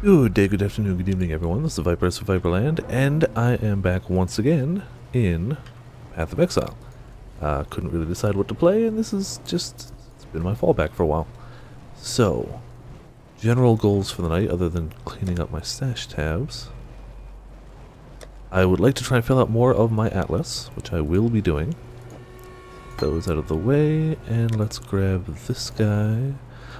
Good day, good afternoon, good evening, everyone. This is Vipers of Viperland, and I am back once again in Path of Exile. Couldn't really decide what to play, and this is just, it's been my fallback for a while. So, general goals for the night, other than cleaning up my stash tabs. I would like to try and fill out more of my atlus, which I will be doing. Those out of the way, and let's grab this guy.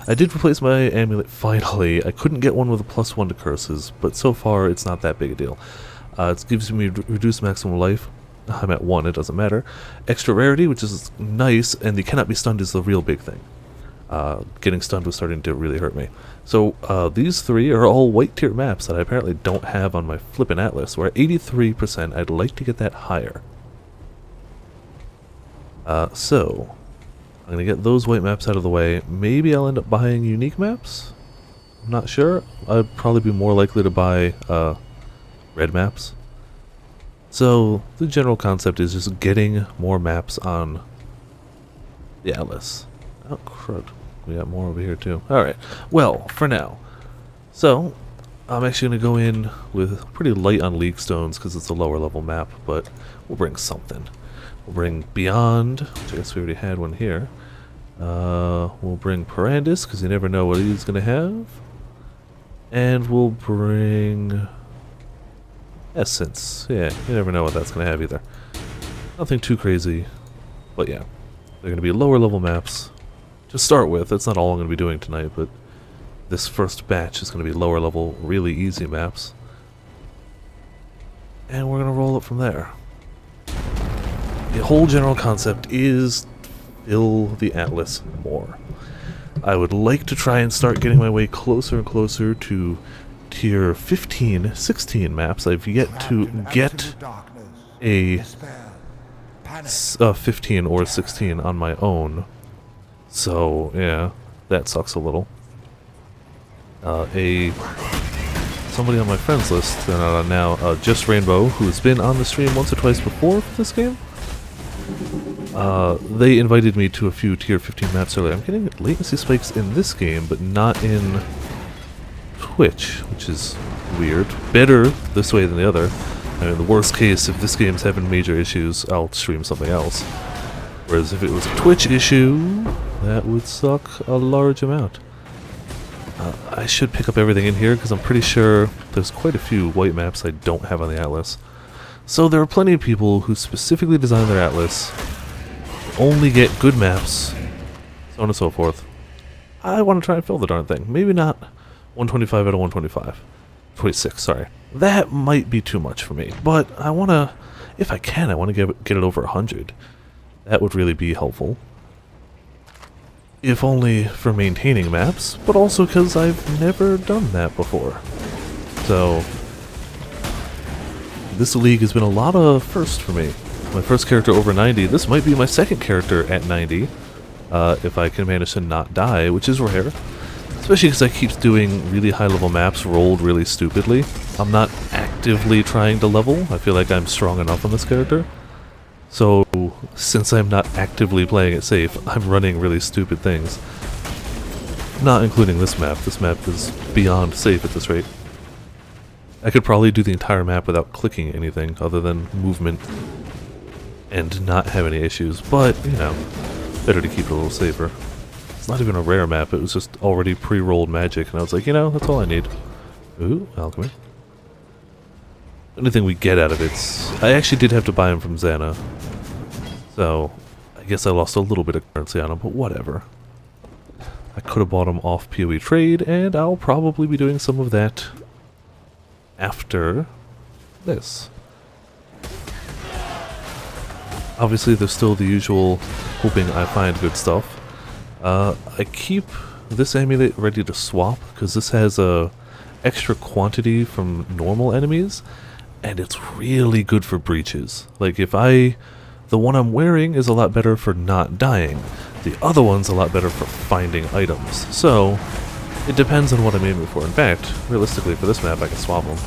I did replace my amulet finally. I couldn't get one with a +1 to curses, but so far it's not that big a deal. It gives me reduced maximum life. I'm at 1, it doesn't matter. Extra rarity, which is nice, and the cannot be stunned is the real big thing. Getting stunned was starting to really hurt me. So these three are all white tier maps that I apparently don't have on my flippin' atlus. We're at 83%. I'd like to get that higher. So I'm going to get those white maps out of the way. Maybe I'll end up buying unique maps? I'm not sure. I'd probably be more likely to buy red maps. So the general concept is just getting more maps on the atlus. Oh, crud. We got more over here too. Alright. Well, for now. So, I'm actually going to go in with pretty light on league stones because it's a lower level map, but we'll bring something. We'll bring Beyond, which I guess we already had one here. We'll bring Parandus, because you never know what he's going to have. And we'll bring Essence. Yeah, you never know what that's going to have either. Nothing too crazy, but yeah. They're going to be lower level maps to start with. That's not all I'm going to be doing tonight, but this first batch is going to be lower level, really easy maps. And we're going to roll up from there. The whole general concept is fill the atlus more. I would like to try and start getting my way closer and closer to tier 15, 16 maps. I've yet to get a 15 or 16 on my own. So, yeah, that sucks a little. Somebody on my friends list now, Just Rainbow, who's been on the stream once or twice before for this game. They invited me to a few tier 15 maps earlier. I'm getting latency spikes in this game, but not in Twitch, which is weird. Better this way than the other. I mean, the worst case, if this game's having major issues, I'll stream something else. Whereas if it was a Twitch issue, that would suck a large amount. I should pick up everything in here, because I'm pretty sure there's quite a few white maps I don't have on the atlus. So there are plenty of people who specifically design their atlus, only get good maps, so on and so forth. I want to try and fill the darn thing. Maybe not 125 out of 125. 26, sorry. That might be too much for me, but I want to, if I can, I want to get it over 100. That would really be helpful. If only for maintaining maps, but also because I've never done that before. So this league has been a lot of firsts for me. My first character over 90. This might be my second character at 90, if I can manage to not die, which is rare. Especially because I keep doing really high level maps rolled really stupidly. I'm not actively trying to level. I feel like I'm strong enough on this character. So, since I'm not actively playing it safe, I'm running really stupid things. Not including this map. This map is beyond safe at this rate. I could probably do the entire map without clicking anything other than movement and not have any issues, but, you know, better to keep it a little safer. It's not even a rare map, it was just already pre-rolled magic, and I was like, you know, that's all I need. Ooh, alchemy. Anything we get out of it, I actually did have to buy him from Xana, so I guess I lost a little bit of currency on him, but whatever. I could have bought him off PoE trade, and I'll probably be doing some of that after this. Obviously there's still the usual hoping I find good stuff. I keep this amulet ready to swap because this has a extra quantity from normal enemies, and it's really good for breaches. Like the one I'm wearing is a lot better for not dying. The other one's a lot better for finding items. So it depends on what I'm aiming for. In fact, realistically for this map I can swap them.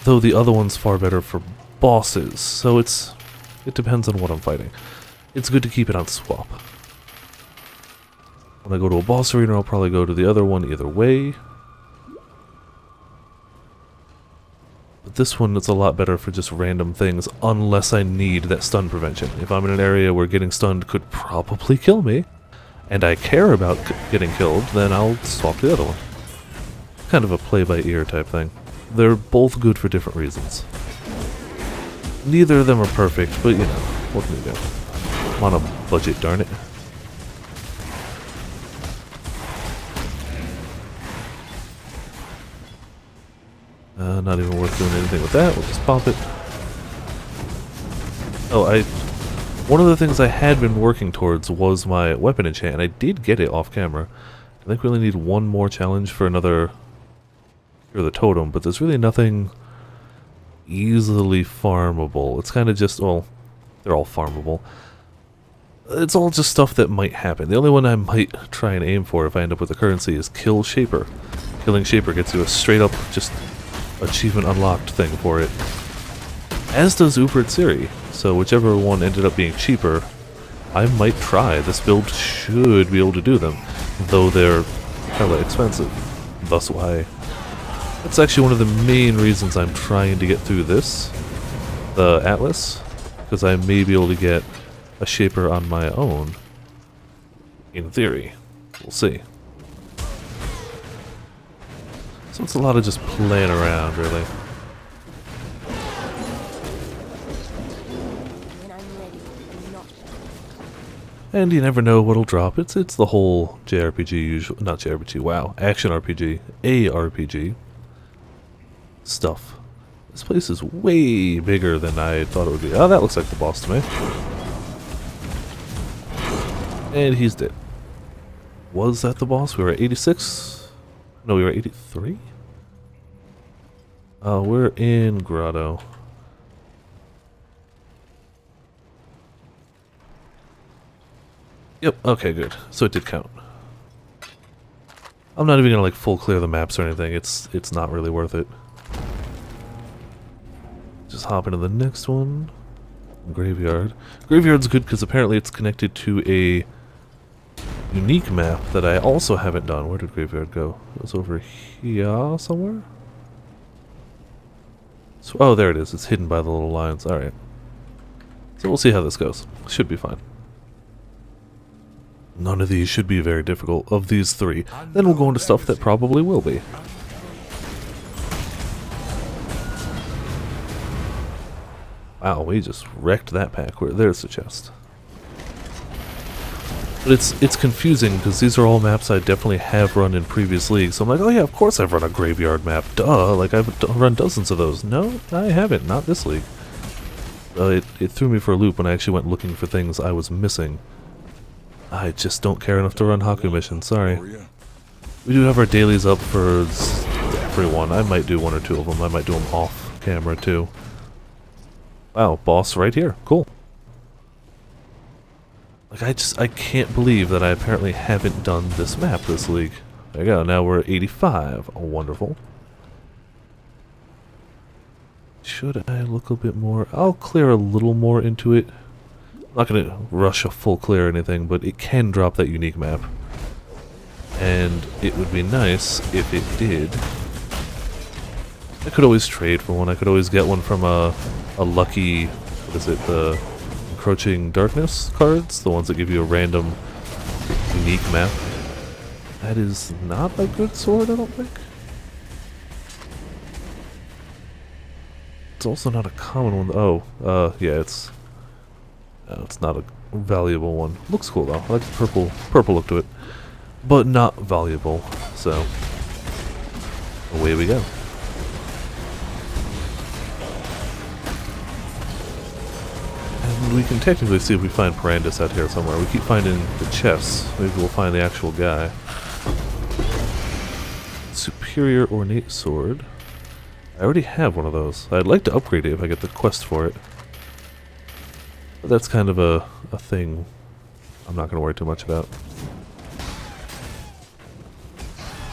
Though the other one's far better for bosses, so it depends on what I'm fighting. It's good to keep it on swap. When I go to a boss arena, I'll probably go to the other one either way. But this one, it's a lot better for just random things, unless I need that stun prevention. If I'm in an area where getting stunned could probably kill me, and I care about getting killed, then I'll swap the other one. Kind of a play-by-ear type thing. They're both good for different reasons. Neither of them are perfect, but you know, what can you do? I'm on a budget, darn it. Not even worth doing anything with that. We'll just pop it. Oh, one of the things I had been working towards was my weapon enchant, and I did get it off camera. I think we only need one more challenge for another for the totem, but there's really nothing easily farmable. It's kind of just, well, they're all farmable. It's all just stuff that might happen. The only one I might try and aim for if I end up with the currency is Kill Shaper. Killing Shaper gets you a straight up just achievement unlocked thing for it. As does Uber Siri, so whichever one ended up being cheaper, I might try. This build should be able to do them, though they're hella expensive. Thus why. That's actually one of the main reasons I'm trying to get through this, the Atlus, because I may be able to get a Shaper on my own, in theory. We'll see. So it's a lot of just playing around, really. And you never know what'll drop. It's the whole JRPG usual, not JRPG, wow, action RPG, ARPG stuff. This place is way bigger than I thought it would be. Oh, that looks like the boss to me. And he's dead. Was that the boss? We were at 86? No, we were at 83? We're in Grotto. Yep, okay, good. So it did count. I'm not even gonna like full clear the maps or anything. It's not really worth it. Just hop into the next one. Graveyard. Graveyard's good because apparently it's connected to a unique map that I also haven't done. Where did Graveyard go? It was over here somewhere? So, oh, there it is. It's hidden by the little lines. Alright. So we'll see how this goes. Should be fine. None of these should be very difficult, of these three. Then we'll go into stuff that probably will be. Wow, we just wrecked that pack. There's the chest. But it's confusing because these are all maps I definitely have run in previous leagues. So I'm like, oh yeah, of course I've run a graveyard map. Duh, like I've run dozens of those. No, I haven't. Not this league. It threw me for a loop when I actually went looking for things I was missing. I just don't care enough to run Haku missions, sorry. We do have our dailies up for everyone. I might do one or two of them. I might do them off camera too. Wow, boss right here. Cool. Like, I can't believe that I apparently haven't done this map this league. There you go, now we're at 85. Oh, wonderful. Should I look a bit more? I'll clear a little more into it. I'm not going to rush a full clear or anything, but it can drop that unique map. And it would be nice if it did. I could always trade for one. I could always get one from a lucky, what is it, the Encroaching Darkness cards? The ones that give you a random unique map. That is not a good sword, I don't think. It's also not a common one. Oh, yeah, it's not a valuable one. Looks cool though. I like the purple look to it, but not valuable. So away we go. And we can technically see if we find Parandus out here somewhere. We keep finding the chests. Maybe we'll find the actual guy. Superior Ornate Sword. I already have one of those. I'd like to upgrade it if I get the quest for it. But that's kind of a thing I'm not going to worry too much about.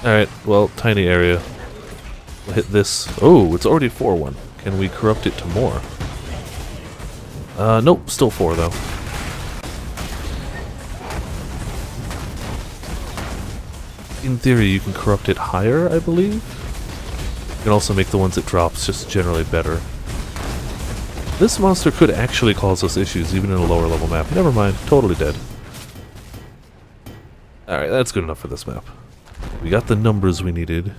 Alright, well, tiny area. We'll hit this. Oh, it's already 4-1. Can we corrupt it to more? Nope, still 4 though. in theory, you can corrupt it higher, I believe. You can also make the ones it drops just generally better. This monster could actually cause us issues even in a lower level map. Never mind, totally dead. Alright, that's good enough for this map. We got the numbers we needed.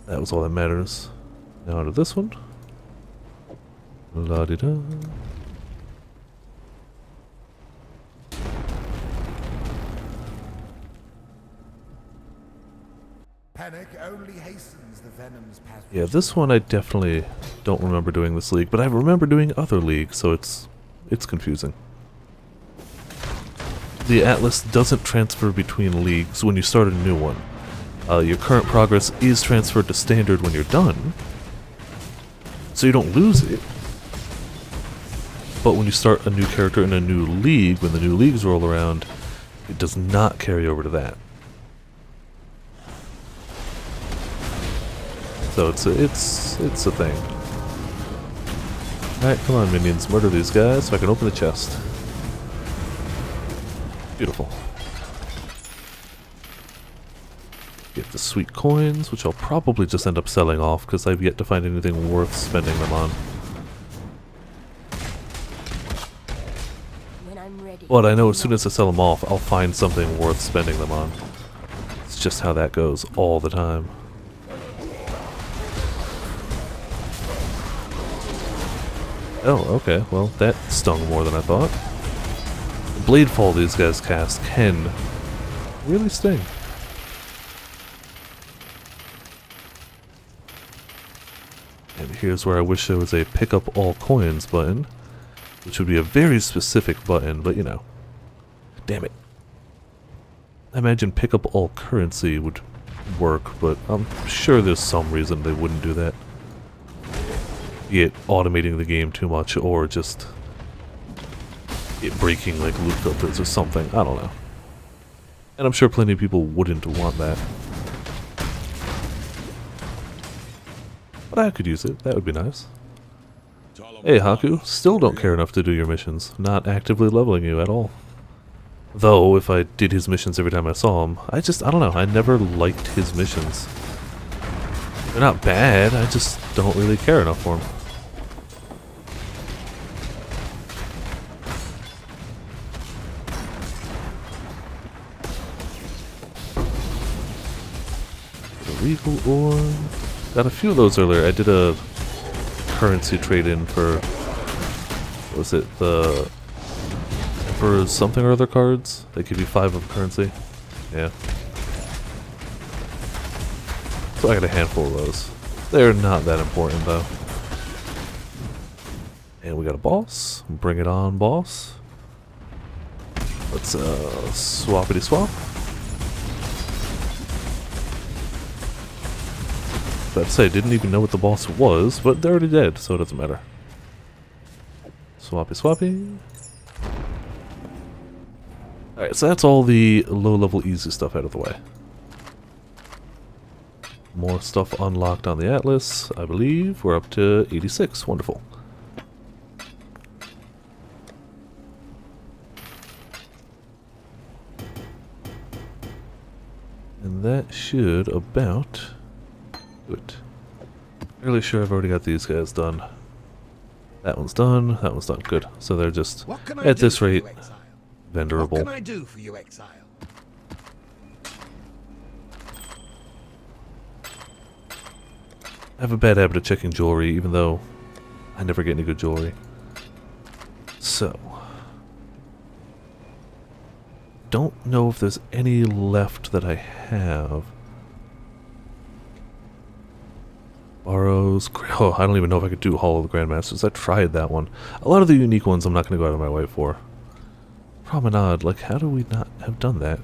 That was all that matters. Now to this one. La-di-da. Panic only hastens the venom's passage. Yeah, this one I definitely don't remember doing this league, but I remember doing other leagues, so it's confusing. The Atlas doesn't transfer between leagues when you start a new one. Your current progress is transferred to standard when you're done, so you don't lose it. But when you start a new character in a new league, when the new leagues roll around, it does not carry over to that. So it's a thing. Alright, come on minions, murder these guys so I can open the chest. Beautiful. Get the sweet coins, which I'll probably just end up selling off because I've yet to find anything worth spending them on. But I know as soon as I sell them off, I'll find something worth spending them on. It's just how that goes all the time. Oh, okay, well, that stung more than I thought. The blade fall these guys cast can really sting. And here's where I wish there was a pick up all coins button, which would be a very specific button, but you know. Damn it. I imagine pick up all currency would work, but I'm sure there's some reason they wouldn't do that. Be it automating the game too much, or just it breaking like loot filters or something. I don't know. And I'm sure plenty of people wouldn't want that. But I could use it. That would be nice. Hey Haku, still don't care enough to do your missions. Not actively leveling you at all. Though, if I did his missions every time I saw him, I don't know, I never liked his missions. They're not bad, I just don't really care enough for him. Regal ore. Got a few of those earlier. I did a currency trade-in for, what was it, the Emperor's something or other cards? They give you 5 of currency. Yeah. So I got a handful of those. They're not that important though. And we got a boss. Bring it on, boss. Let's swappity swap. I'd say I didn't even know what the boss was, but they're already dead, so it doesn't matter. Swappy swappy. Alright, so that's all the low-level easy stuff out of the way. More stuff unlocked on the Atlas, I believe. We're up to 86. Wonderful. And that should about do it. Fairly sure I've already got these guys done. That one's done. That one's done. Good. So they're just, at this rate, vendorable. What can I do for you, exile? I have a bad habit of checking jewelry, even though I never get any good jewelry. So, don't know if there's any left that I have. Borrows. Oh, I don't even know if I could do Hall of the Grandmasters. I tried that one. A lot of the unique ones I'm not going to go out of my way for. Promenade. Like, how do we not have done that?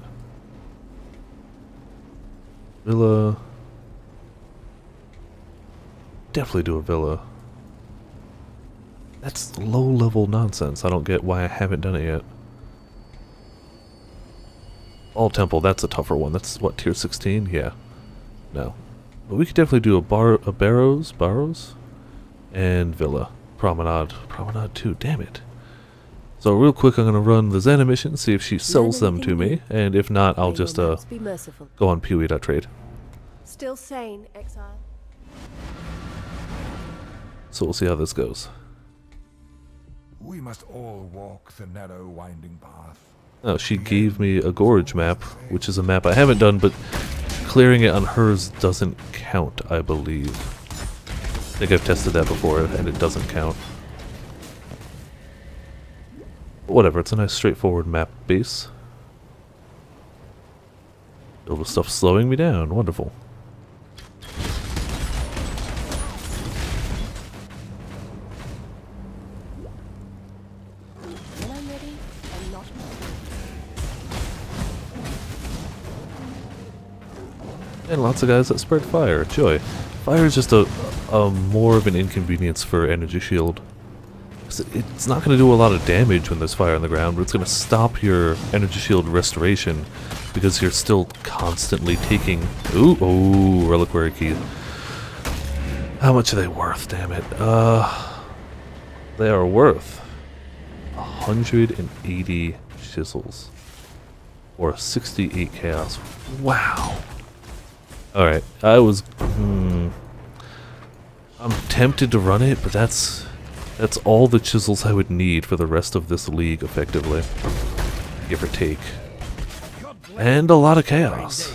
Villa. Definitely do a villa. That's low-level nonsense. I don't get why I haven't done it yet. All Temple. That's a tougher one. That's, what, tier 16? Yeah. No. But we could definitely do a Barrows, and Villa. Promenade. Promenade 2, damn it. So real quick, I'm gonna run the Xana mission, see if she sells them to anything me, and if not, I'll May just your maps be merciful. go on PoE.trade. Still sane, exile. So we'll see how this goes. We must all walk the narrow winding path. Oh, she gave me a gorge map, which is a map I haven't done, but clearing it on hers doesn't count, I believe. I think I've tested that before, and it doesn't count. But whatever, it's a nice straightforward map base. Filled with stuff slowing me down, wonderful. When I'm ready, I'm not ready. And lots of guys that spread fire, joy. Fire is just a more of an inconvenience for energy shield. It's not going to do a lot of damage when there's fire on the ground, but it's going to stop your energy shield restoration because you're still constantly taking... Ooh, reliquary key. How much are they worth, damn it? They are worth 180 chisels. Or 68 chaos. Wow. Alright, I'm tempted to run it, but that's all the chisels I would need for the rest of this league, effectively. Give or take. And a lot of chaos.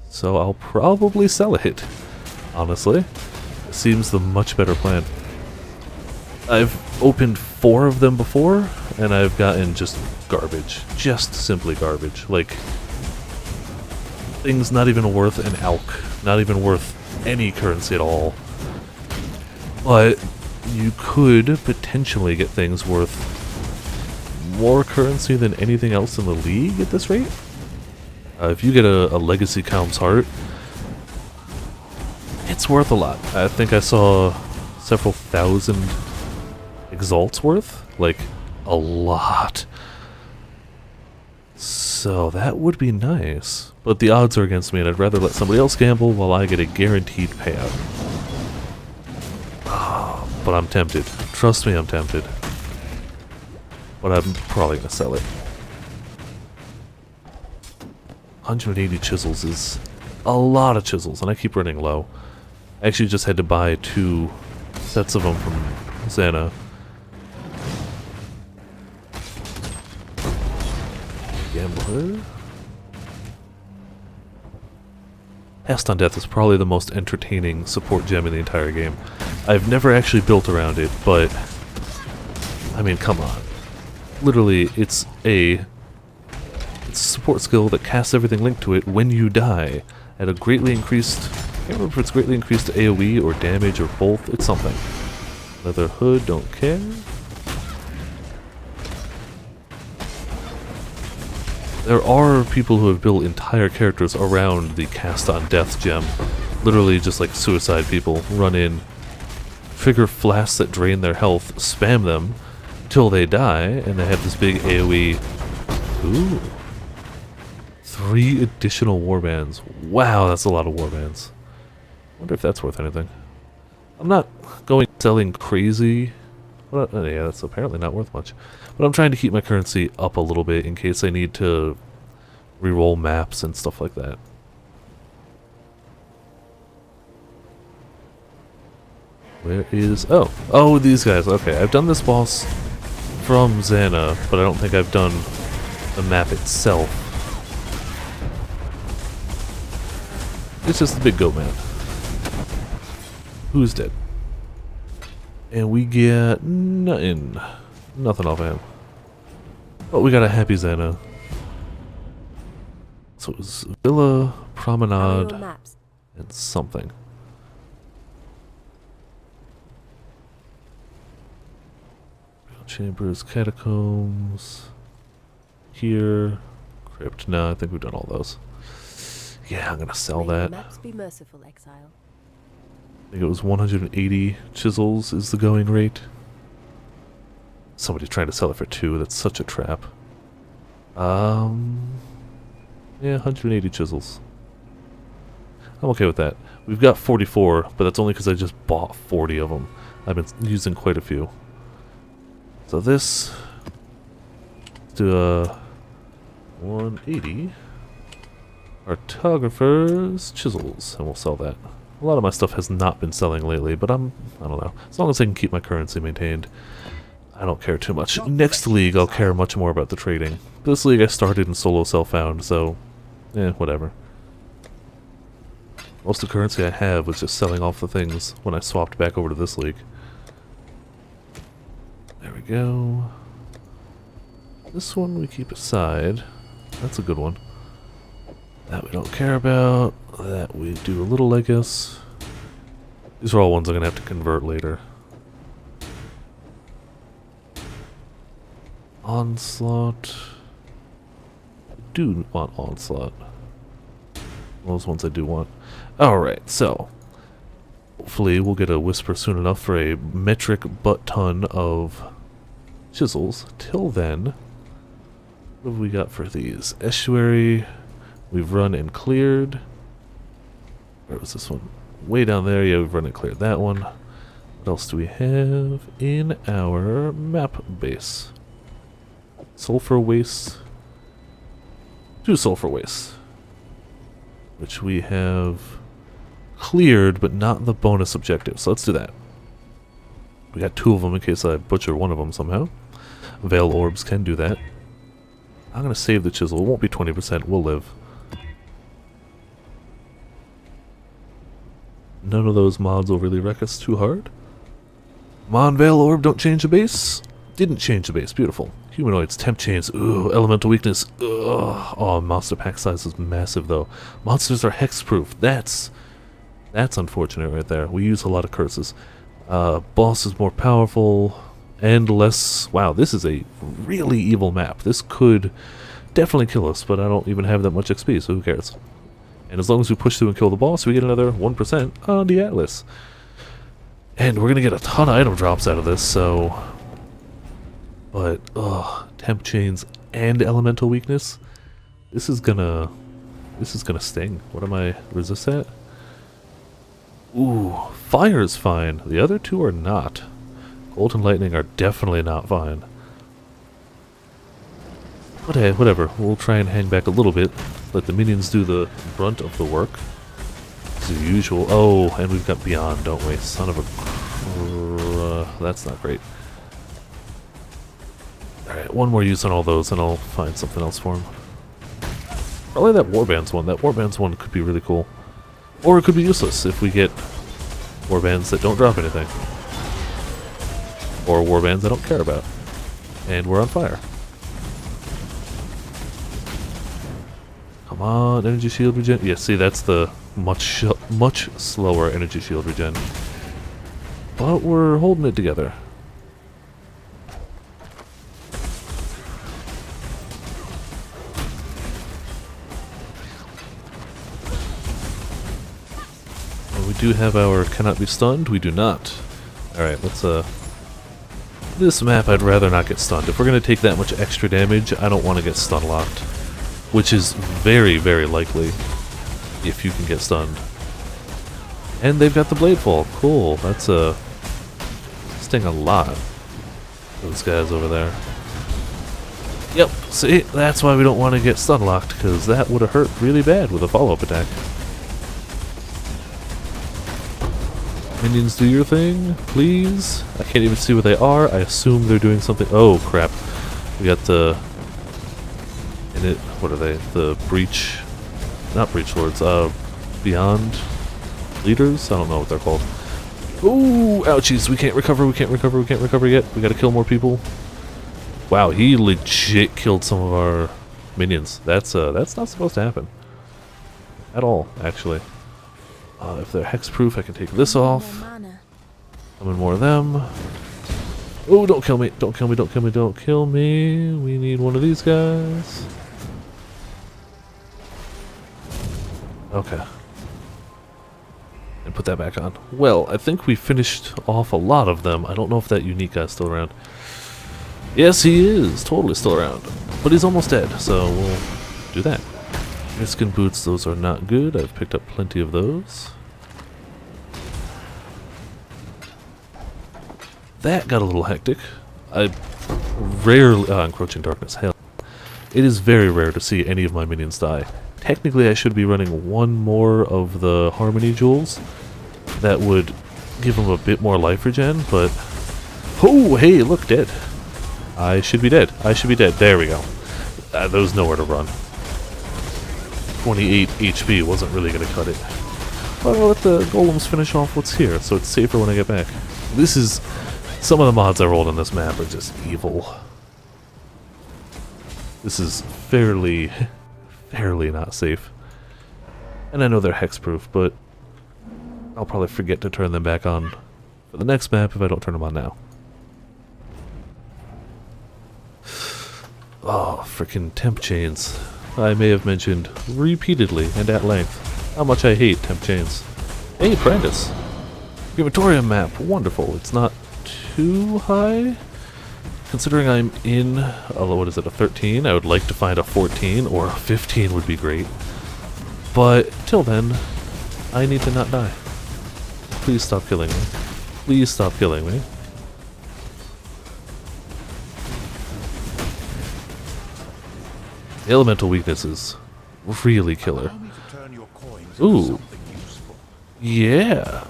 So I'll probably sell it, honestly. It seems the much better plan. I've opened 4 of them before, and I've gotten just garbage. Just simply garbage. Like, things not even worth an alk. Not even worth any currency at all. But you could potentially get things worth more currency than anything else in the league at this rate. If you get a Legacy Calm's Heart, it's worth a lot. I think I saw several thousand exalts worth. Like, a lot. So that would be nice. But the odds are against me, and I'd rather let somebody else gamble while I get a guaranteed payout. But I'm tempted. Trust me, I'm tempted. But I'm probably going to sell it. 180 chisels is a lot of chisels, and I keep running low. I actually just had to buy 2 sets of them from Xana. Gambler. Past on Death is probably the most entertaining support gem in the entire game. I've never actually built around it, but I mean, come on. Literally, it's a support skill that casts everything linked to it when you die at a greatly increased... I can't remember if it's greatly increased AoE or damage or both. It's something. Leather hood, don't care. There are people who have built entire characters around the Cast on Death gem. Literally just like suicide people run in, trigger flasks that drain their health, spam them till they die, and they have this big AoE. Ooh. 3 additional warbands. Wow, that's a lot of warbands. Wonder if that's worth anything. I'm not going selling crazy. Well, yeah, that's apparently not worth much. But I'm trying to keep my currency up a little bit in case I need to reroll maps and stuff like that. Where is... Oh, these guys. Okay, I've done this boss from Xana, but I don't think I've done the map itself. It's just the big goat man. Who's dead? And we get nothing off of him. But we got a happy Xana. So it was Villa, Promenade, and something. Chambers, Catacombs. Here. Crypt. No, I think we've done all those. Yeah, I'm gonna sell that. Maps be merciful, exile. I think it was 180 chisels is the going rate. Somebody trying to sell it for 2. That's such a trap. Yeah, 180 chisels. I'm okay with that. We've got 44, but that's only because I just bought 40 of them. I've been using quite a few. So this do a 180. Cartographer's chisels, and we'll sell that. A lot of my stuff has not been selling lately, but I don't know. As long as I can keep my currency maintained, I don't care too much. Next league, I'll care much more about the trading. This league I started in solo self-found, so, whatever. Most of the currency I have was just selling off the things when I swapped back over to this league. There we go. This one we keep aside. That's a good one. That we don't care about. That we do a little, I guess. These are all ones I'm going to have to convert later. Onslaught. I do want Onslaught. Those ones I do want. Alright, so. Hopefully we'll get a Whisper soon enough for a metric butt-ton of chisels. Till then, what have we got for these? Estuary. We've run and cleared. Where was this one? Way down there. Yeah, we've run and cleared that one. What else do we have in our map base? Sulfur waste. 2 sulfur wastes. Which we have cleared, but not the bonus objective. So let's do that. We got 2 of them in case I butcher one of them somehow. Veil orbs can do that. I'm going to save the chisel. It won't be 20%. We'll live. None of those mods will really wreck us too hard. Come on, Veil Orb, don't change the base. Didn't change the base. Beautiful. Humanoids, temp chains. Ooh, elemental weakness. Ugh. Oh, monster pack size is massive, though. Monsters are hexproof. That's unfortunate right there. We use a lot of curses. Boss is more powerful and less... Wow, this is a really evil map. This could definitely kill us, but I don't even have that much XP, so who cares? And as long as we push through and kill the boss, we get another 1% on the Atlas. And we're going to get a ton of item drops out of this, so... But, temp chains and elemental weakness? This is gonna sting. What am I resist at? Ooh, fire's fine. The other 2 are not. Cold and lightning are definitely not fine. But hey, whatever. We'll try and hang back a little bit. Let the minions do the brunt of the work. As usual. Oh, and we've got Beyond, don't we? Son of a... that's not great. Alright, one more use on all those and I'll find something else for him. Probably that Warbands one. That Warbands one could be really cool. Or it could be useless if we get Warbands that don't drop anything. Or Warbands I don't care about. And we're on fire. Come on, energy shield regen. Yeah, see, that's the much slower energy shield regen. But we're holding it together. And we do have our cannot be stunned. We do not. Alright, let's this map I'd rather not get stunned. If we're gonna take that much extra damage, I don't want to get stun locked. Which is very, very likely if you can get stunned. And they've got the Bladefall. Cool. That's sting a lot. Those guys over there. Yep. See, that's why we don't want to get stun locked, because that would have hurt really bad with a follow-up attack. Minions, do your thing, please. I can't even see what they are. I assume they're doing something. Oh, crap. We got the... what are they? The breach... Not breach lords, beyond leaders? I don't know what they're called. Ooh, ouchies, we can't recover yet. We gotta kill more people. Wow, he legit killed some of our minions. That's not supposed to happen. At all, actually. If they're hexproof, I can take this off. Summon more of them. Oh, don't kill me, don't kill me, don't kill me, don't kill me. We need one of these guys. Okay. And put that back on. Well, I think we finished off a lot of them. I don't know if that unique guy's still around. Yes, he is. Totally still around. But he's almost dead, so we'll do that. Skin boots, those are not good. I've picked up plenty of those. That got a little hectic. I rarely... encroaching darkness, hell. It is very rare to see any of my minions die. Technically, I should be running one more of the Harmony Jewels. That would give them a bit more life regen, but... Oh, hey, look, dead. I should be dead. I should be dead. There we go. There was nowhere to run. 28 HP wasn't really going to cut it. But I'll let the golems finish off what's here, so it's safer when I get back. This is... Some of the mods I rolled on this map are just evil. This is fairly not safe. And I know they're hexproof, but I'll probably forget to turn them back on for the next map if I don't turn them on now. Oh, frickin' temp chains. I may have mentioned repeatedly and at length how much I hate temp chains. Hey, Brandis! Crematorium map, wonderful. It's not too high. Considering I'm in, what is it, a 13? I would like to find a 14, or a 15 would be great. But, till then, I need to not die. Please stop killing me. Please stop killing me. Elemental weaknesses. Really killer. Ooh. Yeah.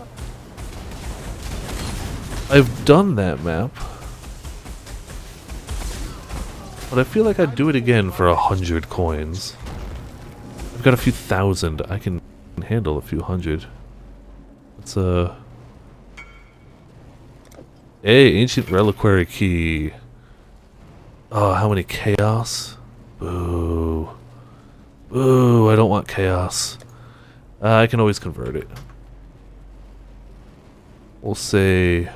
I've done that map. But I feel like I'd do it again for 100 coins. I've got a few thousand. I can handle a few hundred. It's a... Hey, Ancient Reliquary Key. Oh, how many chaos? Boo. Boo, I don't want chaos. I can always convert it. We'll say...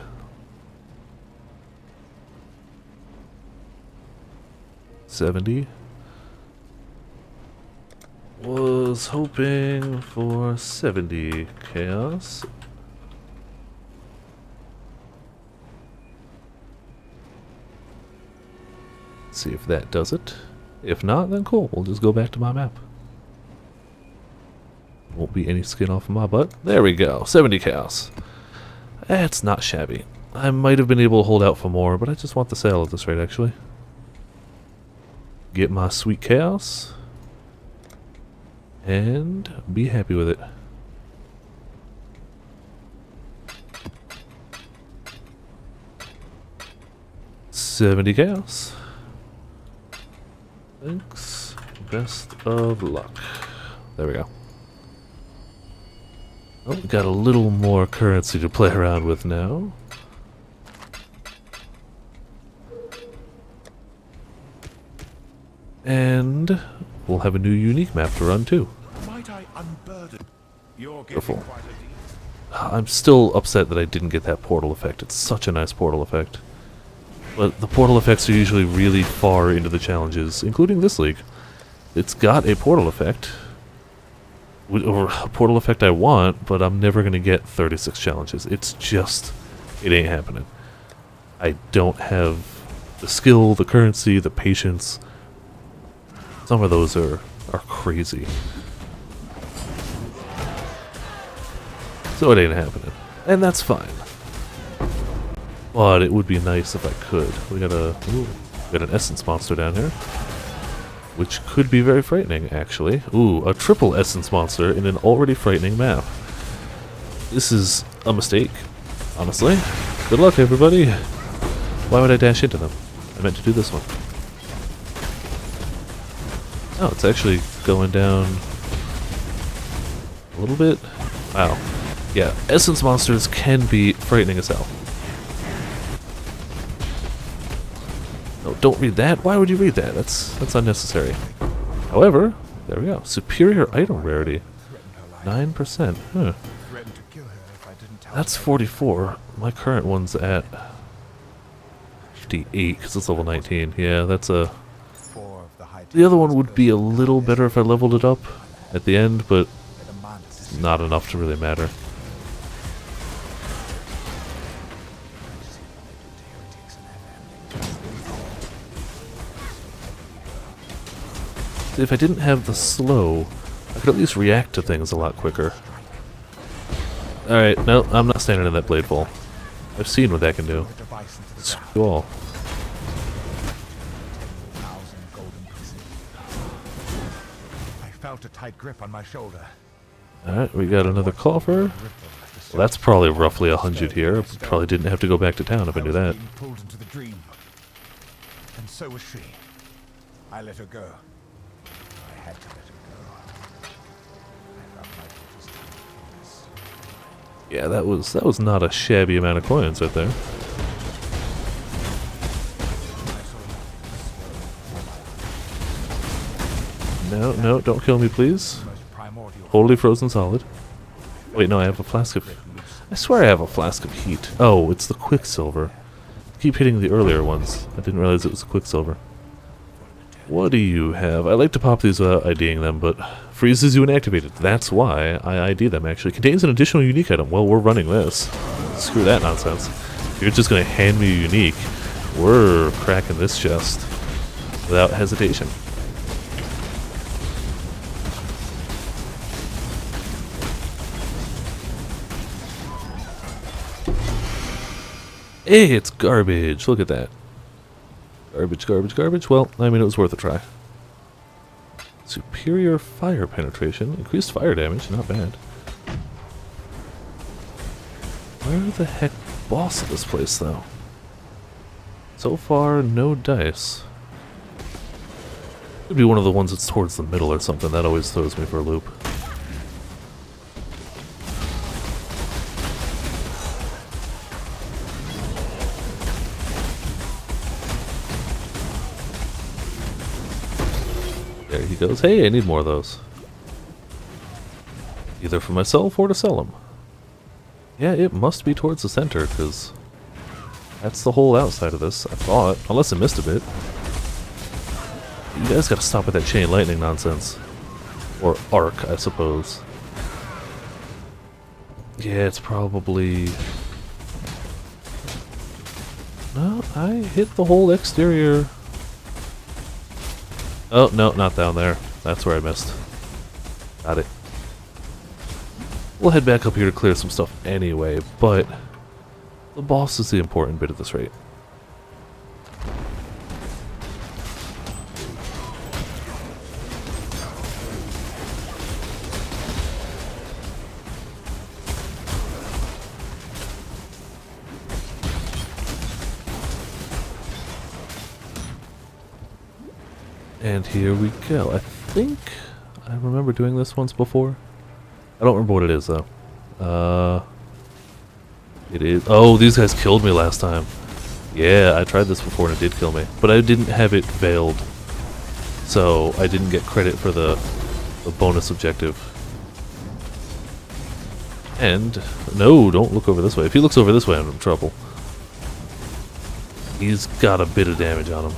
$70. Was hoping for 70 chaos. See if that does it. If not, then cool. We'll just go back to my map. Won't be any skin off of my butt. There we go. 70 chaos. That's not shabby. I might have been able to hold out for more, but I just want the sale at this rate, actually. Get my sweet chaos. And be happy with it. $70 chaos. Thanks. Best of luck. There we go. Oh, got a little more currency to play around with now. And we'll have a new unique map to run too. Might I unburden? You're Beautiful. getting quite a deal. I'm still upset that I didn't get that portal effect. It's such a nice portal effect. But the portal effects are usually really far into the challenges, including this league. It's got a portal effect. Or a portal effect I want, but I'm never going to get 36 challenges. It's just... it ain't happening. I don't have the skill, the currency, the patience. Some of those are crazy. So it ain't happening. And that's fine. But it would be nice if I could. We got an essence monster down here. Which could be very frightening, actually. Ooh, a triple essence monster in an already frightening map. This is a mistake, honestly. Good luck, everybody. Why would I dash into them? I meant to do this one. Oh, it's actually going down a little bit. Wow. Yeah, essence monsters can be frightening as hell. No, don't read that. Why would you read that? That's unnecessary. However, there we go. Superior item rarity. 9%. Huh. That's 44. My current one's at 58 because it's level 19. Yeah, that's a... The other one would be a little better if I leveled it up at the end, but not enough to really matter. If I didn't have the slow, I could at least react to things a lot quicker. Alright, no, I'm not standing in that blade fall. I've seen what that can do. Screw all. felt a tight grip on my shoulder. Alright, we got another coffer. Well, that's probably roughly 100 here. Probably didn't have to go back to town if I knew that. Being pulled into the dream. And so was she. I let her go. I had to let her go. I felt my daughter's time. Yeah, that was not a shabby amount of coins right there. No, no, don't kill me, please. Wholly frozen solid. Wait, no, I have a flask of... I swear I have a flask of heat. Oh, it's the Quicksilver. I keep hitting the earlier ones. I didn't realize it was Quicksilver. What do you have? I like to pop these without IDing them, but freezes you inactivated. That's why I ID them, actually. Contains an additional unique item. Well, we're running this. Screw that nonsense. If you're just going to hand me a unique, we're cracking this chest without hesitation. Hey, it's garbage. Look at that. Garbage, garbage, garbage. Well, I mean, it was worth a try. Superior fire penetration. Increased fire damage. Not bad. Where the heck boss of this place, though? So far, no dice. Could be one of the ones that's towards the middle or something. That always throws me for a loop. There he goes. Hey, I need more of those. Either for myself or to sell them. Yeah, it must be towards the center, because that's the whole outside of this, I thought. Unless I missed a bit. You guys gotta stop with that chain lightning nonsense. Or arc, I suppose. Yeah, it's probably... No, I hit the whole exterior. Oh, no, not down there. That's where I missed. Got it. We'll head back up here to clear some stuff anyway, but the boss is the important bit at this rate. And here we go. I think I remember doing this once before. I don't remember what it is, though. It is... Oh, these guys killed me last time. Yeah, I tried this before and it did kill me. But I didn't have it veiled. So I didn't get credit for the bonus objective. And... No, don't look over this way. If he looks over this way, I'm in trouble. He's got a bit of damage on him.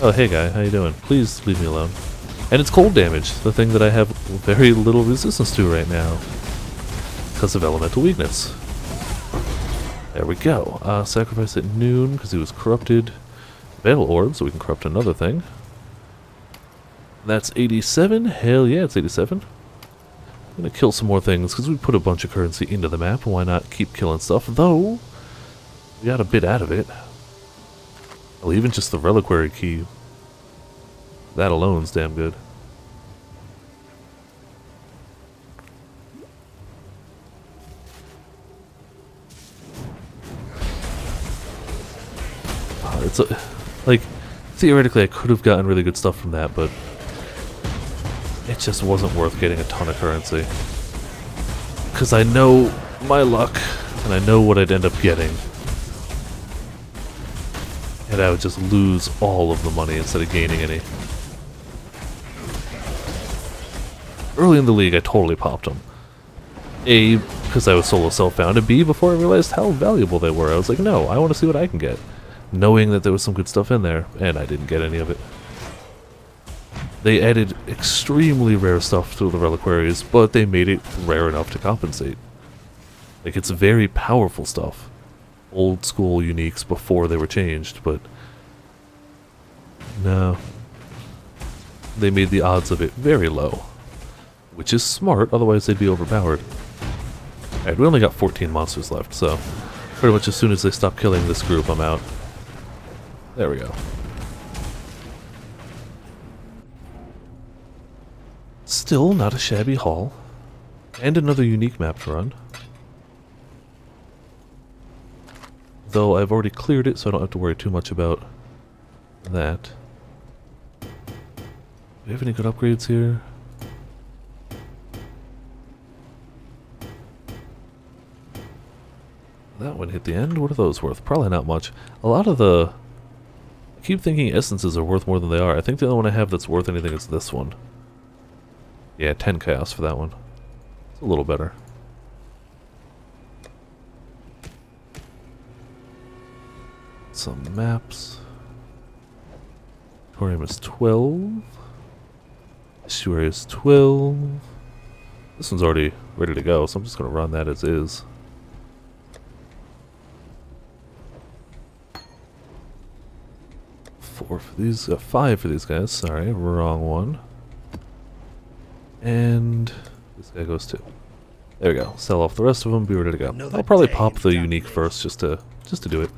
Oh, hey guy, how you doing? Please leave me alone. And it's cold damage, the thing that I have very little resistance to right now. Because of elemental weakness. There we go. Sacrifice at noon, because he was corrupted. Battle orb, so we can corrupt another thing. That's 87? Hell yeah, it's 87. I'm gonna kill some more things, because we put a bunch of currency into the map, and why not keep killing stuff? Though, we got a bit out of it. Well, even just the reliquary key, that alone's damn good. It's like, theoretically I could have gotten really good stuff from that, but it just wasn't worth getting a ton of currency. Because I know my luck, and I know what I'd end up getting. And I would just lose all of the money instead of gaining any. Early in the league, I totally popped them. A, because I was solo self-found, and B, before I realized how valuable they were. I was like, no, I want to see what I can get. Knowing that there was some good stuff in there, and I didn't get any of it. They added extremely rare stuff to the reliquaries, but they made it rare enough to compensate. Like, it's very powerful stuff. Old school uniques before they were changed, but no. They made the odds of it very low, which is smart, otherwise they'd be overpowered. Alright, we only got 14 monsters left, so pretty much as soon as they stop killing this group, I'm out. There we go. Still not a shabby haul. And another unique map to run. Though I've already cleared it, so I don't have to worry too much about that. Do we have any good upgrades here? That one hit the end. What are those worth? Probably not much. A lot of the... I keep thinking essences are worth more than they are. I think the only one I have that's worth anything is this one. Yeah, 10 chaos for that one. It's a little better. Some maps. Torium is 12. Estuary is 12. This one's already ready to go, so I'm just going to run that as is. Four for these, 5 for these guys. Sorry, wrong one. And this guy goes 2. There we go. Sell off the rest of them. Be ready to go. I'll probably pop the unique first, just to do it.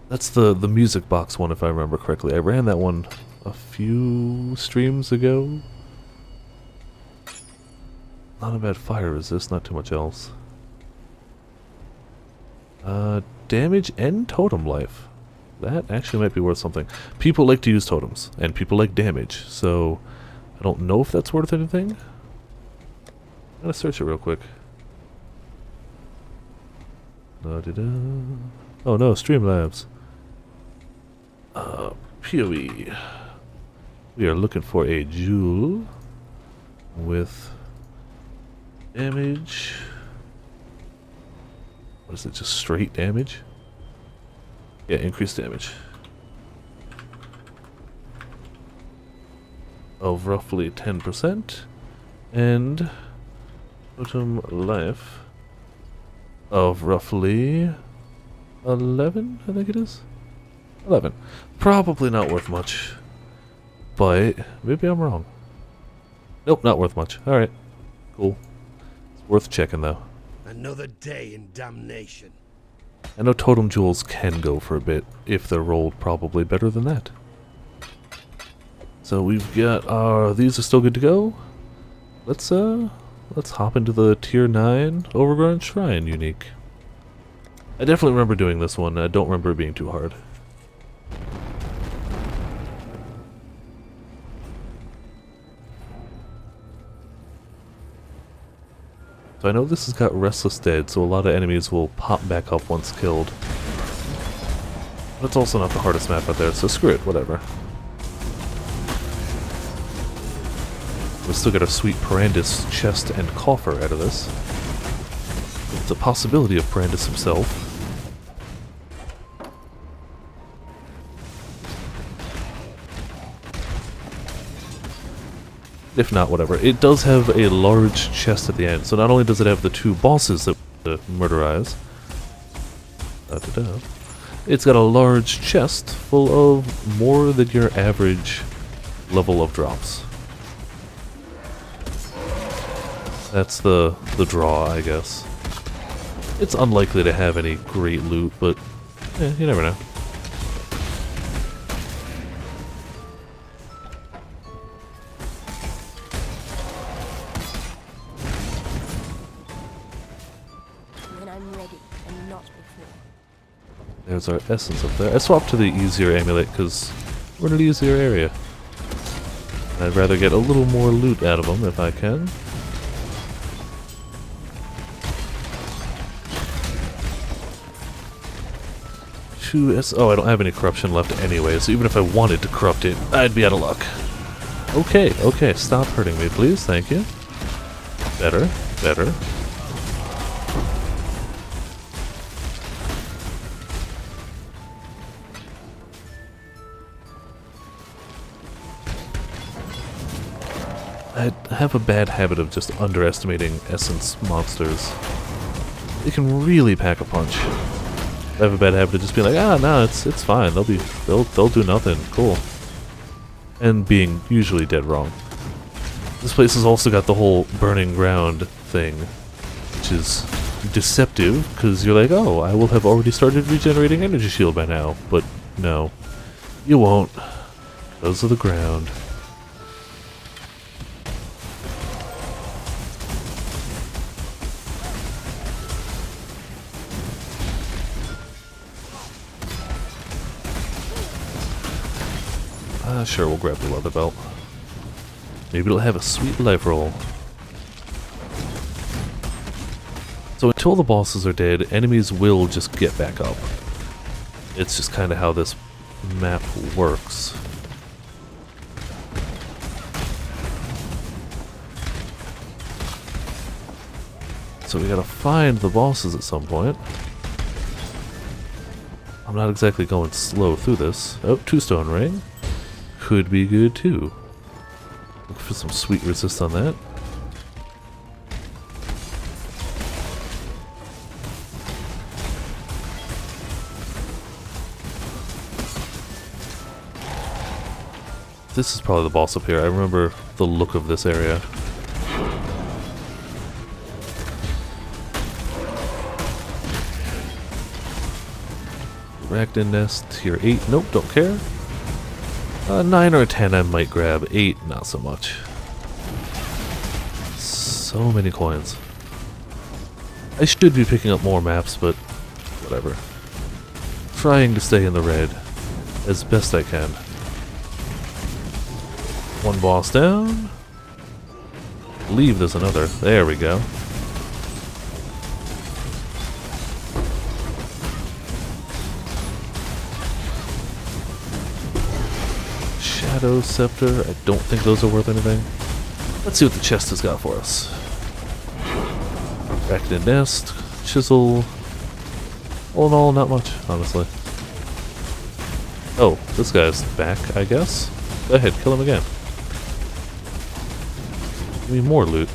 That's the music box one, if I remember correctly. I ran that one a few streams ago. Not a bad fire resist, not too much else. Damage and totem life. That actually might be worth something. People like to use totems, and people like damage, so I don't know if that's worth anything. I'm gonna search it real quick. Da-da-da. Oh no, Streamlabs. PoE. We are looking for a jewel with damage. What is it, just straight damage? Yeah, increased damage. Of roughly 10%. And totem life of roughly 11, I think it is. 11. Probably not worth much. But maybe I'm wrong. Nope, not worth much. Alright. Cool. It's worth checking though. Another day in damnation. I know totem jewels can go for a bit, if they're rolled probably better than that. So we've got our... these are still good to go. Let's hop into the tier 9 Overgrown Shrine unique. I definitely remember doing this one. I don't remember it being too hard. So I know this has got Restless Dead, so a lot of enemies will pop back up once killed. But it's also not the hardest map out there, so screw it, whatever. We still get a sweet Parandus chest and coffer out of this. With the possibility of Parandus himself. If not, whatever. It does have a large chest at the end, so not only does it have the 2 bosses that murderize, it's got a large chest full of more than your average level of drops. That's the draw, I guess. It's unlikely to have any great loot, but you never know. There's our essence up there. I swapped to the easier amulet because we're in an easier area. And I'd rather get a little more loot out of them if I can. Oh, I don't have any corruption left anyway, so even if I wanted to corrupt it, I'd be out of luck. Okay, okay, stop hurting me, please. Thank you. Better, better. I have a bad habit of just underestimating essence monsters. They can really pack a punch. I have a bad habit of just being like, ah, no, it's fine. They'll do nothing. Cool. And being usually dead wrong. This place has also got the whole burning ground thing, which is deceptive because you're like, oh, I will have already started regenerating energy shield by now, but no, you won't because of the ground. Sure, we'll grab the leather belt. Maybe it'll have a sweet life roll. So until the bosses are dead, enemies will just get back up. It's just kind of how this map works. So we gotta find the bosses at some point. I'm not exactly going slow through this. Oh, 2-stone ring. Could be good too. Look for some sweet resist on that. This is probably the boss up here. I remember the look of this area. Arachnid Nest, tier 8. Nope, don't care. 9 or a 10 I might grab. 8, not so much. So many coins. I should be picking up more maps, but whatever. Trying to stay in the red as best I can. One boss down. I believe there's another. There we go. Shadow Scepter. I don't think those are worth anything. Let's see what the chest has got for us. Arachnid Nest, Chisel. All in all, not much, honestly. Oh, this guy's back, I guess. Go ahead, kill him again. Give me more loot.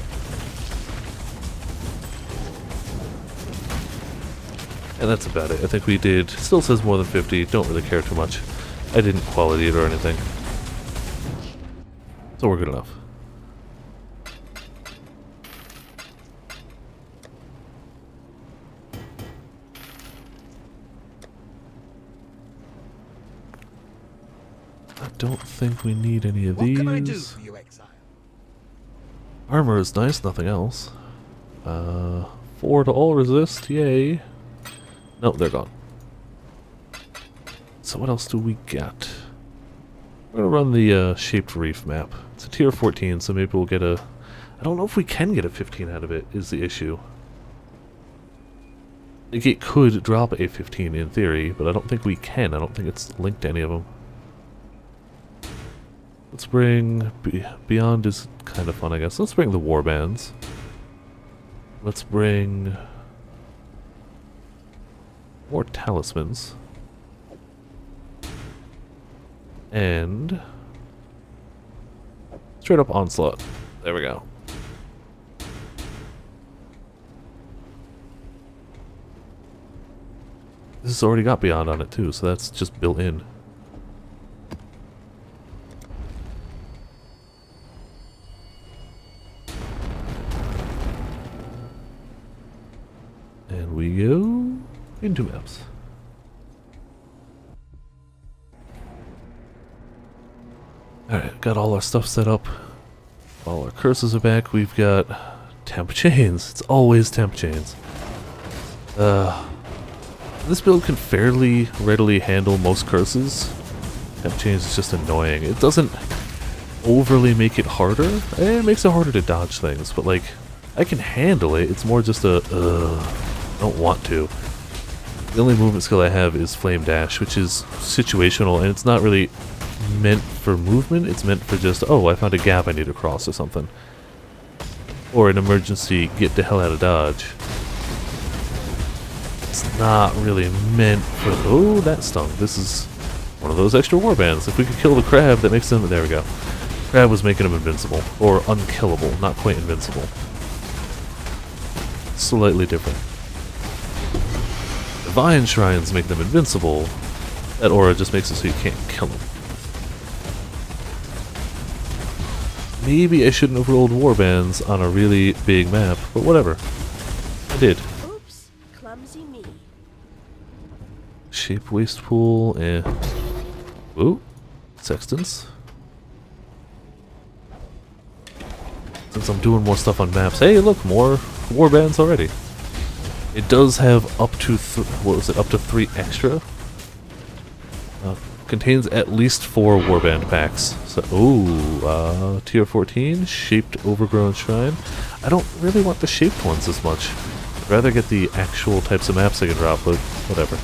And that's about it. I think we did. Still says more than 50. Don't really care too much. I didn't quality it or anything. So we're good enough. I don't think we need any of these. What can I do for you, exile? Armor is nice, nothing else. 4 to all resist, yay. No, they're gone. So what else do we get? We're gonna run the Shaped Reef map. It's a tier 14, so maybe we'll get a... I don't know if we can get a 15 out of it, is the issue. Like, it could drop a 15 in theory, but I don't think we can. I don't think it's linked to any of them. Let's bring... Beyond is kind of fun, I guess. Let's bring the warbands. Let's bring... more talismans. And... straight up onslaught. There we go. This has already got Beyond on it too, so that's just built in. And we go into maps. Alright, got all our stuff set up. All our curses are back. We've got temp chains. It's always temp chains. This build can fairly readily handle most curses. Temp chains is just annoying. It doesn't overly make it harder. It makes it harder to dodge things, but like, I can handle it. It's more just a, I don't want to. The only movement skill I have is Flame Dash, which is situational, and it's not really meant for movement. It's meant for just, oh, I found a gap I need to cross or something. Or an emergency, get the hell out of dodge. It's not really meant for... Oh, that stung. This is one of those extra warbands. If we could kill the crab, that makes them... There we go. Crab was making him invincible. Or unkillable, not quite invincible. Slightly different. Divine Shrines make them invincible. That aura just makes it so you can't kill them. Maybe I shouldn't have rolled warbands on a really big map, but whatever. I did. Oops, clumsy me. Shape Waste Pool, eh. Ooh, Sextants. Since I'm doing more stuff on maps, hey look, more warbands already. It does have up to, what was it, up to 3 extra? Okay, Contains at least 4 warband packs. So, ooh, tier 14, shaped overgrown shrine. I don't really want the shaped ones as much. I'd rather get the actual types of maps I can drop, but whatever.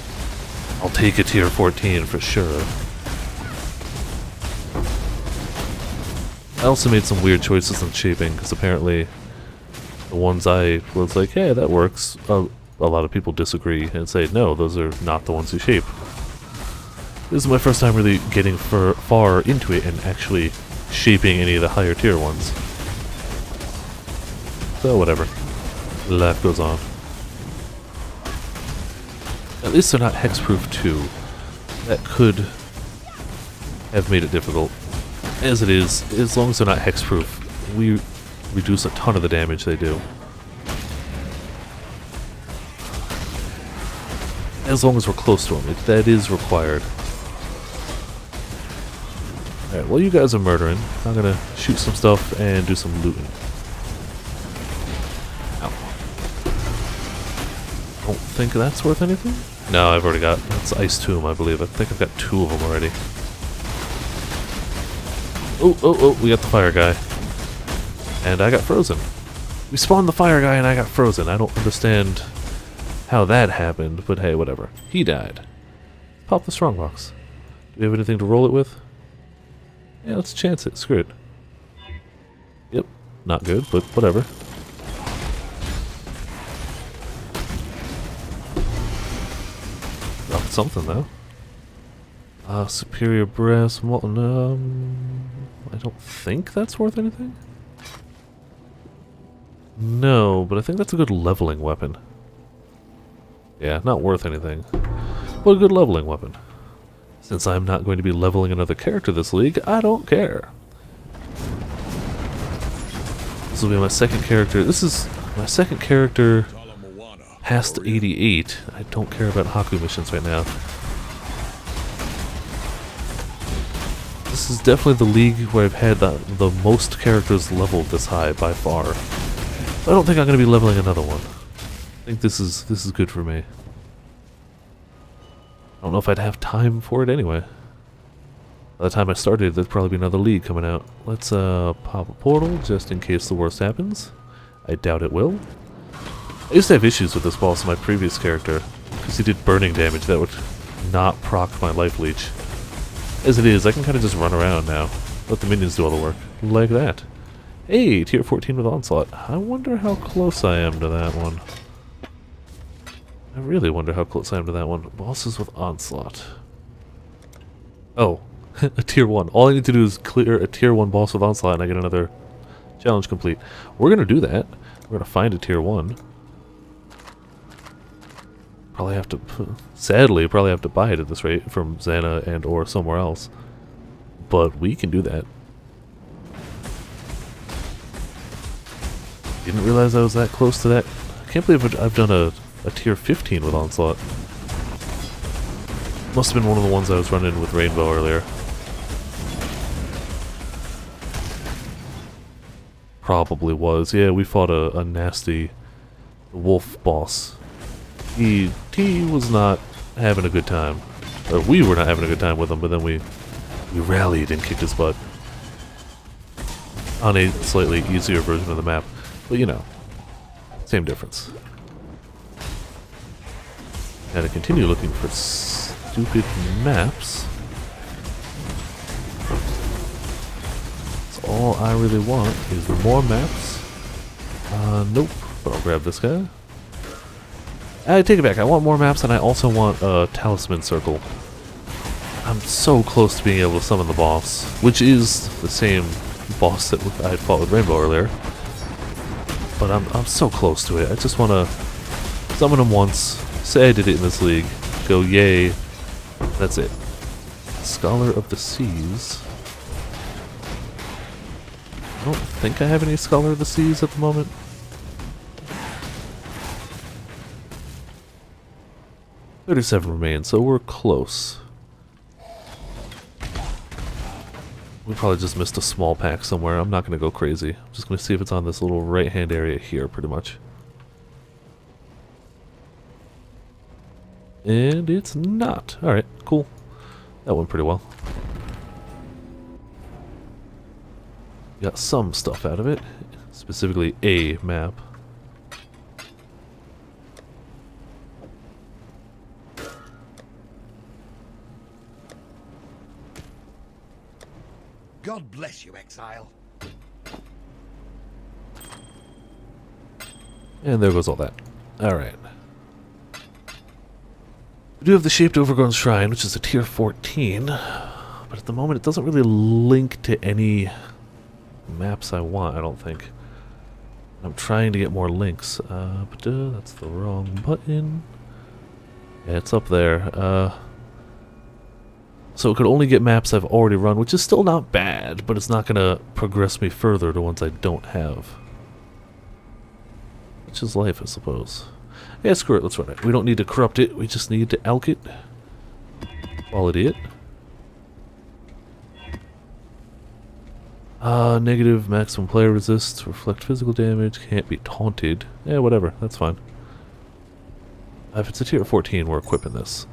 I'll take a tier 14 for sure. I also made some weird choices in shaping, because apparently the ones I was like, hey, that works, a lot of people disagree and say, no, those are not the ones you shape. This is my first time really getting far into it and actually shaping any of the higher tier ones. So whatever. Life goes on. At least they're not hexproof too. That could have made it difficult. As it is, as long as they're not hexproof, we reduce a ton of the damage they do. As long as we're close to them, that is required. Alright, while you guys are murdering, I'm gonna shoot some stuff and do some looting. Ow. Don't think that's worth anything? No, I've already got, that's Ice Tomb, I believe. I think I've got 2 of them already. Oh, we got the fire guy. And I got frozen. We spawned the fire guy and I got frozen. I don't understand how that happened, but hey, whatever. He died. Pop the strongbox. Do we have anything to roll it with? Yeah, let's chance it. Screw it. Yep, not good, but whatever. Dropped something though. Superior brass molten. I don't think that's worth anything. No, but I think that's a good leveling weapon. Yeah, not worth anything, but a good leveling weapon. Since I'm not going to be leveling another character this league, I don't care. This will be my second character. This is my second character past 88. I don't care about Haku missions right now. This is definitely the league where I've had the most characters leveled this high by far. I don't think I'm going to be leveling another one. I think this is good for me. I don't know if I'd have time for it anyway. By the time I started, there'd probably be another league coming out. Let's pop a portal just in case the worst happens. I doubt it will. I used to have issues with this boss in my previous character because he did burning damage that would not proc my life leech. As it is, I can kind of just run around now. Let the minions do all the work. Like that. Hey, tier 14 with Onslaught. I wonder how close I am to that one. I really wonder how close I am to that one. Bosses with Onslaught. Oh, a tier 1. All I need to do is clear a tier 1 boss with Onslaught and I get another challenge complete. We're going to do that. We're going to find a tier 1. Probably have to, sadly, probably have to buy it at this rate from Xana and or somewhere else. But we can do that. Didn't realize I was that close to that. I can't believe I've done a tier 15 with Onslaught. Must have been one of the ones I was running with Rainbow earlier. Probably was. Yeah, we fought a nasty wolf boss. He was not having a good time. Or we were not having a good time with him, but then we rallied and kicked his butt. On a slightly easier version of the map. But you know, same difference. Gotta continue looking for stupid maps. That's all I really want is more maps. Nope. But I'll grab this guy. I take it back. I want more maps and I also want a talisman circle. I'm so close to being able to summon the boss, which is the same boss that I fought with Rainbow earlier. But I'm so close to it. I just want to summon him once. Say I did it in this league. Go yay. That's it. Scholar of the Seas. I don't think I have any Scholar of the Seas at the moment. $37 remain, so we're close. We probably just missed a small pack somewhere. I'm not going to go crazy. I'm just going to see if it's on this little right-hand area here, pretty much. And it's not. Alright, cool. That went pretty well. Got some stuff out of it, specifically a map. God bless you, exile. And there goes all that. Alright. We do have the Shaped Overgrown Shrine, which is a tier 14. But at the moment it doesn't really link to any maps I want, I don't think. I'm trying to get more links. But that's the wrong button. Yeah, it's up there. So it could only get maps I've already run, which is still not bad, but it's not going to progress me further to ones I don't have. Which is life, I suppose. Yeah, screw it, let's run it. We don't need to corrupt it, we just need to alk it. Quality it. Negative maximum player resist, reflect physical damage, can't be taunted. Yeah, whatever, that's fine. If it's a tier 14, we're equipping this.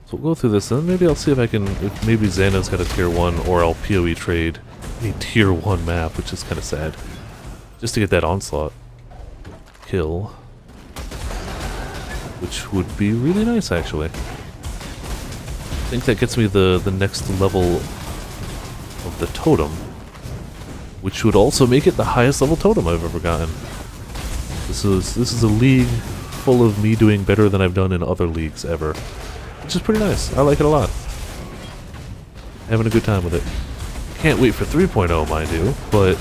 So we'll go through this, and then maybe I'll see if I can, if maybe Xana's got a tier 1, or I'll PoE trade a tier 1 map, which is kind of sad. Just to get that onslaught kill. Which would be really nice, actually. I think that gets me the next level of the totem. Which would also make it the highest level totem I've ever gotten. This is a league full of me doing better than I've done in other leagues ever. Which is pretty nice. I like it a lot. Having a good time with it. Can't wait for 3.0, mind you, but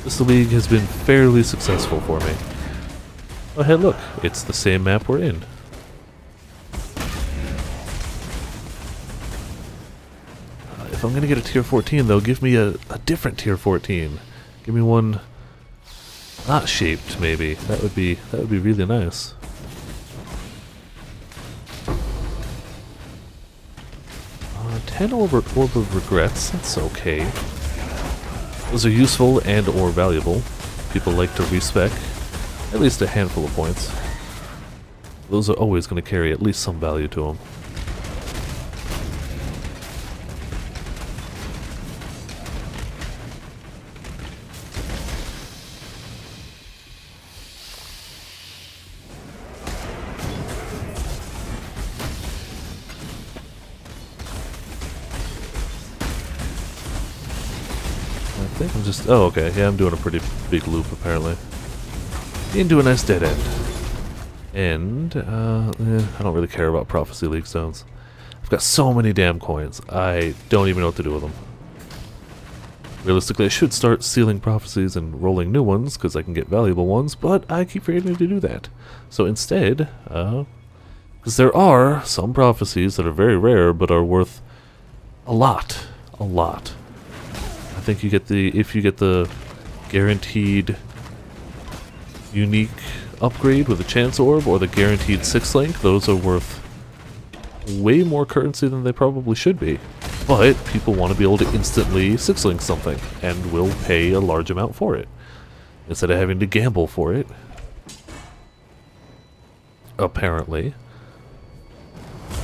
this league has been fairly successful for me. Oh hey look, it's the same map we're in. If I'm gonna get a tier 14 though, give me a different tier 14. Give me one not shaped maybe. That would be really nice. Ten orb of regrets, that's okay. Those are useful and or valuable. People like to respec at least a handful of points. Those are always going to carry at least some value to them. I think I'm just... Oh, okay. Yeah, I'm doing a pretty big loop, apparently. Into a nice dead end. And, I don't really care about Prophecy League stones. I've got so many damn coins. I don't even know what to do with them. Realistically, I should start sealing prophecies and rolling new ones, because I can get valuable ones, but I keep forgetting to do that. So instead, because there are some prophecies that are very rare, but are worth a lot. A lot. I think you get if you get the guaranteed unique upgrade with a chance orb or the guaranteed 6-link, those are worth way more currency than they probably should be. But people want to be able to instantly 6-link something and will pay a large amount for it instead of having to gamble for it. Apparently.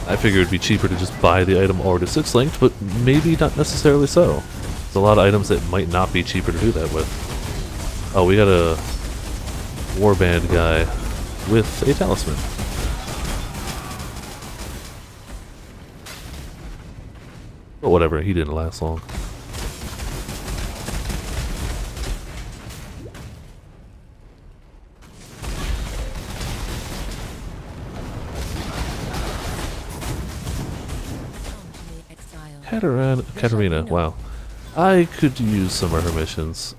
I figured it'd be cheaper to just buy the item already 6-linked, but maybe not necessarily so. There's a lot of items that might not be cheaper to do that with. Oh, we got a warband guy with a talisman. But whatever, he didn't last long. Katarina, wow. I could use some of her missions.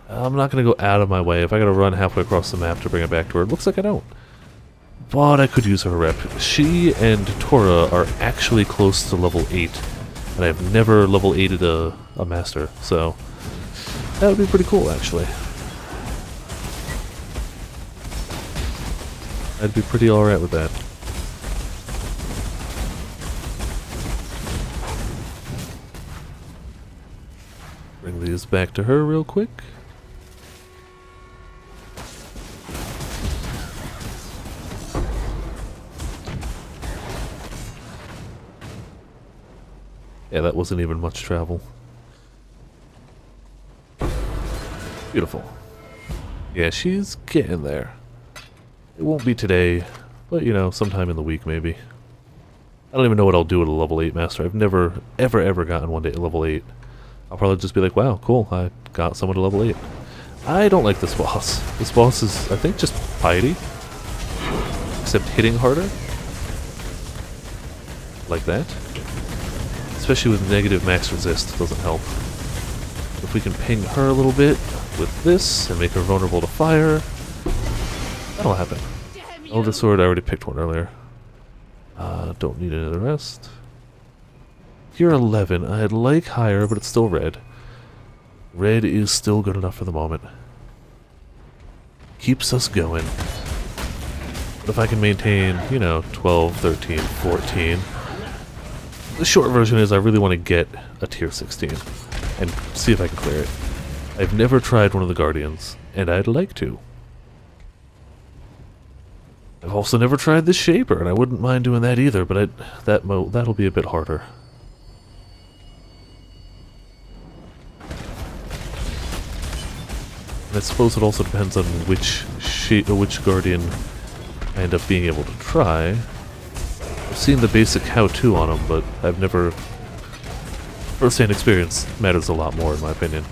I'm not going to go out of my way. If I got to run halfway across the map to bring it back to her, it looks like I don't. But I could use her rep. She and Tora are actually close to level 8. And I've never level 8'd a master, so that would be pretty cool, actually. I'd be pretty alright with that. Bring these back to her real quick. Yeah, that wasn't even much travel. Beautiful. Yeah, she's getting there. It won't be today, but you know, sometime in the week maybe. I don't even know what I'll do with a level 8 master. I've never, ever gotten one to level 8. I'll probably just be like, wow, cool, I got someone to level 8. I don't like this boss. This boss is, I think, just piety. Except hitting harder. Like that. Especially with negative max resist, doesn't help. If we can ping her a little bit with this and make her vulnerable to fire, that'll happen. Elder Sword, I already picked one earlier. Don't need any of the rest. Tier 11, I'd like higher, but it's still red. Red is still good enough for the moment. Keeps us going. But if I can maintain, you know, 12, 13, 14... The short version is I really want to get a tier 16 and see if I can clear it. I've never tried one of the Guardians, and I'd like to. I've also never tried the Shaper, and I wouldn't mind doing that either, but that'll be a bit harder. And I suppose it also depends on which Guardian I end up being able to try. I've seen the basic how-to on them, but I've never... First-hand experience matters a lot more, in my opinion.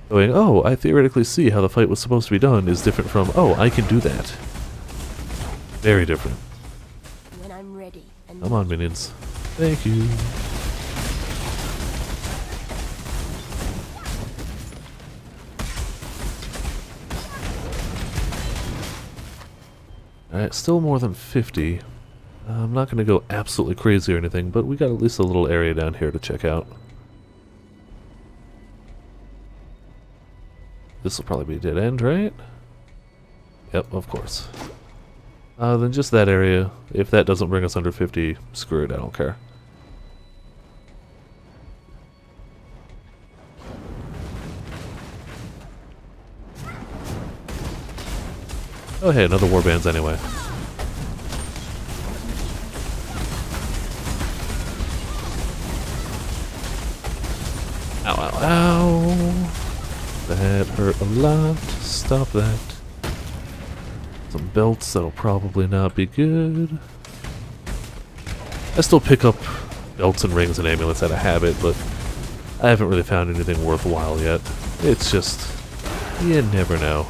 Going, oh, I theoretically see how the fight was supposed to be done is different from, oh, I can do that. Very different. When I'm ready. Come on, minions. Thank you. Alright, still more than 50. I'm not going to go absolutely crazy or anything, but we got at least a little area down here to check out. This will probably be a dead end, right? Yep, of course. Then just that area. If that doesn't bring us under 50, screw it, I don't care. Oh hey, another warbands anyway. Ow, ow, ow. That hurt a lot. Stop that. Some belts that'll probably not be good. I still pick up belts and rings and amulets out of habit, but I haven't really found anything worthwhile yet. It's just, you never know.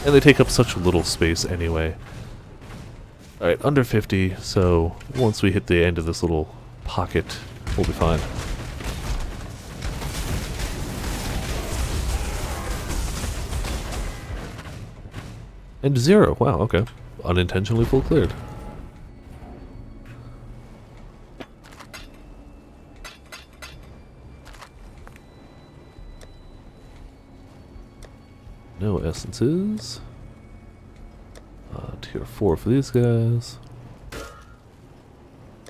And they take up such little space anyway. Alright, under 50, so once we hit the end of this little pocket, we'll be fine. And 0, wow, okay. Unintentionally full cleared. No essences. Tier 4 for these guys.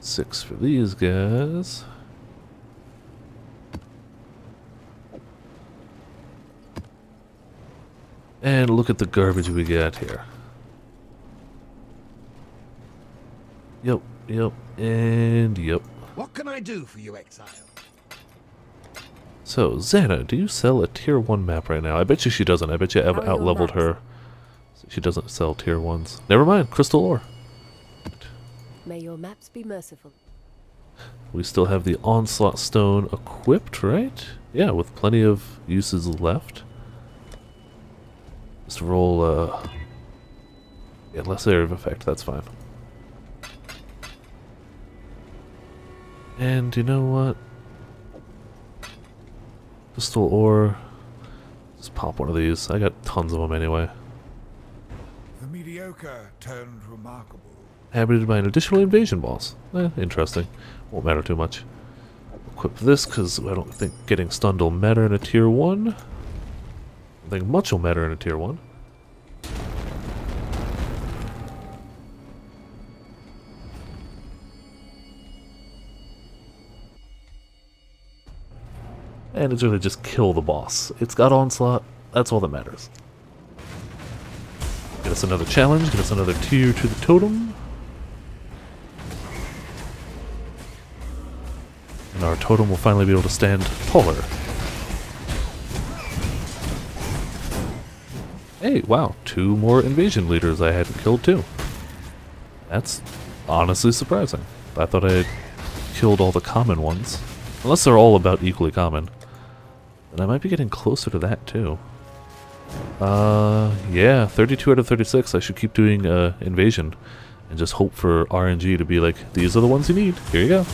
6 for these guys. And look at the garbage we got here. Yep, yep, and yep. What can I do for you, Exile? So, Xana, do you sell a tier 1 map right now? I bet you she doesn't. I bet you I've How are your out-leveled maps? her. She doesn't sell tier 1s. Never mind, crystal ore. May your maps be merciful. We still have the Onslaught Stone equipped, right? Yeah, with plenty of uses left. Just roll, yeah, less area of effect, that's fine. And you know what? Crystal ore. Just pop one of these. I got tons of them anyway. The mediocre turned remarkable. Habited by an additional invasion boss. Interesting. Won't matter too much. Equip this, because I don't think getting stunned will matter in a tier 1. I think much will matter in a tier 1. And it's really just kill the boss. It's got onslaught, that's all that matters. Get us another challenge, get us another tier to the totem. And our totem will finally be able to stand taller. Hey, wow, 2 more invasion leaders I hadn't killed too. That's honestly surprising. I thought I had killed all the common ones. Unless they're all about equally common. And I might be getting closer to that too. Yeah, 32 out of 36. I should keep doing invasion. And just hope for RNG to be like, these are the ones you need. Here you go.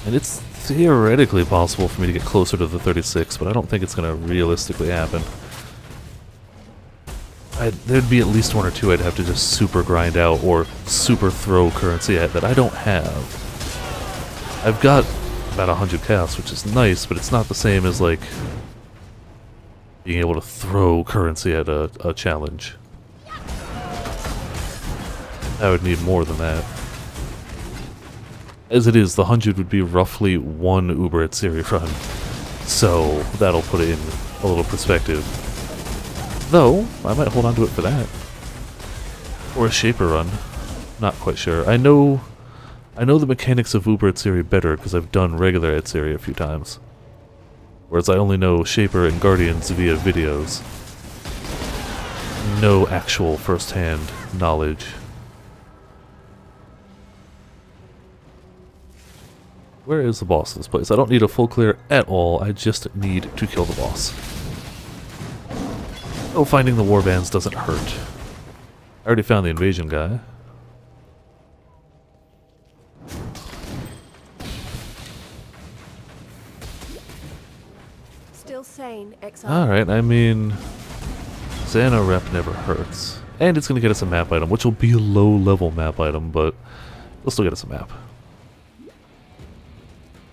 And it's theoretically possible for me to get closer to the 36, but I don't think it's going to realistically happen. There'd be at least 1 or 2 I'd have to just super grind out or super throw currency at that I don't have. I've got about 100 chaos, which is nice, but it's not the same as, like, being able to throw currency at a challenge. I would need more than that. As it is, the 100 would be roughly 1 Uber at Siri run, so that'll put it in a little perspective. Though, I might hold on to it for that. Or a Shaper run. Not quite sure. I know the mechanics of Uber at Siri better because I've done regular at Siri a few times. Whereas I only know Shaper and Guardians via videos. No actual first-hand knowledge. Where is the boss of this place? I don't need a full clear at all, I just need to kill the boss. Oh, finding the warbands doesn't hurt. I already found the invasion guy. Still sane, exile. Alright, I mean... Xana rep never hurts. And it's gonna get us a map item, which will be a low-level map item, but it'll still get us a map.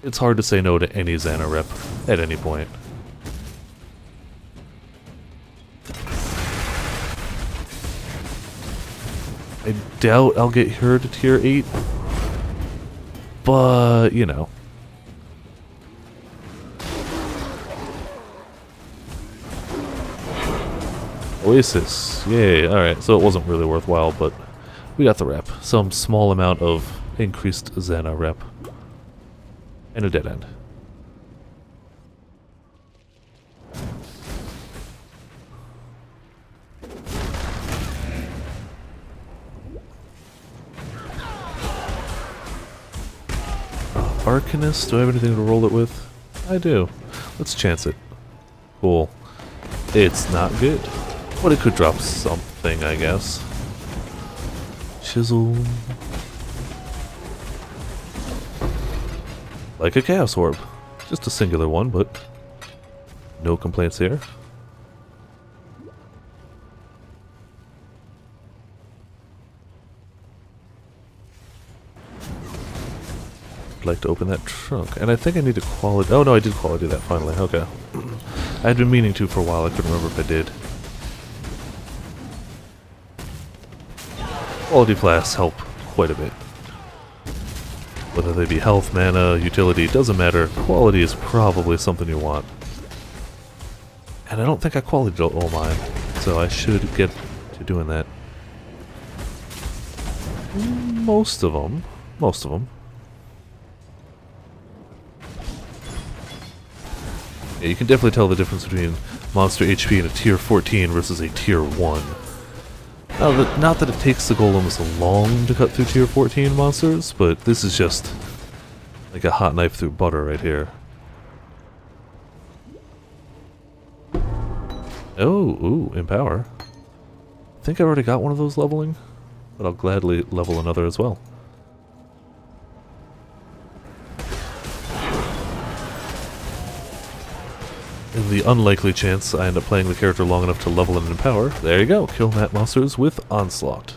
It's hard to say no to any Xana rep at any point. I doubt I'll get her to tier 8, but, you know. Oasis, yay, alright, so it wasn't really worthwhile, but we got the rep. Some small amount of increased Xana rep. And a dead end. Arcanist, do I have anything to roll it with? I do. Let's chance it. Cool. It's not good. But it could drop something, I guess. Chisel. Like a Chaos Orb. Just a singular one, but no complaints here. I'd like to open that trunk. And I think I need to quality... Oh no, I did quality that finally. Okay. I had been meaning to for a while. I couldn't remember if I did. Quality flasks help quite a bit. Whether they be health, mana, utility, doesn't matter. Quality is probably something you want. And I don't think I qualityed all mine, so I should get to doing that. Most of them. Most of them. Yeah, you can definitely tell the difference between monster HP in a tier 14 versus a tier 1. Not that it takes the golems long to cut through tier 14 monsters, but this is just like a hot knife through butter right here. Oh, ooh, Empower. I think I already got one of those leveling, but I'll gladly level another as well. In the unlikely chance I end up playing the character long enough to level and empower, there you go, kill mat monsters with Onslaught.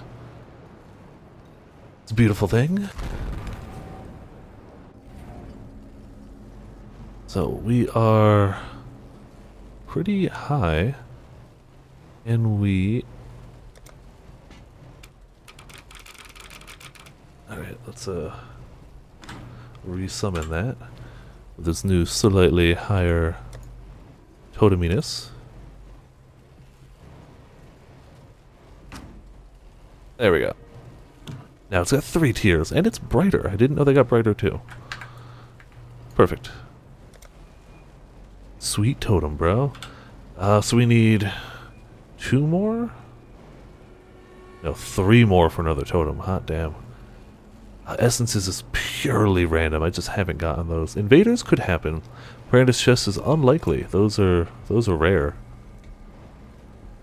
It's a beautiful thing. So we are pretty high, and we Let's resummon that with this new slightly higher toteminess. There we go. Now it's got 3 tiers, and it's brighter. I didn't know they got brighter too. Perfect. Sweet totem, bro. So we need 2 more? No, 3 more for another totem. Hot damn. Essences is purely random. I just haven't gotten those. Invaders could happen. Brandis chest is unlikely. Those are rare.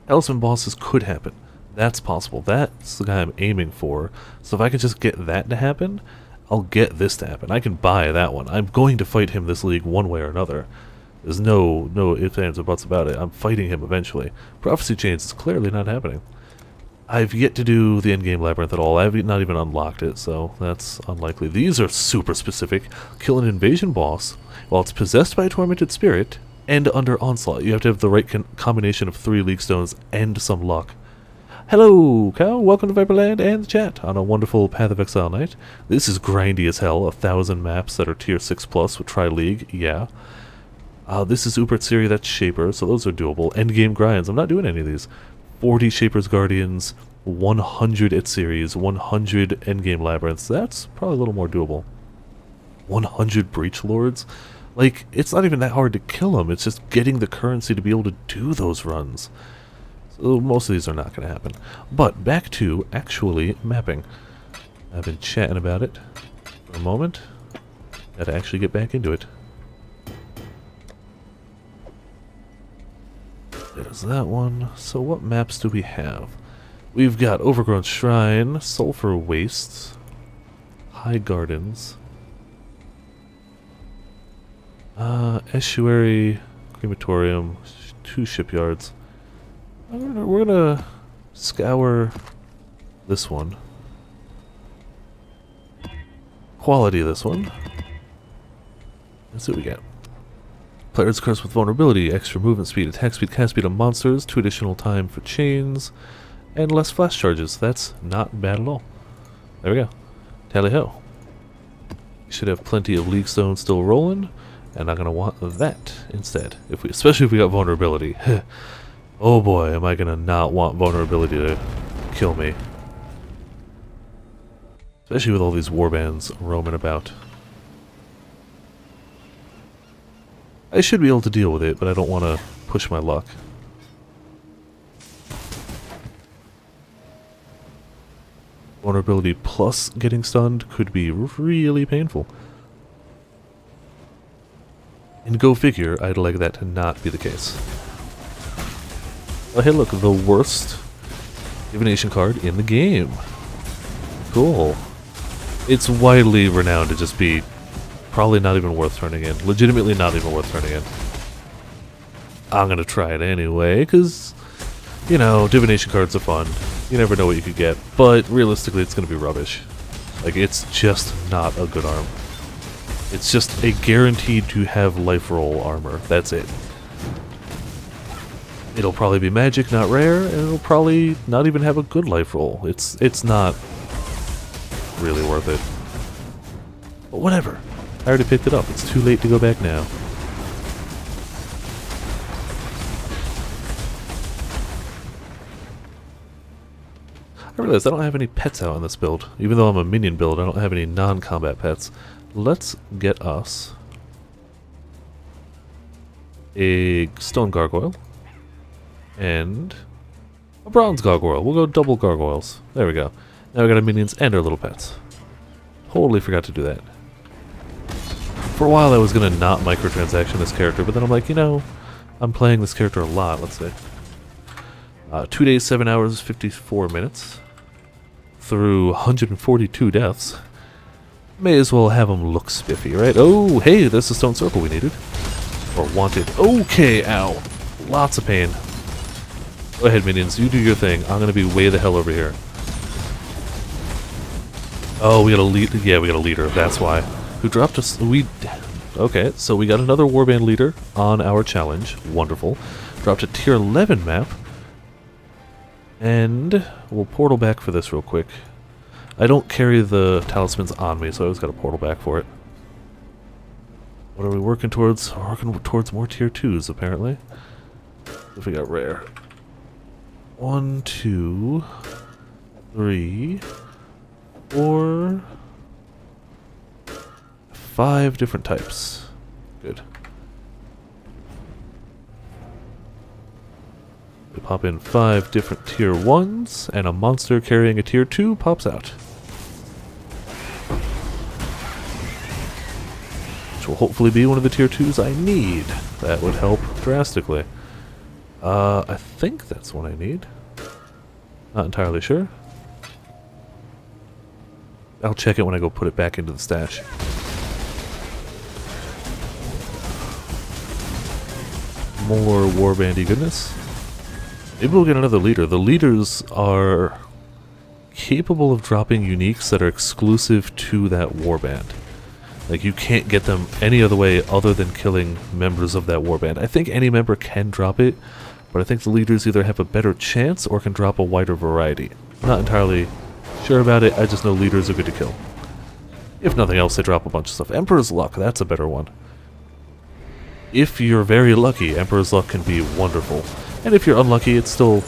Talisman bosses could happen. That's possible. That's the guy I'm aiming for. So if I can just get that to happen, I'll get this to happen. I can buy that one. I'm going to fight him this league one way or another. There's no ifs, ands, or buts about it. I'm fighting him eventually. Prophecy Chains is clearly not happening. I've yet to do the endgame labyrinth at all. I've not even unlocked it, so that's unlikely. These are super specific. Kill an invasion boss while it's possessed by a tormented spirit and under onslaught. You have to have the right combination of 3 league stones and some luck. Hello, Cow. Welcome to Viperland and the chat on a wonderful Path of Exile night. This is grindy as hell. 1,000 maps that are tier 6 plus with Tri-League. Yeah. This is Upert Siri. That's Shaper, so those are doable. Endgame grinds. I'm not doing any of these. 40 Shaper's Guardians, 100 at series, 100 endgame labyrinths. That's probably a little more doable. 100 Breach Lords? Like, it's not even that hard to kill them. It's just getting the currency to be able to do those runs. So most of these are not going to happen. But back to actually mapping. I've been chatting about it for a moment. Gotta actually get back into it. There's that one. So what maps do we have? We've got Overgrown Shrine, Sulphur Wastes, High Gardens, Estuary, Crematorium, 2 shipyards. We're gonna scour this one. Quality this one. Let's see what we get. Players cursed with vulnerability, extra movement speed, attack speed, cast speed on monsters, 2 additional time for chains, and less flash charges. That's not bad at all. There we go. Tally-ho. We should have plenty of league stones still rolling, and I'm gonna want that instead. Especially if we got vulnerability. Oh boy, am I gonna not want vulnerability to kill me. Especially with all these warbands roaming about. I should be able to deal with it, but I don't want to push my luck. Vulnerability plus getting stunned could be really painful. And go figure, I'd like that to not be the case. Oh hey look, the worst divination card in the game. Cool. It's widely renowned to just be probably not even worth turning in. Legitimately not even worth turning in. I'm gonna try it anyway, because, you know, divination cards are fun. You never know what you could get, but realistically it's gonna be rubbish. Like, it's just not a good arm. It's just a guaranteed to have life roll armor. That's it. It'll probably be magic, not rare, and it'll probably not even have a good life roll. It's not really worth it. But whatever. I already picked it up. It's too late to go back now. I realize I don't have any pets out on this build. Even though I'm a minion build, I don't have any non-combat pets. Let's get us a stone gargoyle and a bronze gargoyle. We'll go double gargoyles. There we go. Now we got our minions and our little pets. Totally forgot to do that. For a while I was gonna not microtransaction this character, but then I'm like, you know, I'm playing this character a lot, let's say. 2 days, 7 hours, 54 minutes. Through 142 deaths. May as well have them look spiffy, right? Oh, hey, there's the stone circle we needed. Or wanted. Okay, ow. Lots of pain. Go ahead, minions, you do your thing. I'm gonna be way the hell over here. Oh, we got a lead. Yeah, we got a leader, that's why. Who dropped us? Okay, so we got another warband leader on our challenge. Wonderful. Dropped a tier 11 map. And we'll portal back for this real quick. I don't carry the talismans on me, so I always got a portal back for it. What are we working towards? We're working towards more tier 2s, apparently. If we got rare. 1, 2, 3, 4, 5 different types. Good. We pop in 5 different tier 1s, and a monster carrying a tier 2 pops out. Which will hopefully be one of the tier 2s I need. That would help drastically. I think that's what I need. Not entirely sure. I'll check it when I go put it back into the stash. More warbandy goodness. Maybe we'll get another leader. The leaders are capable of dropping uniques that are exclusive to that warband. Like, you can't get them any other way other than killing members of that warband. I think any member can drop it, but I think the leaders either have a better chance or can drop a wider variety. I'm not entirely sure about it, I just know leaders are good to kill. If nothing else, they drop a bunch of stuff. Emperor's Luck, that's a better one. If you're very lucky, Emperor's Luck can be wonderful. And if you're unlucky, it's still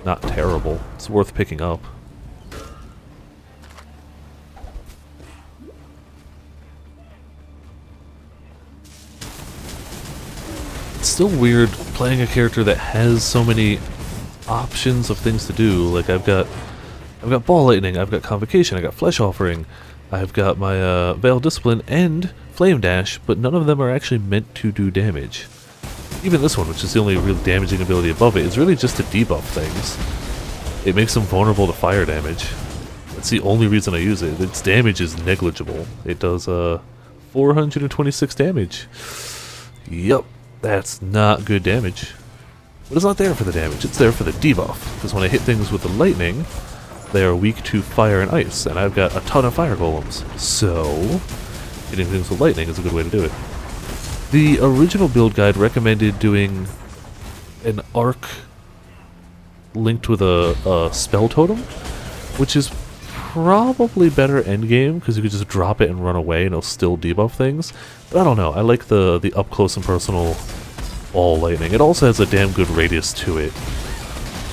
not terrible. It's worth picking up. It's still weird playing a character that has so many options of things to do. Like, I've got Ball Lightning, I've got Convocation, I got Flesh Offering, I've got my Veil Discipline and Flame Dash, but none of them are actually meant to do damage. Even this one, which is the only real damaging ability above it, is really just to debuff things. It makes them vulnerable to fire damage. That's the only reason I use it. Its damage is negligible. It does 426 damage. Yup, that's not good damage. But it's not there for the damage, it's there for the debuff. Because when I hit things with the lightning, they are weak to fire and ice, and I've got a ton of fire golems. So, hitting things with lightning is a good way to do it. The original build guide recommended doing an arc linked with a spell totem, which is probably better endgame because you could just drop it and run away and it'll still debuff things. But I don't know, I like the up close and personal ball lightning. It also has a damn good radius to it.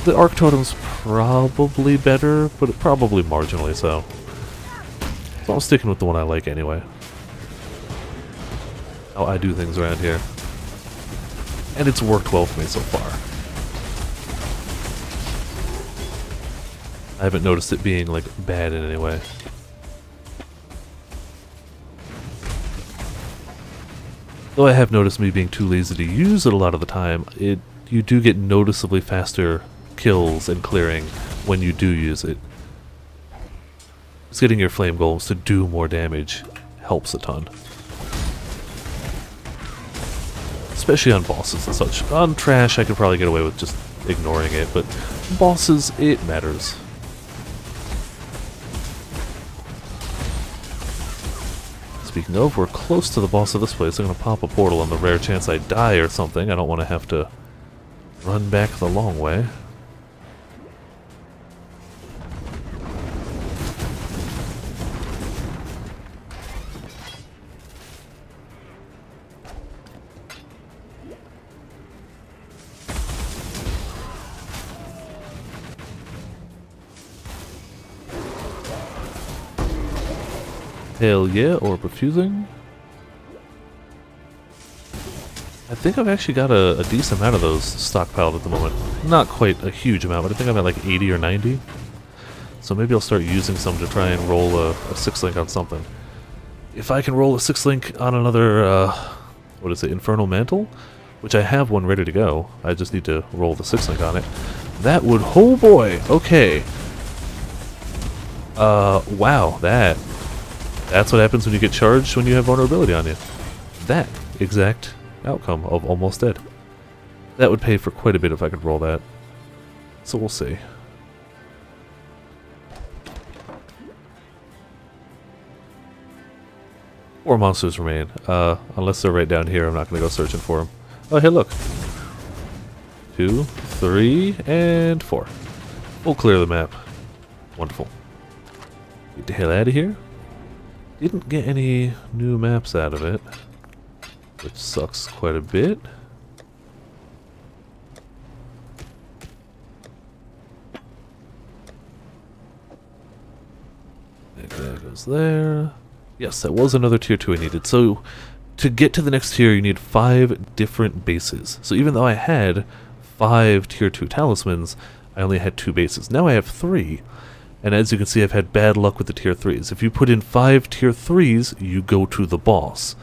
The arc totem's probably better, but probably marginally so. So I'm sticking with the one I like anyway. How I do things around here. And it's worked well for me so far. I haven't noticed it being, like, bad in any way. Though I have noticed me being too lazy to use it a lot of the time, you do get noticeably faster kills and clearing when you do use it. Just getting your flame golems to do more damage helps a ton. Especially on bosses and such. On trash, I could probably get away with just ignoring it, but bosses, it matters. Speaking of, we're close to the boss of this place. I'm going to pop a portal on the rare chance I die or something. I don't want to have to run back the long way. Hell yeah, orb refusing. I think I've actually got a decent amount of those stockpiled at the moment. Not quite a huge amount, but I think I'm at like 80 or 90. So maybe I'll start using some to try and roll a 6-link on something. If I can roll a 6-link on another, what is it, Infernal Mantle? Which I have one ready to go. I just need to roll the 6-link on it. That would, oh boy, okay. Wow, that's what happens when you get charged when you have vulnerability on you. That exact outcome of almost dead. That would pay for quite a bit if I could roll that. So we'll see. Four monsters remain. Unless they're right down here, I'm not going to go searching for them. Oh, hey, look. 2, 3, and 4. We'll clear the map. Wonderful. Get the hell out of here. Didn't get any new maps out of it, which sucks quite a bit. That goes there. Yes, that was another tier 2 I needed. So, to get to the next tier, you need 5 different bases. So even though I had 5 tier 2 talismans, I only had 2 bases. Now I have 3. And as you can see, I've had bad luck with the tier 3s. If you put in 5 tier 3s, you go to the boss.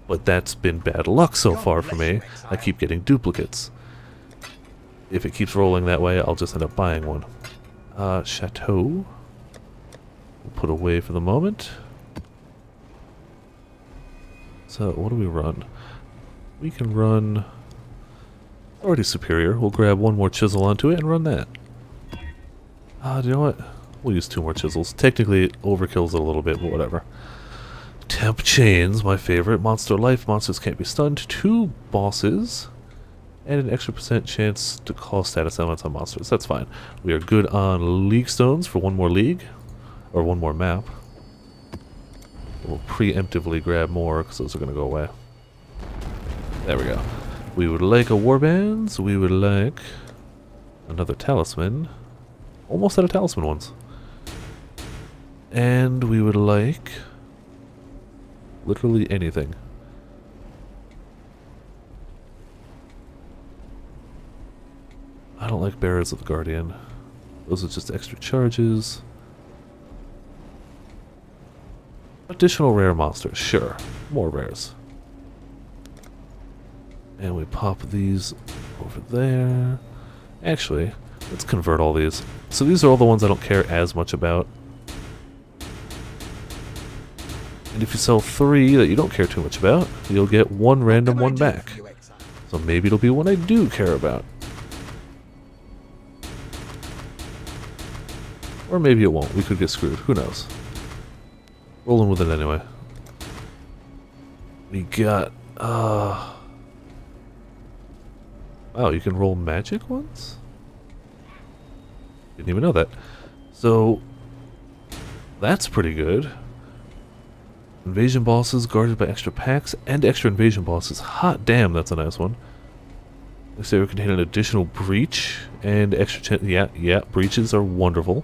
But that's been bad luck so far for me. I keep getting duplicates. If it keeps rolling that way, I'll just end up buying one. Chateau. We'll put away for the moment. So, what do we run? We can run... already superior. We'll grab one more chisel onto it and run that. Do you know what? We'll use 2 more chisels. Technically, it overkills it a little bit, but whatever. Temp chains, my favorite. Monster life. Monsters can't be stunned. 2 bosses. And an extra % chance to call status elements on monsters. That's fine. We are good on league stones for 1 more league. Or 1 more map. We'll preemptively grab more, because those are going to go away. There we go. We would like a warbands. We would like another talisman. Almost out of talisman ones. And we would like literally anything. I don't like Bearers of the Guardian. Those are just extra charges. Additional rare monsters, sure. More rares. And we pop these over there. Actually, let's convert all these. So these are all the ones I don't care as much about. And if you sell 3 that you don't care too much about, you'll get 1 random one back. So maybe it'll be one I do care about. Or maybe it won't. We could get screwed. Who knows? Rolling with it anyway. We got, wow, you can roll magic ones? Didn't even know that. So, that's pretty good. Invasion bosses guarded by extra packs and extra invasion bosses. Hot damn, that's a nice one. Looks like they contain an additional breach and extra yeah, breaches are wonderful.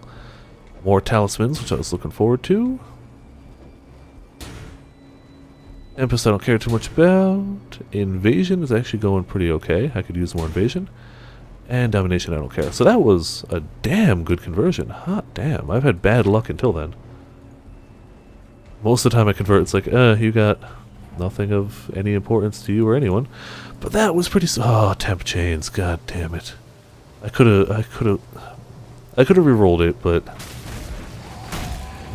More talismans, which I was looking forward to. Tempest I don't care too much about. Invasion is actually going pretty okay. I could use more invasion. And domination I don't care. So that was a damn good conversion. Hot damn. I've had bad luck until then. Most of the time I convert, it's like, you got nothing of any importance to you or anyone. But that was pretty... oh, temp chains. God damn it. I could've re-rolled it, but...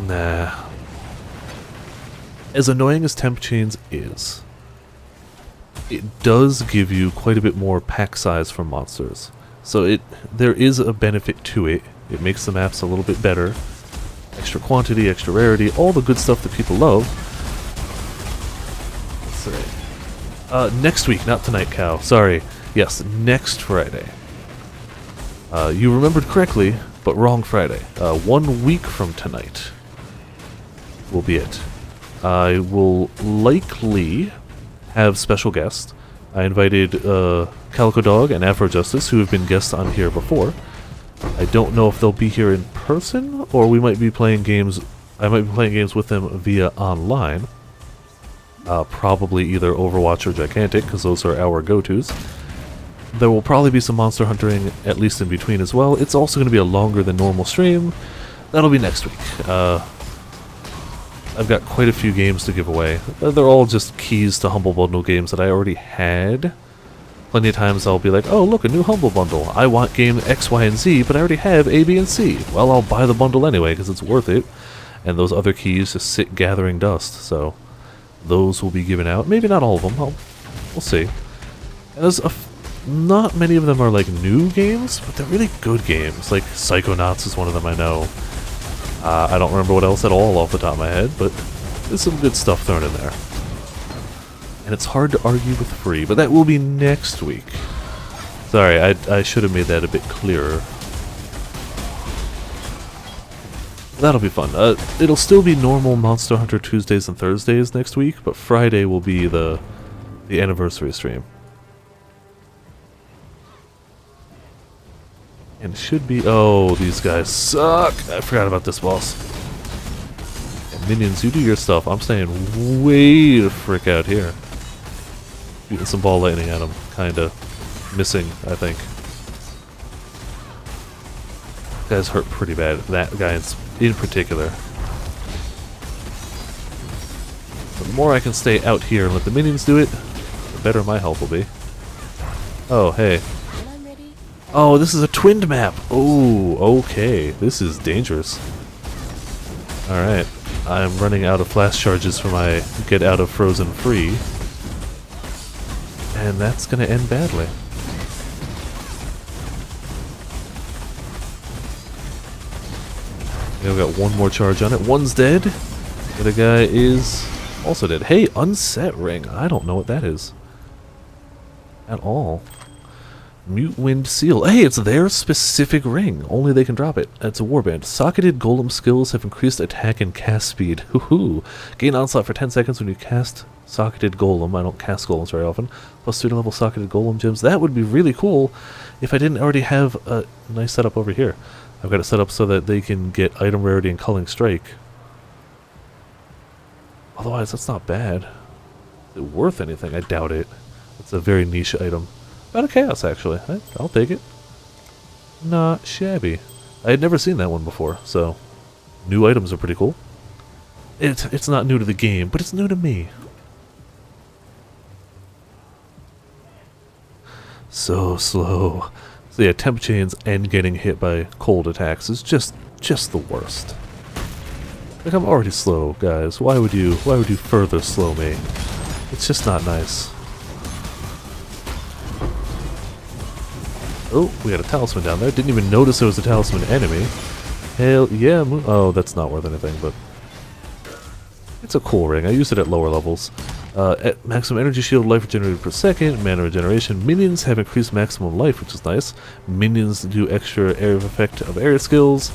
nah. As annoying as temp chains is, it does give you quite a bit more pack size for monsters. So there is a benefit to it. It makes the maps a little bit better. Extra quantity, extra rarity, all the good stuff that people love. Let's see. Next week, not tonight, Cow. Sorry. Yes, next Friday. You remembered correctly, but wrong Friday. 1 week from tonight will be it. I will likely have special guests. I invited Calico Dog and Afro Justice, who have been guests on here before. I don't know if they'll be here in person, or we might be playing games. I might be playing games with them via online. Probably either Overwatch or Gigantic, because those are our go-tos. There will probably be some monster hunting, at least in between as well. It's also going to be a longer than normal stream. That'll be next week. I've got quite a few games to give away. They're all just keys to Humble Bundle games that I already had. Plenty of times I'll be like, oh look, a new Humble Bundle. I want game X, Y, and Z, but I already have A, B, and C. Well, I'll buy the bundle anyway, because it's worth it. And those other keys just sit gathering dust, so... those will be given out. Maybe not all of them. We'll see. And not many of them are like new games, but they're really good games. Like Psychonauts is one of them I know. I don't remember what else at all off the top of my head, but there's some good stuff thrown in there. And it's hard to argue with free, but that will be next week. Sorry, I should have made that a bit clearer. That'll be fun. It'll still be normal Monster Hunter Tuesdays and Thursdays next week, but Friday will be the anniversary stream. And it should be... Oh, these guys suck! I forgot about this boss. And minions, you do your stuff. I'm staying way the frick out here. Shooting some ball lightning at him. Kinda missing, I think. Guy's hurt pretty bad. That guy in particular. The more I can stay out here and let the minions do it, the better my health will be. Oh, hey. When I'm ready. Oh, this is a twinned map. Oh, okay. This is dangerous. Alright. I'm running out of flash charges for my get out of frozen free. And that's gonna end badly. We've got one more charge on it. One's dead. The other guy is also dead. Hey, unset ring. I don't know what that is. At all. Mute Wind Seal. Hey, it's their specific ring. Only they can drop it. It's a warband. Socketed Golem skills have increased attack and cast speed. Hoo-hoo. Gain onslaught for 10 seconds when you cast Socketed Golem. I don't cast Golems very often. Plus 3 level Socketed Golem gems. That would be really cool if I didn't already have a nice setup over here. I've got it set up so that they can get item rarity and culling strike. Otherwise, that's not bad. Is it worth anything? I doubt it. It's a very niche item. Out of chaos, actually. I'll take it. Not shabby. I had never seen that one before, so new items are pretty cool. It's not new to the game, but it's new to me. So slow. So yeah, temp chains and getting hit by cold attacks is just the worst. Like, I'm already slow, guys. Why would you further slow me? It's just not nice. Oh, we got a talisman down there. Didn't even notice there was a talisman enemy. Hell yeah. Oh, that's not worth anything, but it's a cool ring. I used it at lower levels. At maximum energy shield, life regenerated per second, mana regeneration. Minions have increased maximum life, which is nice. Minions do extra area of effect of area skills.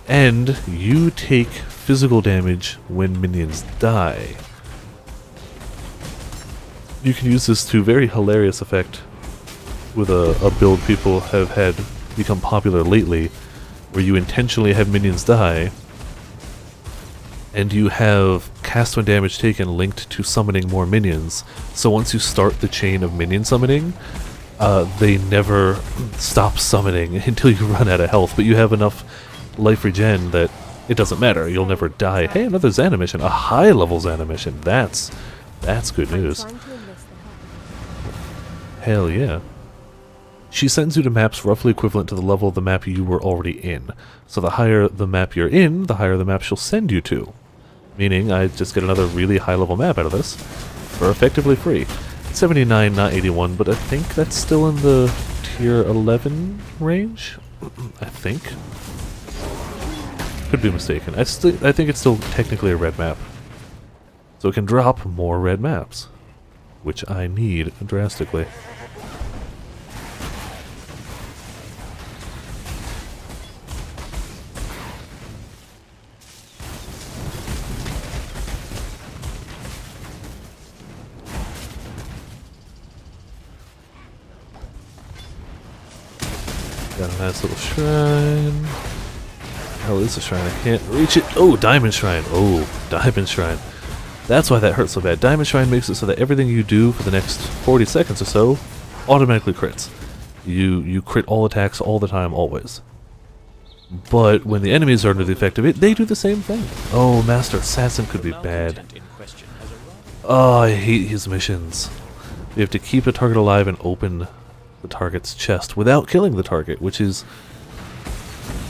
And you take physical damage when minions die. You can use this to very hilarious effect with a build people have had become popular lately, where you intentionally have minions die, and you have cast when damage taken linked to summoning more minions. So once you start the chain of minion summoning, they never stop summoning until you run out of health, but you have enough life regen that it doesn't matter, you'll never die. Hey, another Xana mission, a high level Xana mission. That's good news. Trying to enlist the help. Hell yeah. She sends you to maps roughly equivalent to the level of the map you were already in. So the higher the map you're in, the higher the map she'll send you to. Meaning I just get another really high level map out of this for effectively free. 79, not 81, but I think that's still in the tier 11 range? I think. Could be mistaken. I think it's still technically a red map. So it can drop more red maps, which I need drastically. Got a nice little shrine. Hell is a shrine? I can't reach it. Oh, diamond shrine. Oh, diamond shrine. That's why that hurts so bad. Diamond shrine makes it so that everything you do for the next 40 seconds or so automatically crits. You crit all attacks all the time, always. But when the enemies are under the effect of it, they do the same thing. Oh, Master Assassin could be bad. Oh, I hate his missions. You have to keep the target alive and open the target's chest without killing the target, which is...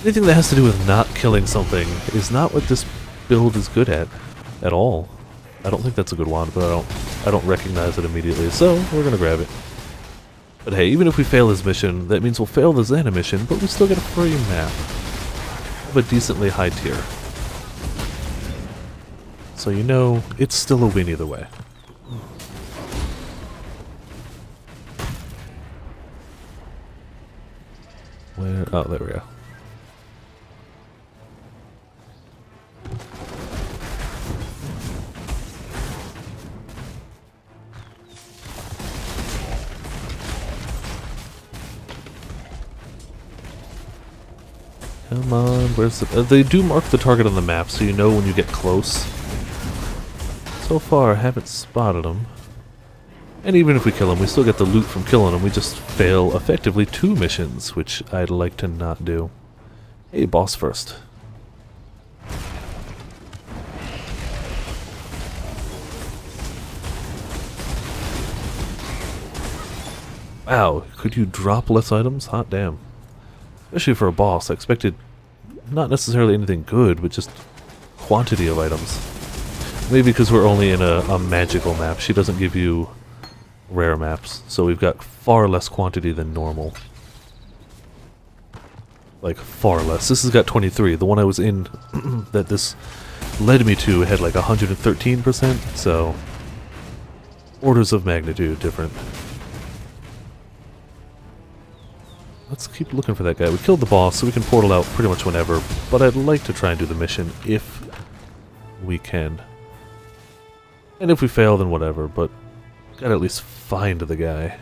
anything that has to do with not killing something is not what this build is good at all. I don't think that's a good wand, but I don't recognize it immediately, so we're gonna grab it. But hey, even if we fail his mission, that means we'll fail the Xana mission, but we still get a free map of a decently high tier. So you know, it's still a win either way. Where? Oh, there we go. Come on, where's the... they do mark the target on the map, so you know when you get close. So far, I haven't spotted him. And even if we kill him, we still get the loot from killing him. We just fail effectively 2 missions, which I'd like to not do. Hey, boss first. Wow, could you drop less items? Hot damn. Especially for a boss, I expected not necessarily anything good, but just quantity of items. Maybe because we're only in a magical map. She doesn't give you rare maps, so we've got far less quantity than normal. Like, far less. This has got 23. The one I was in that this led me to had like 113%, so orders of magnitude different. Let's keep looking for that guy. We killed the boss, so we can portal out pretty much whenever, but I'd like to try and do the mission if we can. And if we fail, then whatever, but gotta at least find the guy.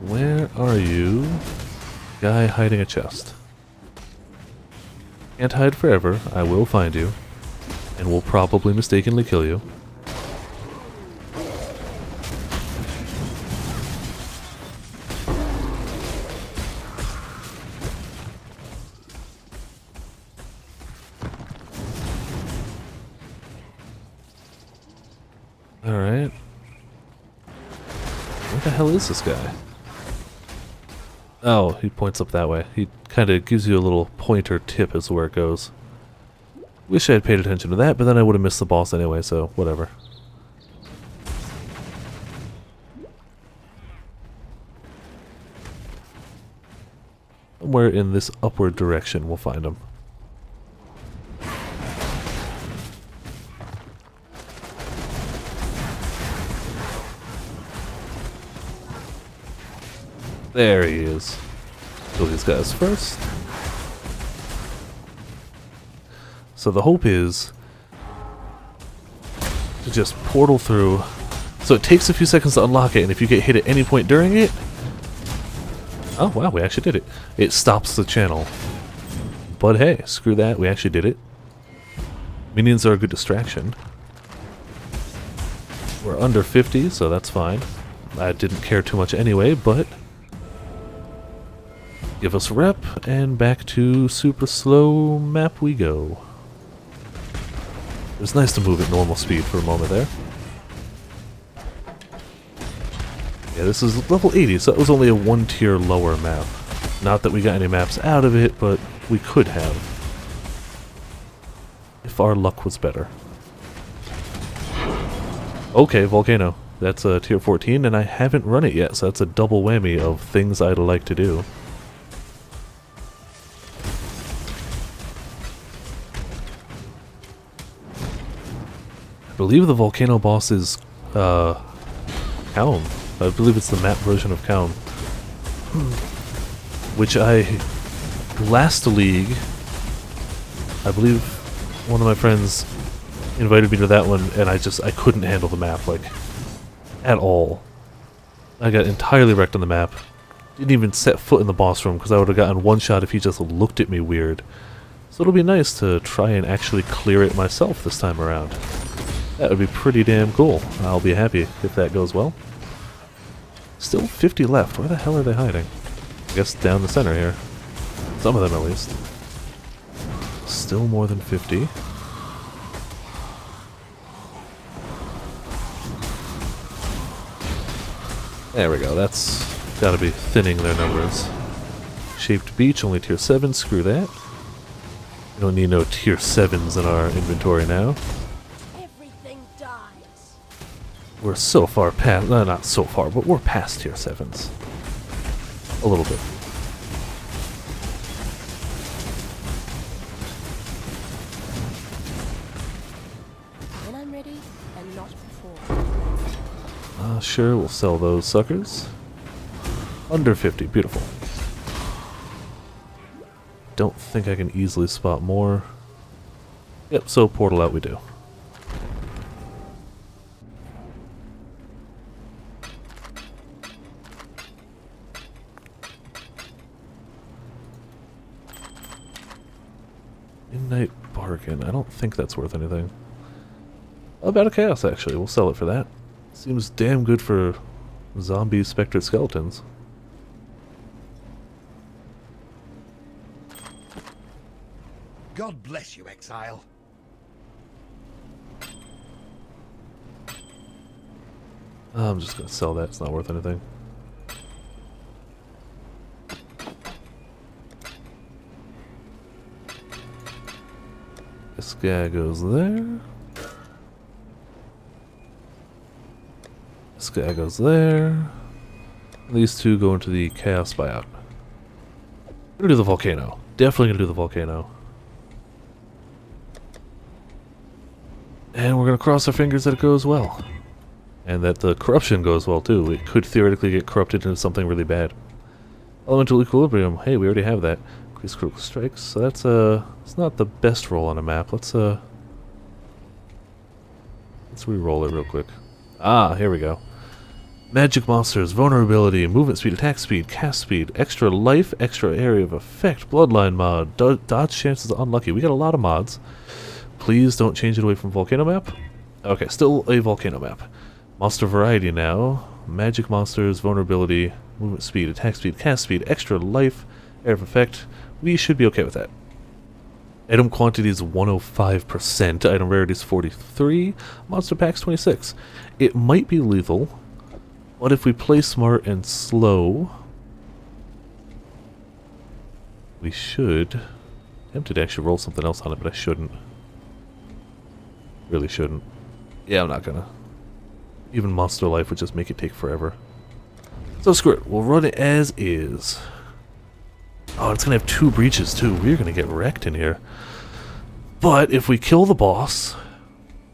Where are you? Guy hiding a chest. Can't hide forever. I will find you. And will probably mistakenly kill you. Alright. Where the hell is this guy? Oh, he points up that way. He kind of gives you a little pointer tip as to where it goes. Wish I had paid attention to that, but then I would have missed the boss anyway, so whatever. Somewhere in this upward direction we'll find him. There he is. Kill these guys first. So the hope is to just portal through. So it takes a few seconds to unlock it, and if you get hit at any point during it... Oh wow, we actually did it. It stops the channel. But hey, screw that, we actually did it. Minions are a good distraction. We're under 50, so that's fine. I didn't care too much anyway, but... give us rep, and back to super slow map we go. It was nice to move at normal speed for a moment there. Yeah, this is level 80, so that was only a 1 tier lower map. Not that we got any maps out of it, but we could have. If our luck was better. Okay, Volcano. That's a tier 14, and I haven't run it yet, so that's a double whammy of things I'd like to do. I believe the volcano boss is, Kaum. I believe it's the map version of Kaum. Which last league, I believe one of my friends invited me to that one, and I couldn't handle the map, like, at all. I got entirely wrecked on the map. Didn't even set foot in the boss room, because I would have gotten one shot if he just looked at me weird. So it'll be nice to try and actually clear it myself this time around. That would be pretty damn cool. I'll be happy if that goes well. Still 50 left. Where the hell are they hiding? I guess down the center here. Some of them at least. Still more than 50. There we go. That's gotta be thinning their numbers. Shaped Beach, only tier 7. Screw that. We don't need no tier 7s in our inventory now. We're so far past, not so far, but we're past tier 7s. A little bit. When I'm ready, and not before. Sure, we'll sell those suckers. Under 50, beautiful. Don't think I can easily spot more. Yep, so portal out we do. Midnight bargain. I don't think that's worth anything. About a chaos, actually. We'll sell it for that. Seems damn good for zombie spectred skeletons. God bless you, exile. I'm just gonna sell that. It's not worth anything. This guy goes there. This guy goes there. These two go into the chaos buyout. We're gonna do the volcano. Definitely gonna do the volcano. And we're gonna cross our fingers that it goes well. And that the corruption goes well too. It could theoretically get corrupted into something really bad. Elemental equilibrium. Hey, we already have that. Increase critical strikes. So that's it's not the best roll on a map. Let's re-roll it real quick. Ah, here we go. Magic monsters, vulnerability, movement speed, attack speed, cast speed, extra life, extra area of effect, bloodline mod, dodge chances unlucky. We got a lot of mods. Please don't change it away from volcano map. Okay, still a volcano map. Monster variety now. Magic monsters, vulnerability, movement speed, attack speed, cast speed, extra life, area of effect. We should be okay with that. Item quantity is 105%. Item rarity is 43. Monster packs 26. It might be lethal, but if we play smart and slow, we should. Tempted to actually roll something else on it, but I shouldn't. Really shouldn't. Yeah, I'm not gonna. Even monster life would just make it take forever. So screw it. We'll run it as is. Oh, it's gonna have 2 breaches too. We're gonna get wrecked in here. But if we kill the boss,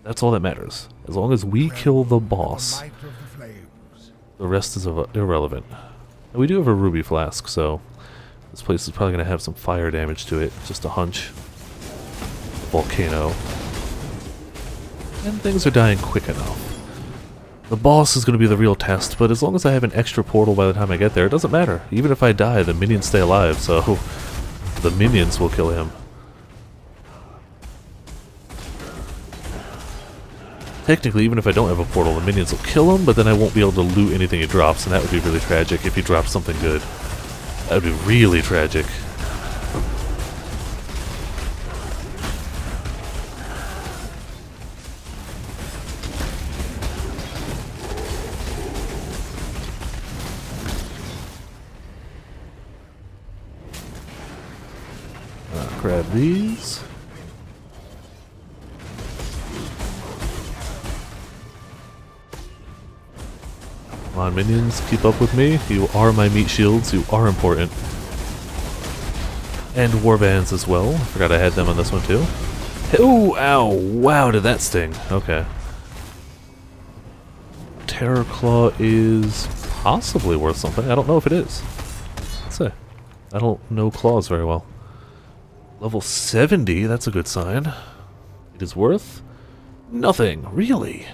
that's all that matters. As long as we kill the boss, the rest is irrelevant. And we do have a ruby flask, so this place is probably gonna have some fire damage to it. Just a hunch. Volcano. And things are dying quick enough. The boss is going to be the real test, but as long as I have an extra portal by the time I get there, it doesn't matter. Even if I die, the minions stay alive, so the minions will kill him. Technically, even if I don't have a portal, the minions will kill him, but then I won't be able to loot anything he drops, and that would be really tragic if he drops something good. That would be really tragic. Grab these. Come on, minions, keep up with me. You are my meat shields. You are important. And warbands as well. I forgot I had them on this one too. Oh, ow! Wow, did that sting? Okay. Terror Claw is possibly worth something. I don't know if it is. Let's see. I don't know claws very well. Level 70, that's a good sign. It is worth nothing, really.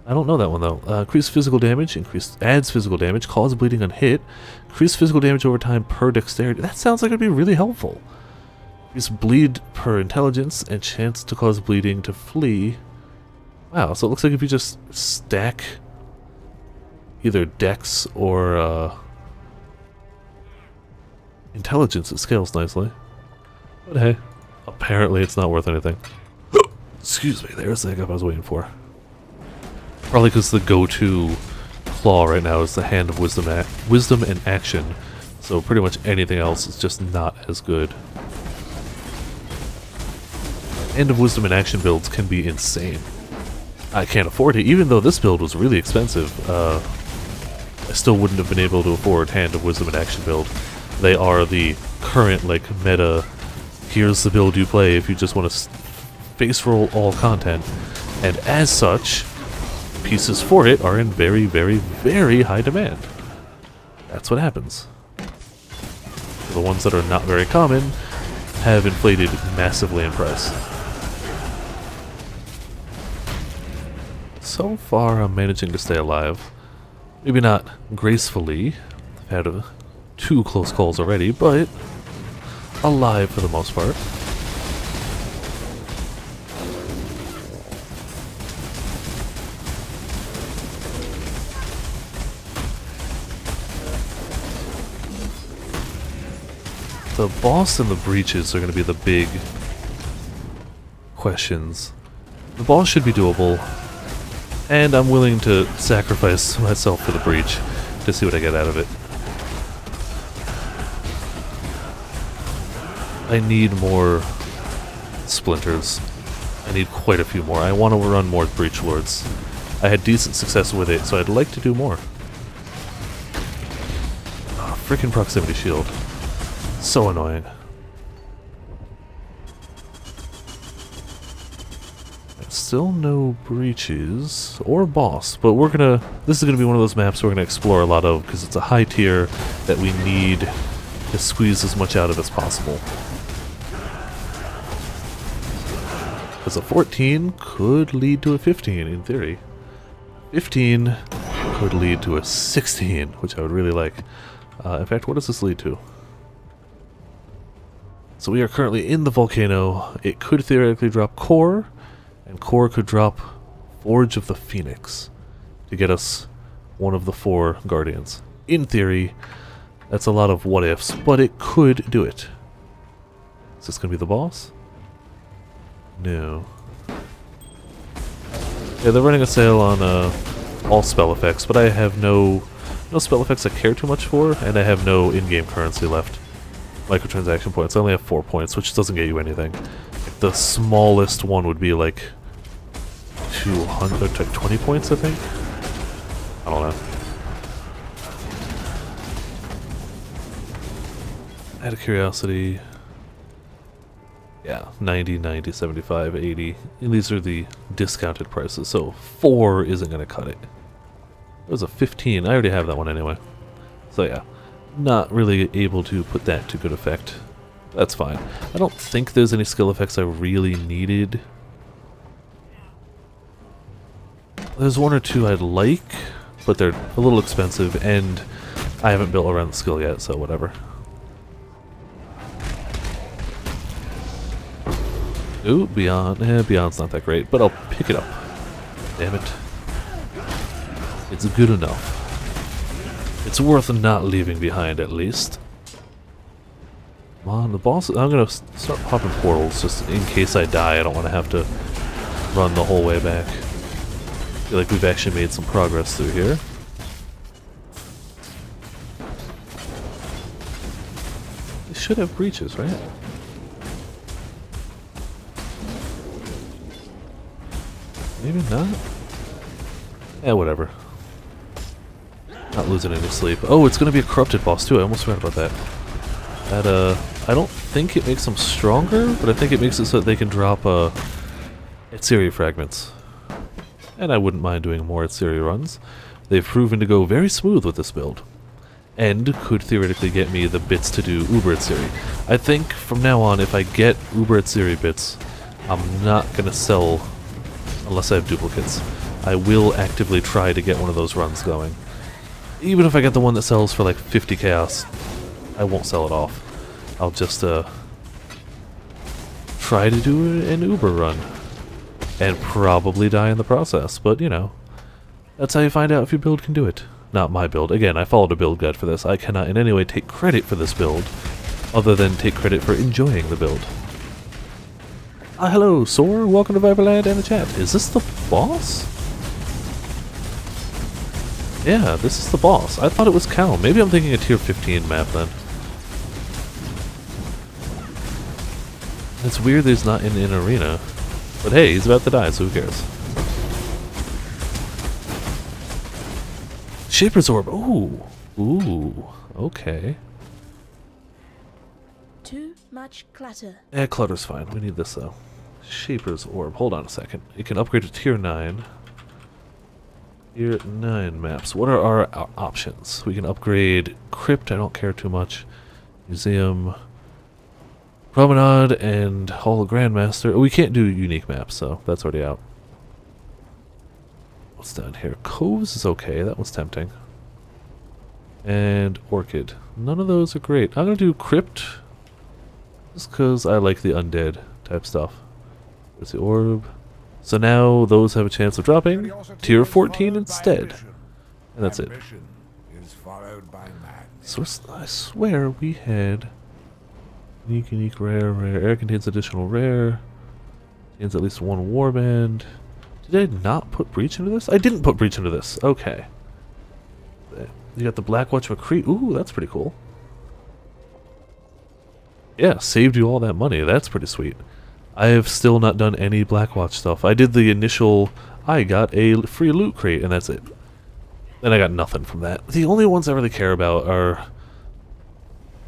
I don't know that one though. Increased physical damage, adds physical damage, cause bleeding on hit, increased physical damage over time per dexterity. That sounds like it'd be really helpful. Increased bleed per intelligence and chance to cause bleeding to flee. Wow, so it looks like if you just stack either dex or intelligence, it scales nicely. But hey, apparently it's not worth anything. Excuse me, there's the hiccup I was waiting for. Probably because the go-to claw right now is the Hand of Wisdom and Action. So pretty much anything else is just not as good. Hand of Wisdom and Action builds can be insane. I can't afford it, even though this build was really expensive. I still wouldn't have been able to afford Hand of Wisdom and Action build. They are the current, like, meta, here's the build you play if you just want to face roll all content. And as such, pieces for it are in very, very, very high demand. That's what happens. The ones that are not very common have inflated massively in price. So far, I'm managing to stay alive. Maybe not gracefully. I've had 2 close calls already, but alive for the most part. The boss and the breaches are going to be the big questions. The boss should be doable, and I'm willing to sacrifice myself for the breach to see what I get out of it. I need more splinters. I need quite a few more. I want to run more breach lords. I had decent success with it, so I'd like to do more. Oh, freaking proximity shield. So annoying. Still no breaches or boss, but this is gonna be one of those maps we're gonna explore a lot of because it's a high tier that we need to squeeze as much out of as possible. Because a 14 could lead to a 15 in theory. 15 could lead to a 16, which I would really like. In fact, what does this lead to? So we are currently in the volcano. It could theoretically drop core, and core could drop Forge of the Phoenix to get us one of the 4 guardians. In theory, that's a lot of what ifs, but it could do it. Is this going to be the boss? No. Yeah, they're running a sale on all spell effects, but I have no spell effects I care too much for, and I have no in-game currency left. Microtransaction points. I only have 4 points, which doesn't get you anything. Like the smallest one would be like 200 to 20 points, I think. I don't know. Out of curiosity, yeah, 90, 90, 75, 80. And these are the discounted prices, so 4 isn't going to cut it. It was a 15. I already have that one anyway. So yeah. Not really able to put that to good effect. That's fine. I don't think there's any skill effects I really needed. There's 1 or 2 I'd like, but they're a little expensive, and I haven't built around the skill yet, so whatever. Ooh, Beyond. Beyond's not that great, but I'll pick it up. Damn it. It's good enough. It's worth not leaving behind, at least. Come on, the boss... I'm gonna start popping portals, just in case I die. I don't want to have to run the whole way back. I feel like we've actually made some progress through here. They should have breaches, right? Maybe not? Yeah, whatever. Not losing any sleep. Oh, it's gonna be a corrupted boss too. I almost forgot about that. I don't think it makes them stronger, but I think it makes it so that they can drop Etziri fragments. And I wouldn't mind doing more Etziri runs. They've proven to go very smooth with this build. And could theoretically get me the bits to do Uber Etziri. I think from now on, if I get Uber Etziri bits, I'm not gonna sell unless I have duplicates. I will actively try to get one of those runs going. Even if I get the one that sells for like 50 chaos, I won't sell it off. I'll just try to do an Uber run. And probably die in the process, but you know. That's how you find out if your build can do it. Not my build. Again, I followed a build guide for this. I cannot in any way take credit for this build, other than take credit for enjoying the build. Hello, Soar. Welcome to Viperland and the chat. Is this the boss? Yeah, this is the boss. I thought it was Cal. Maybe I'm thinking a tier 15 map then. It's weird that he's not in an arena. But hey, he's about to die, so who cares? Shaper's Orb. Ooh. Ooh. Okay. Too much clutter. Clutter's fine. We need this though. Shaper's Orb. Hold on a second. It can upgrade to tier 9. Tier 9 maps. What are our options? We can upgrade Crypt, I don't care too much. Museum, Promenade, and Hall of Grandmaster. Oh, we can't do unique maps, so that's already out. What's down here? Coves is okay, that was tempting. And Orchid. None of those are great. I'm gonna do Crypt, just because I like the undead type stuff. There's the orb. So now those have a chance of dropping tier 14 instead. And that's it. So I swear we had unique, rare. Air contains additional rare. Contains at least one warband. Did I not put Breach into this? I didn't put Breach into this. Okay. You got the Blackwatch McCree. Ooh, that's pretty cool. Yeah, saved you all that money. That's pretty sweet. I have still not done any Blackwatch stuff. I did the initial, I got a free loot crate, and that's it. Then I got nothing from that. The only ones I really care about are...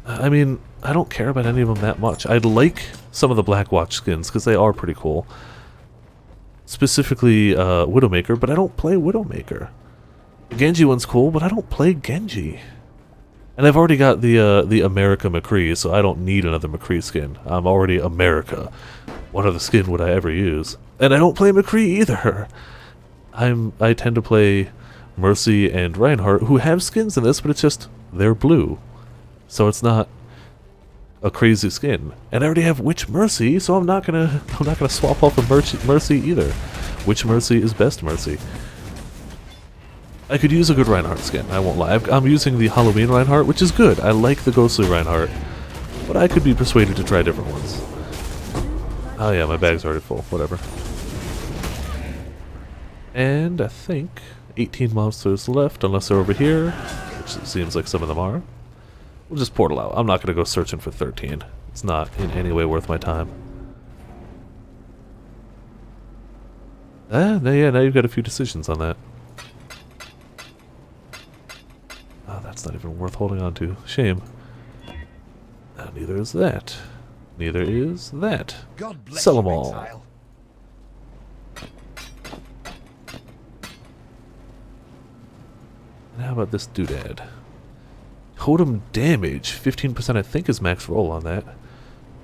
I mean, I don't care about any of them that much. I'd like some of the Blackwatch skins, because they are pretty cool. Specifically, Widowmaker, but I don't play Widowmaker. The Genji one's cool, but I don't play Genji. And I've already got the America McCree, so I don't need another McCree skin. I'm already America. What other skin would I ever use? And I don't play McCree either. I tend to play Mercy and Reinhardt, who have skins in this, but it's just they're blue, so it's not a crazy skin. And I already have Witch Mercy, so I'm not gonna swap off a Mercy either. Witch Mercy is best Mercy. I could use a good Reinhardt skin, I won't lie. I'm using the Halloween Reinhardt, which is good. I like the Ghostly Reinhardt, but I could be persuaded to try different ones. Oh yeah, my bag's already full, whatever. And I think 18 monsters left, unless they're over here, which it seems like some of them are. We'll just portal out. I'm not going to go searching for 13. It's not in any way worth my time. Yeah, now you've got a few decisions on that. Oh, that's not even worth holding on to. Shame. Neither is that. Neither is that. God bless Sell them you, all. exile. And how about this doodad? Totem damage. 15% I think is max roll on that.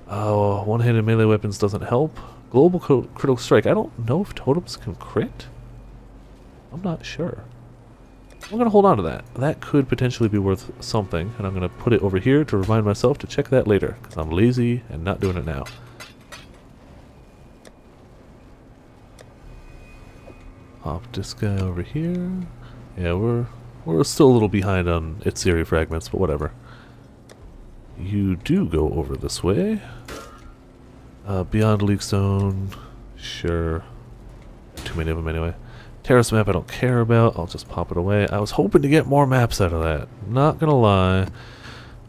Oh, one-handed melee weapons doesn't help. Global critical strike. I don't know if totems can crit. I'm not sure. I'm going to hold on to that. That could potentially be worth something, and I'm going to put it over here to remind myself to check that later, because I'm lazy and not doing it now. Pop this guy over here. Yeah, we're still a little behind on Itziri fragments, but whatever. You do go over this way. Beyond Leak Zone. Sure. Too many of them anyway. Terrace map I don't care about. I'll just pop it away. I was hoping to get more maps out of that. Not gonna lie. I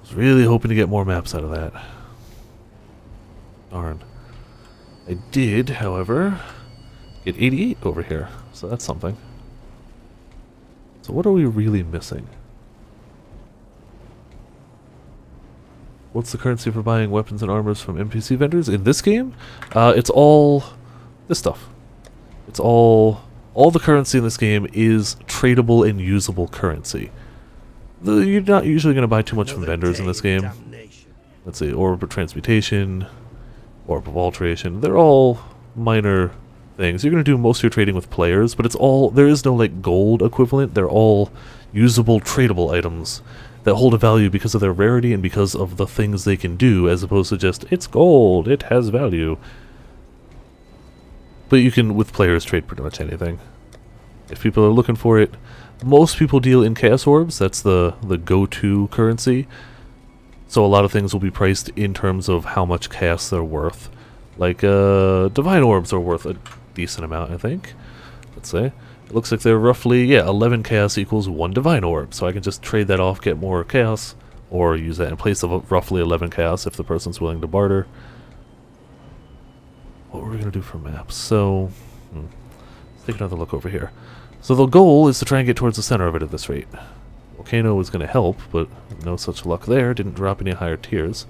was really hoping to get more maps out of that. Darn. I did, however, get 88 over here. So that's something. So what are we really missing? What's the currency for buying weapons and armors from NPC vendors in this game? It's all this stuff. It's all the currency in this game is tradable and usable currency. You're not usually going to buy too much from vendors in this game. Let's see, Orb of Transmutation, Orb of Alteration. They're all minor things. You're going to do most of your trading with players, but it's all, there is no like gold equivalent. They're all usable, tradable items that hold a value because of their rarity and because of the things they can do, as opposed to just, it's gold, it has value. But you can, with players, trade pretty much anything. If people are looking for it, most people deal in Chaos Orbs. That's the go-to currency. So a lot of things will be priced in terms of how much Chaos they're worth. Like, Divine Orbs are worth a decent amount, I think. Let's say. It looks like they're roughly, yeah, 11 Chaos equals 1 Divine Orb. So I can just trade that off, get more Chaos, or use that in place of roughly 11 Chaos if the person's willing to barter. What were we going to do for maps? So, let's take another look over here. So the goal is to try and get towards the center of it at this rate. Volcano is going to help, but no such luck there. Didn't drop any higher tiers.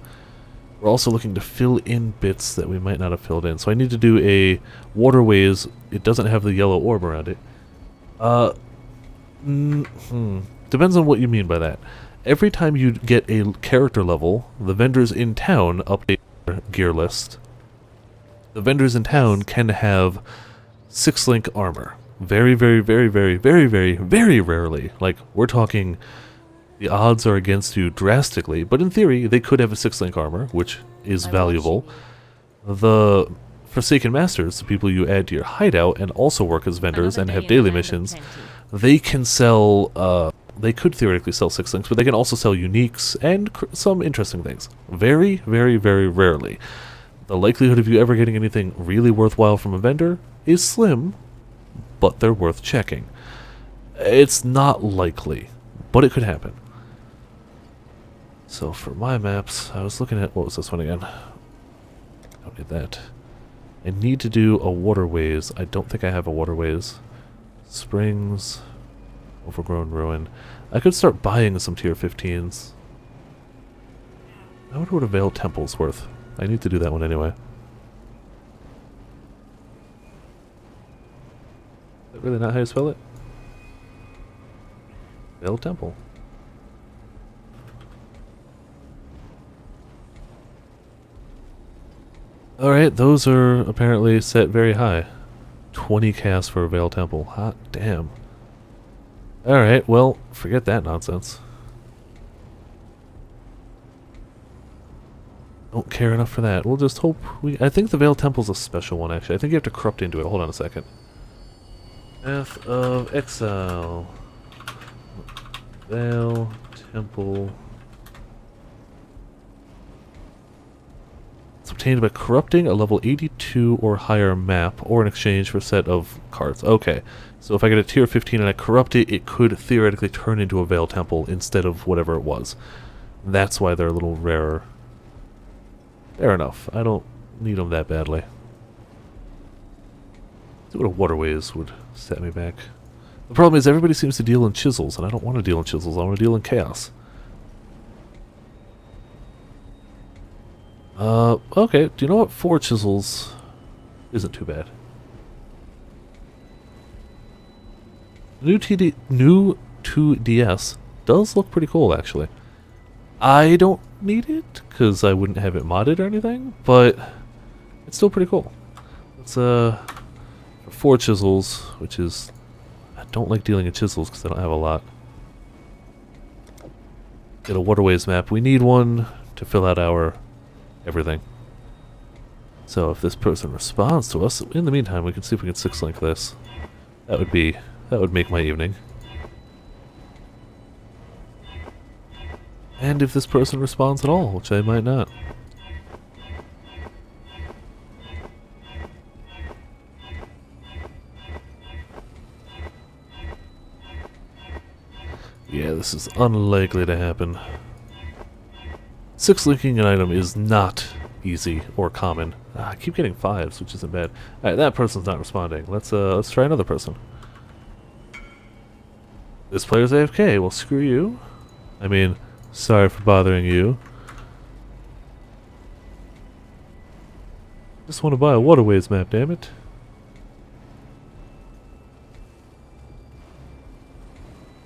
We're also looking to fill in bits that we might not have filled in. So I need to do a waterways. It doesn't have the yellow orb around it. Depends on what you mean by that. Every time you get a character level, the vendors in town update their gear list. The vendors in town can have 6-link armor. Very, very, very, very, very, very, very rarely. Like, we're talking, the odds are against you drastically, but in theory, they could have a 6-link armor, which is valuable. The Forsaken Masters, the people you add to your hideout and also work as vendors and have daily missions, they can sell, they could theoretically sell 6-links, but they can also sell uniques and some interesting things. Very, very, very rarely. The likelihood of you ever getting anything really worthwhile from a vendor is slim, but they're worth checking. It's not likely, but it could happen. So for my maps, I was looking at, what was this one again? Don't need that. I need to do a waterways. I don't think I have a waterways. Springs, overgrown ruin. I could start buying some tier 15s. I wonder what a Veiled Temple's worth. I need to do that one anyway. Is that really not how you spell it? Veiled Temple. Alright, those are apparently set very high. 20 casts for a Veiled Temple. Hot damn. Alright, well, forget that nonsense. Don't care enough for that. We'll just hope we... I think the Veiled Temple's a special one, actually. I think you have to corrupt into it. Hold on a second. Path of Exile. Veil Temple. It's obtained by corrupting a level 82 or higher map, or in exchange for a set of cards. Okay, so if I get a tier 15 and I corrupt it, it could theoretically turn into a Veil Temple instead of whatever it was. That's why they're a little rarer. Fair enough. I don't need them that badly. See what a waterways would set me back. The problem is everybody seems to deal in chisels, and I don't want to deal in chisels. I want to deal in chaos. Okay. Do you know what? 4 chisels isn't too bad. New 2DS does look pretty cool, actually. I don't need it, because I wouldn't have it modded or anything, but it's still pretty cool. It's, 4 chisels, which is... I don't like dealing in chisels, because I don't have a lot. Get a waterways map. We need one to fill out our everything. So if this person responds to us, in the meantime, we can see if we can 6-link this. That would make my evening. And if this person responds at all, which I might not. Yeah, this is unlikely to happen. 6-linking an item is not easy or common. I keep getting 5s, which isn't bad. Alright, that person's not responding. Let's try another person. This player's AFK. Well, screw you. I mean, sorry for bothering you. Just want to buy a waterways map, damn it.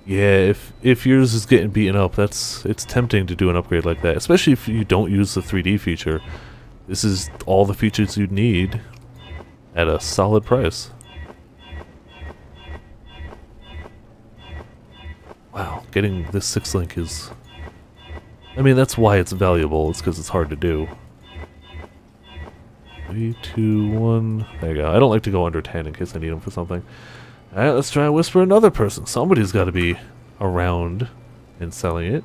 Yeah, if yours is getting beaten up, it's tempting to do an upgrade like that, especially if you don't use the 3D feature. This is all the features you'd need at a solid price. Wow, getting this 6-link is... I mean, that's why it's valuable. It's because it's hard to do. 3, 2, 1... There you go. I don't like to go under 10 in case I need them for something. Alright, let's try and whisper another person. Somebody's got to be around and selling it.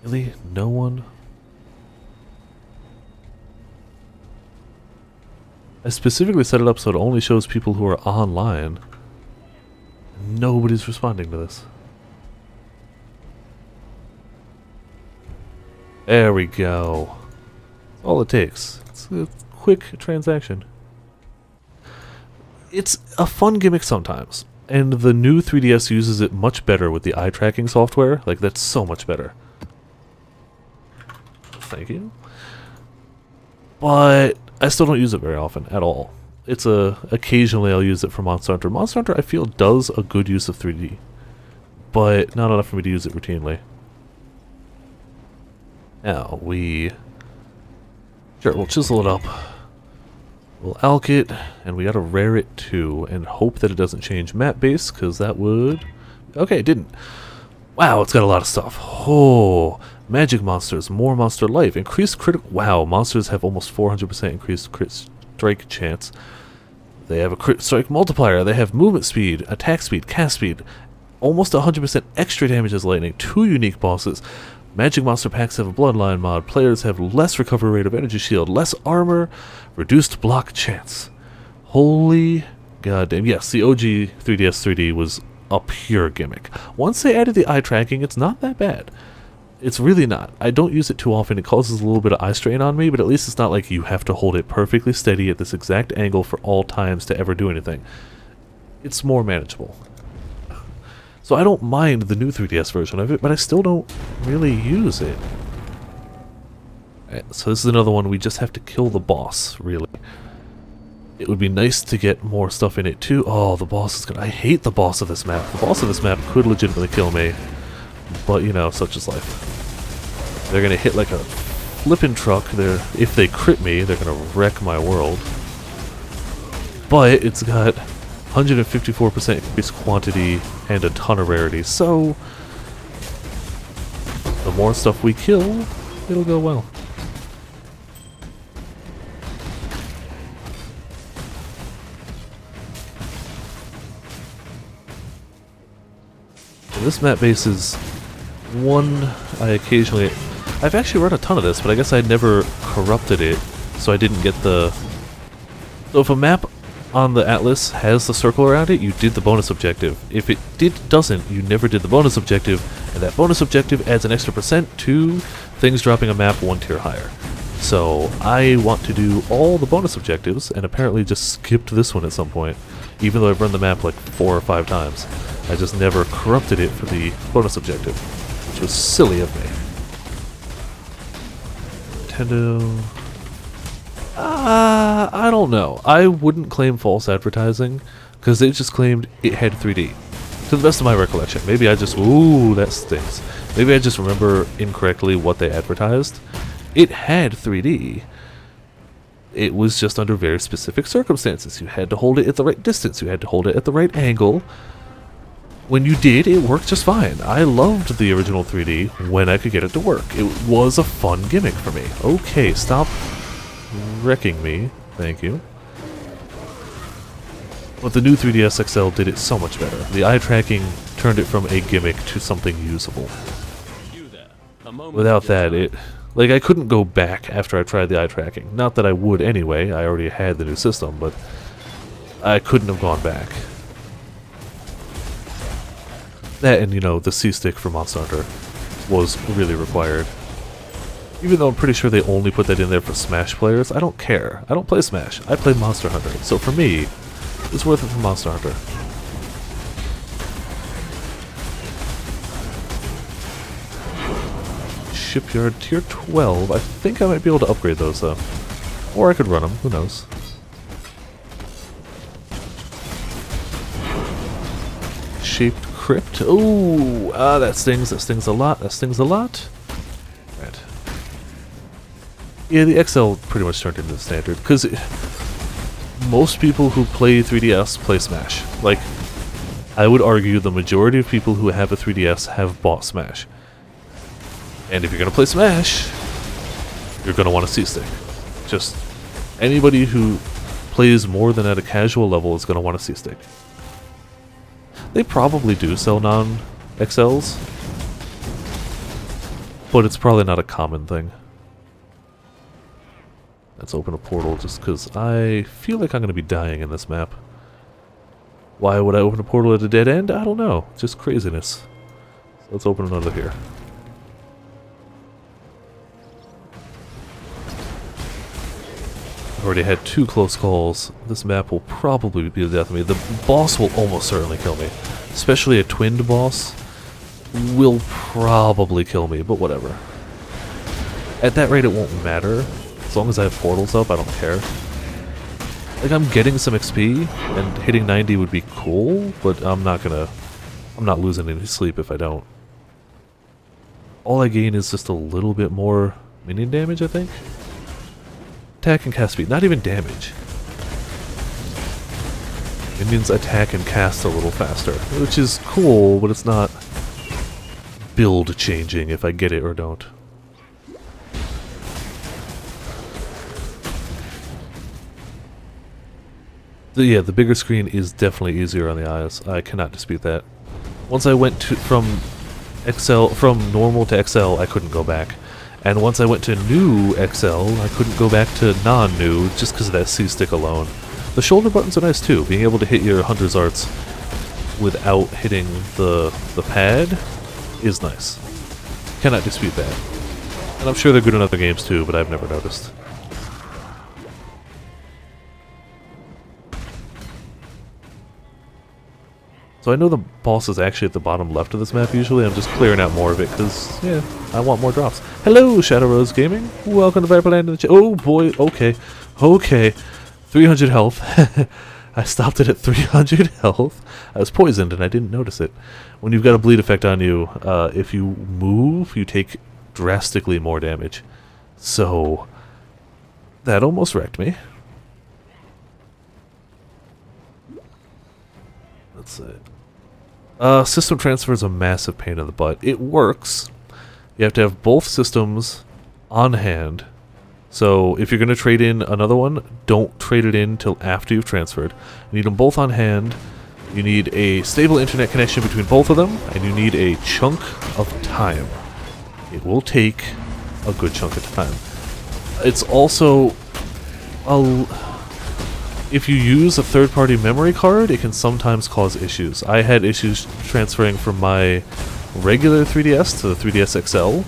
Really? No one? I specifically set it up so it only shows people who are online. Nobody's responding to this. There we go. That's all it takes. It's a quick transaction. It's a fun gimmick sometimes, and the new 3DS uses it much better with the eye tracking software. Like, that's so much better. Thank you. But I still don't use it very often at all. It's occasionally I'll use it for Monster Hunter. Monster Hunter I feel does a good use of 3D, but not enough for me to use it routinely. Now we'll chisel it up. We'll alk it, and we gotta rare it too, and hope that it doesn't change map base, because that would... Okay, it didn't. Wow, it's got a lot of stuff. Oh, magic monsters, more monster life, increased critical... Wow, monsters have almost 400% increased crit strike chance. They have a crit strike multiplier, they have movement speed, attack speed, cast speed, almost 100% extra damage as lightning, 2 unique bosses. Magic monster packs have a bloodline mod. Players have less recovery rate of energy shield, less armor, reduced block chance. Holy goddamn. Yes, the OG 3DS 3D was a pure gimmick. Once they added the eye tracking, it's not that bad. It's really not. I don't use it too often. It causes a little bit of eye strain on me, but at least it's not like you have to hold it perfectly steady at this exact angle for all times to ever do anything. It's more manageable. So I don't mind the new 3DS version of it, but I still don't really use it. Right, so this is another one we just have to kill the boss, really. It would be nice to get more stuff in it too. Oh, the boss is gonna... I hate the boss of this map. The boss of this map could legitimately kill me, but you know, such is life. They're gonna hit like a flippin' truck. If they crit me, they're gonna wreck my world. But it's got 154% increased quantity and a ton of rarity, so the more stuff we kill, it'll go well. And this map base is one I've actually run a ton of this, but I guess I never corrupted it, so I didn't get the... So if a map on the Atlus has the circle around it, you did the bonus objective. If it doesn't, you never did the bonus objective, and that bonus objective adds an extra % to things dropping a map 1 tier higher. So I want to do all the bonus objectives, and apparently just skipped this one at some point, even though I've run the map like 4 or 5 times. I just never corrupted it for the bonus objective, which was silly of me. Nintendo... I don't know. I wouldn't claim false advertising, because they just claimed it had 3D. To the best of my recollection. Maybe I just... Ooh, that stinks. Maybe I just remember incorrectly what they advertised. It had 3D. It was just under very specific circumstances. You had to hold it at the right distance. You had to hold it at the right angle. When you did, it worked just fine. I loved the original 3D when I could get it to work. It was a fun gimmick for me. Okay, stop wrecking me. Thank you. But the new 3DS XL did it so much better. The eye tracking turned it from a gimmick to something usable. Without that, like, I couldn't go back after I tried the eye tracking. Not that I would anyway, I already had the new system, but I couldn't have gone back. That and, you know, the C-stick for Monster Hunter was really required. Even though I'm pretty sure they only put that in there for Smash players, I don't care. I don't play Smash. I play Monster Hunter. So for me, it's worth it for Monster Hunter. Shipyard tier 12. I think I might be able to upgrade those though. Or I could run them. Who knows? Shaped Crypt. Ooh, that stings. That stings a lot. That stings a lot. Right. Yeah, the XL pretty much turned into the standard, because most people who play 3DS play Smash. Like, I would argue the majority of people who have a 3DS have bought Smash. And if you're going to play Smash, you're going to want a C-stick. Just anybody who plays more than at a casual level is going to want a C-stick. They probably do sell non-XLs, but it's probably not a common thing. Let's open a portal just because I feel like I'm going to be dying in this map. Why would I open a portal at a dead end? I don't know. Just craziness. So let's open another here. I've already had 2 close calls. This map will probably be the death of me. The boss will almost certainly kill me. Especially a twinned boss will probably kill me, but whatever. At that rate it won't matter, As long as I have portals up, I don't care. Like, I'm getting some XP, and hitting 90 would be cool, but I'm not losing any sleep if I don't. All I gain is just a little bit more minion damage, I think. Attack and cast speed, not even damage. Minions attack and cast a little faster, which is cool, but it's not build changing if I get it or don't. Yeah, the bigger screen is definitely easier on the eyes. I cannot dispute that. Once I went from normal to XL, I couldn't go back. And once I went to new XL, I couldn't go back to non-new just because of that C-stick alone. The shoulder buttons are nice too. Being able to hit your Hunter's Arts without hitting the pad is nice. Cannot dispute that. And I'm sure they're good in other games too, but I've never noticed. So I know the boss is actually at the bottom left of this map usually. I'm just clearing out more of it because, yeah, I want more drops. Hello, Shadow Rose Gaming. Welcome to Viperland in the chat. Oh boy, okay. Okay. 300 health. I stopped it at 300 health. I was poisoned and I didn't notice it. When you've got a bleed effect on you, if you move, you take drastically more damage. So, that almost wrecked me. Let's see. System transfer is a massive pain in the butt. It works. You have to have both systems on hand. So if you're going to trade in another one, don't trade it in till after you've transferred. You need them both on hand. You need a stable internet connection between both of them, and you need a chunk of time. It will take a good chunk of time. It's also if you use a third-party memory card, it can sometimes cause issues. I had issues transferring from my regular 3DS to the 3DS XL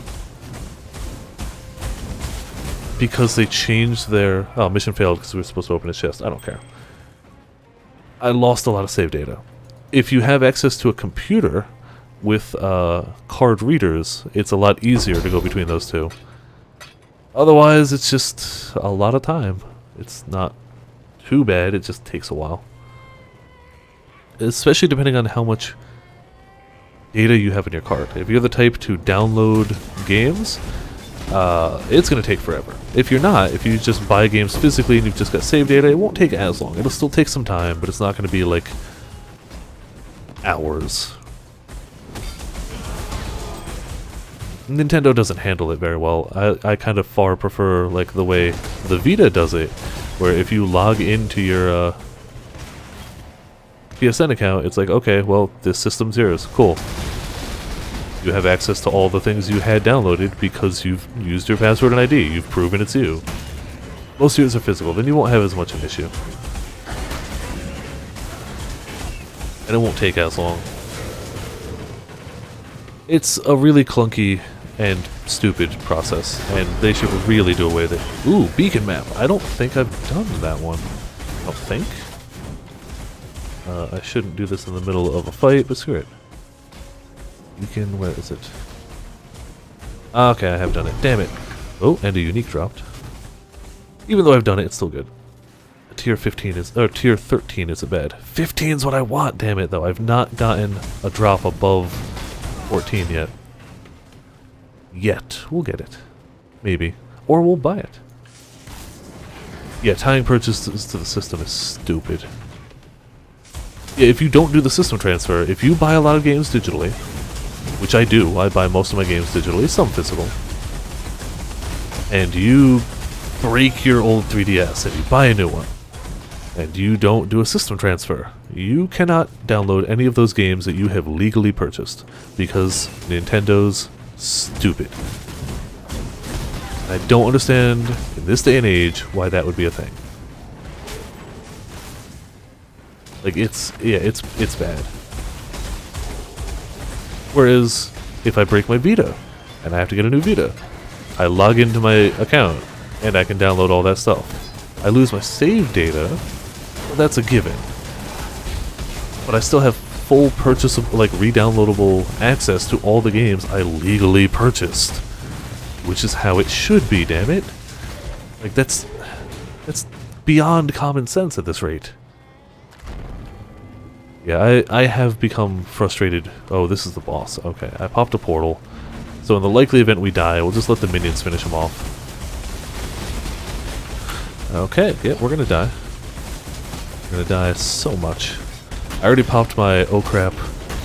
because they changed their... Oh, mission failed because we were supposed to open his chest. I don't care. I lost a lot of save data. If you have access to a computer with card readers, it's a lot easier to go between those two. Otherwise, it's just a lot of time. It's not too bad, it just takes a while. Especially depending on how much data you have in your card. If you're the type to download games, it's going to take forever. If you're not, if you just buy games physically and you've just got save data, it won't take as long. It'll still take some time, but it's not going to be like hours. Nintendo doesn't handle it very well. I kind of far prefer like the way the Vita does it, where if you log into your PSN account, it's like, okay, well, this system's yours. Cool. You have access to all the things you had downloaded because you've used your password and ID. You've proven it's you. Most of yours are physical, then you won't have as much an issue. And it won't take as long. It's a really clunky and stupid process, and they should really do away with it. Ooh, beacon map. I don't think I've done that one. I don't think. I shouldn't do this in the middle of a fight, but screw it. Beacon, where is it? Okay, I have done it. Damn it. Oh, and a unique dropped. Even though I've done it, it's still good. Tier 15 is, or tier 13 isn't bad. 15's what I want, damn it, though. I've not gotten a drop above 14 yet. We'll get it. Maybe. Or we'll buy it. Yeah, tying purchases to the system is stupid. Yeah, if you don't do the system transfer, if you buy a lot of games digitally, which I do, I buy most of my games digitally, some physical, and you break your old 3DS and you buy a new one, and you don't do a system transfer, you cannot download any of those games that you have legally purchased, because Nintendo's stupid. I don't understand, in this day and age, why that would be a thing. Like, it's bad. Whereas, if I break my Vita, and I have to get a new Vita, I log into my account, and I can download all that stuff. I lose my save data, well, that's a given. But I still have full purchasable, like, re-downloadable access to all the games I legally purchased. Which is how it should be, damn it. Like, that's beyond common sense at this rate. Yeah, I have become frustrated. Oh, this is the boss. Okay, I popped a portal. So in the likely event we die, we'll just let the minions finish him off. Okay, yeah, we're gonna die. We're gonna die so much. I already popped my oh crap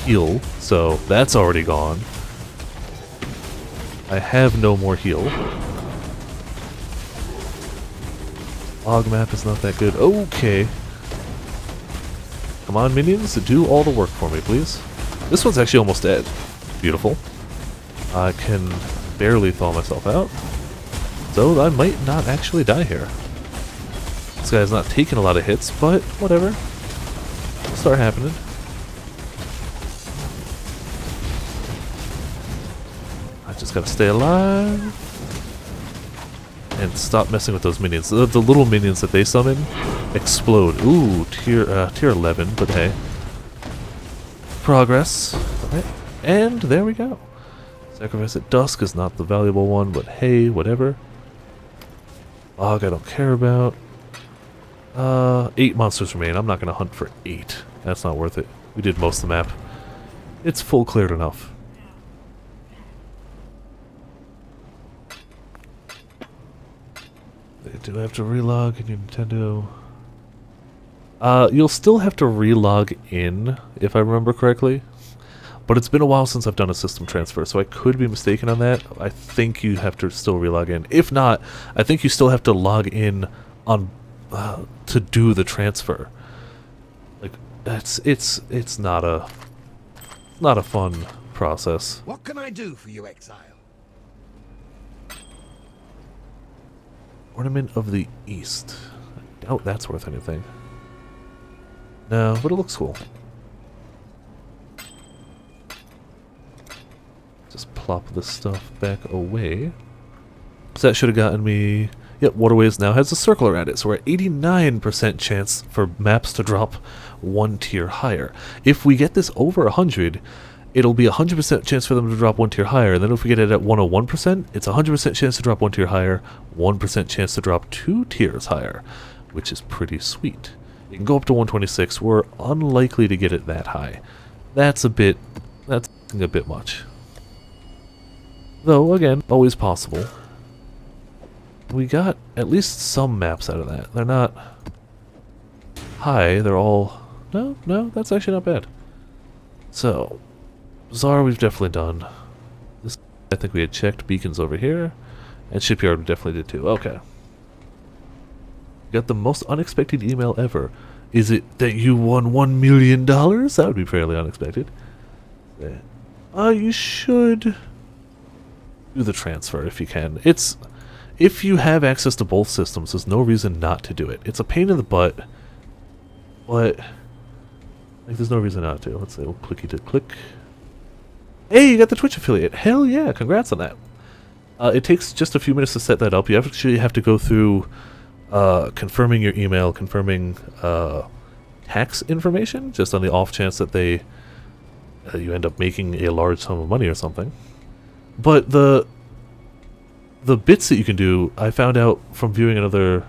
heal, so that's already gone. I have no more heal. Log map is not that good. Okay. Come on, minions, do all the work for me, please. This one's actually almost dead. Beautiful. I can barely thaw myself out. So I might not actually die here. This guy's not taking a lot of hits, but whatever. It'll start happening. I just gotta stay alive. And stop messing with those minions. The little minions that they summon explode. Ooh, tier 11, but hey. Progress. Alright. And there we go. Sacrifice at dusk is not the valuable one, but hey, whatever. Log I don't care about. 8 monsters remain. I'm not gonna hunt for 8. That's not worth it. We did most of the map. It's full cleared enough. Do I have to relog in your Nintendo? You'll still have to relog in, if I remember correctly. But it's been a while since I've done a system transfer, so I could be mistaken on that. I think you have to still relog in. If not, I think you still have to log in on to do the transfer. Like, it's not a fun process. What can I do for you, exile? Ornament of the East. I doubt that's worth anything. No, but it looks cool. Just plop this stuff back away. So that should have gotten me... Yep, Waterways now has a circle around it, so we're at 89% chance for maps to drop 1 tier higher. If we get this over 100, it'll be 100% chance for them to drop 1 tier higher, and then if we get it at 101%, it's 100% chance to drop 1 tier higher, 1% chance to drop 2 tiers higher, which is pretty sweet. You can go up to 126, we're unlikely to get it that high. That's a bit much. Though, again, always possible. We got at least some maps out of that. They're not high, they're all... No, that's actually not bad. So, Bazaar we've definitely done. This I think we had checked. Beacons over here. And Shipyard we definitely did too. Okay. Got the most unexpected email ever. Is it that you won $1 million? That would be fairly unexpected. You should do the transfer if you can. If you have access to both systems, there's no reason not to do it. It's a pain in the butt, but like there's no reason not to. Let's say we'll clicky to click. Hey, you got the Twitch affiliate. Hell yeah, congrats on that. It takes just a few minutes to set that up. You actually have to go through confirming your email, confirming tax information, just on the off chance that you end up making a large sum of money or something. But the bits that you can do, I found out from viewing another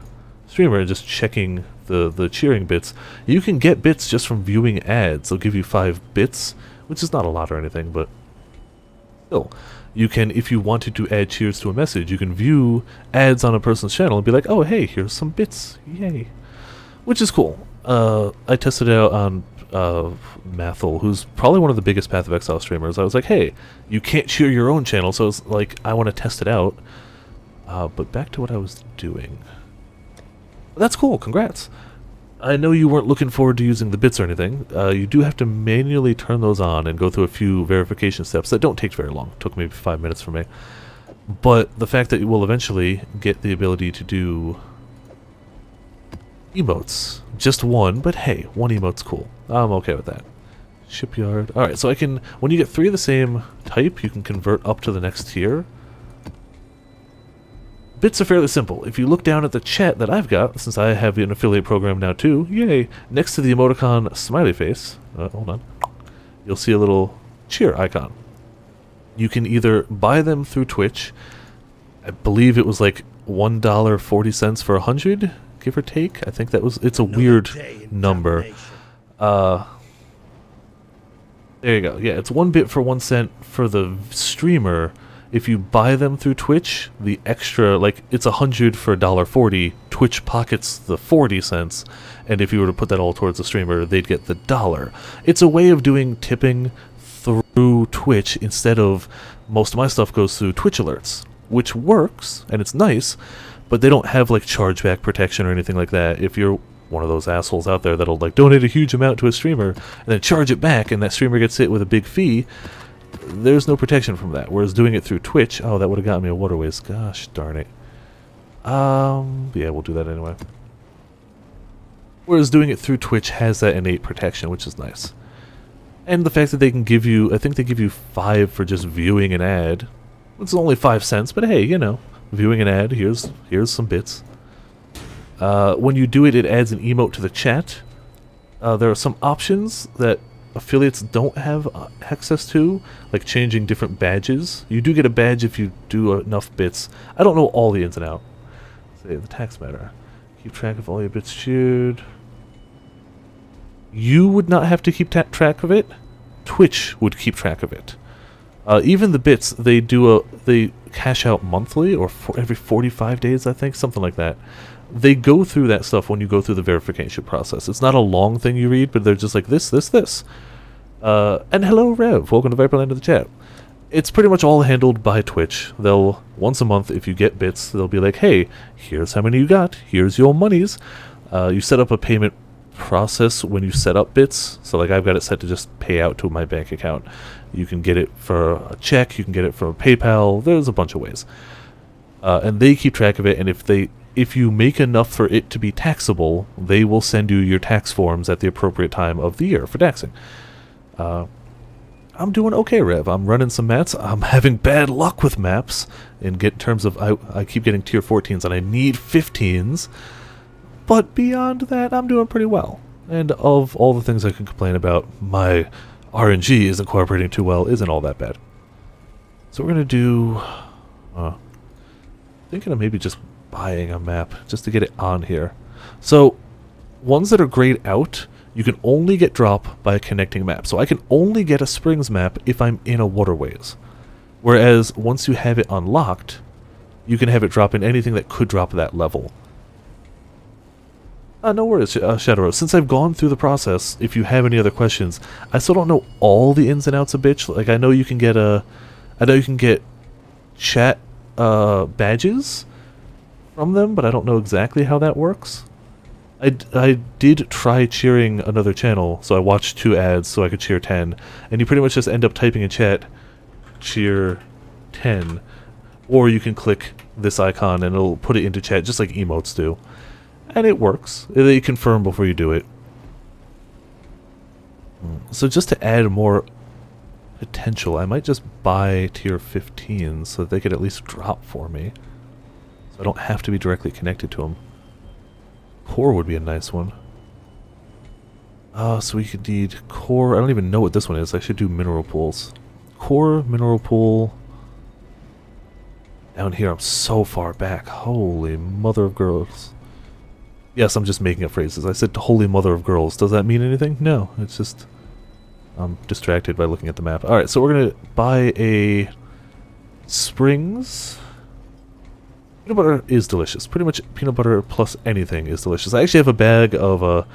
streamer and just checking the cheering bits. You can get bits just from viewing ads. They'll give you 5 bits, which is not a lot or anything, but still. You can, if you wanted to add cheers to a message, you can view ads on a person's channel and be like, oh hey, here's some bits, yay. Which is cool. I tested it out on Mathel, who's probably one of the biggest Path of Exile streamers. I was like, hey, you can't cheer your own channel, so it's like, I want to test it out. But back to what I was doing. That's cool, congrats. I know you weren't looking forward to using the bits or anything. You do have to manually turn those on and go through a few verification steps that don't take very long. It took maybe 5 minutes for me. But the fact that you will eventually get the ability to do emotes. Just one, but hey, one emote's cool. I'm okay with that. Shipyard. Alright, so I can, when you get 3 of the same type, you can convert up to the next tier. Bits are fairly simple. If you look down at the chat that I've got, since I have an affiliate program now too, yay, next to the emoticon smiley face, hold on, you'll see a little cheer icon. You can either buy them through Twitch. I believe it was like $1.40 for 100, give or take. I think that was, it's a weird number. There you go. Yeah, it's 1 bit for 1 cent for the streamer. If you buy them through Twitch, the extra, like, it's 100 for $1.40. Twitch pockets the 40 cents, and if you were to put that all towards the streamer, they'd get the $1. It's a way of doing tipping through Twitch instead of, most of my stuff goes through Twitch alerts, which works, and it's nice, but they don't have, like, chargeback protection or anything like that. If you're one of those assholes out there that'll, like, donate a huge amount to a streamer and then charge it back, and that streamer gets hit with a big fee, there's no protection from that. Whereas doing it through Twitch, oh, that would have gotten me a waterways. Gosh darn it. Yeah, we'll do that anyway. Whereas doing it through Twitch has that innate protection, which is nice. And the fact that they can give you, I think they give you 5 for just viewing an ad. It's only 5 cents, but hey, you know, viewing an ad, here's some bits. When you do it, it adds an emote to the chat. There are some options that affiliates don't have access to, like changing different badges. You do get a badge if you do enough bits. I don't know all the ins and outs. Say the tax matter. Keep track of all your bits cheered. You would not have to keep track of it. Twitch would keep track of it. Even the bits, they cash out monthly or every 45 days, I think, something like that. They go through that stuff when you go through the verification process. It's not a long thing you read, but they're just like this. And hello, Rev. Welcome to Viperland to the chat. It's pretty much all handled by Twitch. They'll, once a month, if you get bits, they'll be like, hey, here's how many you got. Here's your monies. You set up a payment process when you set up bits. So, like, I've got it set to just pay out to my bank account. You can get it for a check. You can get it from PayPal. There's a bunch of ways. And they keep track of it, and if you make enough for it to be taxable, they will send you your tax forms at the appropriate time of the year for taxing. I'm doing okay, Rev. I'm running some maps. I'm having bad luck with maps in terms of I keep getting tier 14s and I need 15s. But beyond that, I'm doing pretty well. And of all the things I can complain about, my RNG isn't cooperating too well, isn't all that bad. So we're going to do... thinking of maybe just buying a map just to get it on here. So ones that are grayed out, you can only get drop by a connecting map. So I can only get a springs map if I'm in a waterways. Whereas once you have it unlocked, you can have it drop in anything that could drop that level. No worries, Shadow Rose. Since I've gone through the process, if you have any other questions, I still don't know all the ins and outs of bitch. Like, I know you can get chat badges from them, but I don't know exactly how that works. I did try cheering another channel, so I watched 2 ads so I could cheer 10, and you pretty much just end up typing in chat, cheer 10, or you can click this icon and it'll put it into chat just like emotes do. And it works. They confirm before you do it. So just to add more potential, I might just buy tier 15 so that they could at least drop for me. So I don't have to be directly connected to them. Core would be a nice one. So we could need core. I don't even know what this one is. I should do mineral pools. Core, mineral pool. Down here, I'm so far back. Holy mother of girls. Yes, I'm just making up phrases. I said holy mother of girls. Does that mean anything? No, it's just... I'm distracted by looking at the map. Alright, so we're going to buy a Springs. Peanut butter is delicious. Pretty much peanut butter plus anything is delicious. I actually have a bag of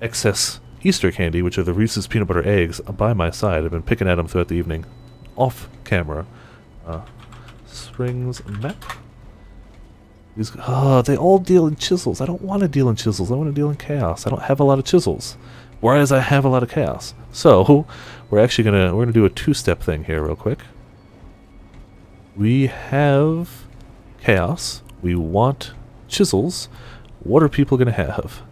excess Easter candy, which are the Reese's peanut butter eggs, by my side. I've been picking at them throughout the evening. Off camera. Springs map. These, they all deal in chisels. I don't want to deal in chisels. I want to deal in chaos. I don't have a lot of chisels. Whereas I have a lot of chaos. So, we're gonna do a 2-step thing here real quick. We have chaos. We want chisels. What are people gonna have?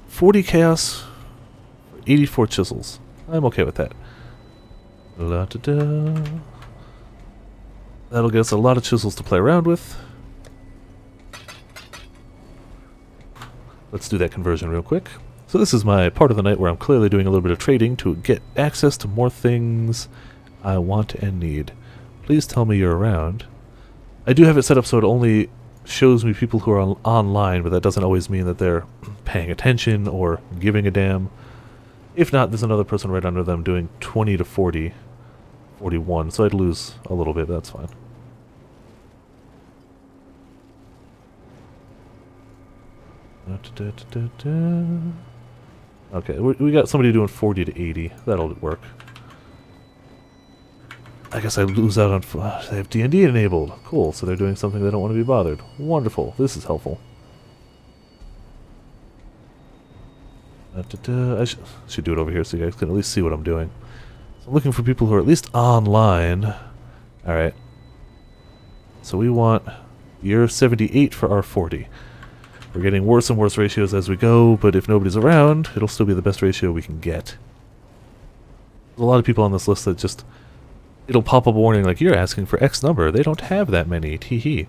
40 chaos, 84 chisels. I'm okay with that. La-da-da. That'll get us a lot of chisels to play around with. Let's do that conversion real quick. So this is my part of the night where I'm clearly doing a little bit of trading to get access to more things I want and need. Please tell me you're around. I do have it set up so it only shows me people who are online, but that doesn't always mean that they're paying attention or giving a damn. If not, there's another person right under them doing 20 to 40, 41, so I'd lose a little bit, but that's fine. Okay, we got somebody doing 40 to 80. That'll work. I guess I lose out on... they have D&D enabled. Cool, so they're doing something they don't want to be bothered. Wonderful. This is helpful. I should do it over here so you guys can at least see what I'm doing. So I'm looking for people who are at least online. Alright. So we want year 78 for our 40. We're getting worse and worse ratios as we go, but if nobody's around, it'll still be the best ratio we can get. There's a lot of people on this list that just... it'll pop up a warning like, you're asking for X number. They don't have that many. Tee-hee.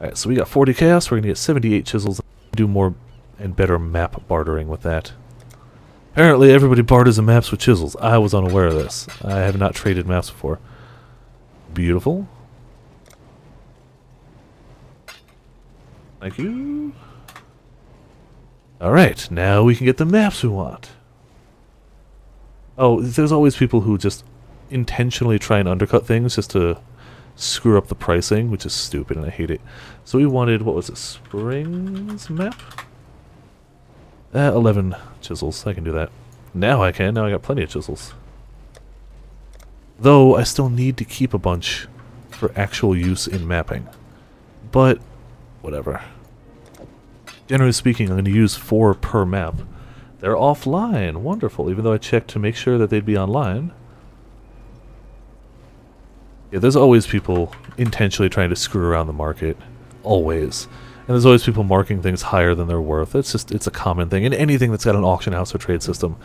Alright, so we got 40 chaos. We're going to get 78 chisels. Do more and better map bartering with that. Apparently everybody barters in maps with chisels. I was unaware of this. I have not traded maps before. Beautiful. Thank you. Alright, now we can get the maps we want. Oh, there's always people who just intentionally try and undercut things just to screw up the pricing, which is stupid and I hate it. So we wanted, what was it, Springs map? 11 chisels, I can do that. Now I can, now I got plenty of chisels. Though I still need to keep a bunch for actual use in mapping. But, whatever. Generally speaking, I'm going to use 4 per map. They're offline, wonderful, even though I checked to make sure that they'd be online. Yeah, there's always people intentionally trying to screw around the market. Always. And there's always people marking things higher than they're worth. It's a common thing in anything that's got an auction house or trade system.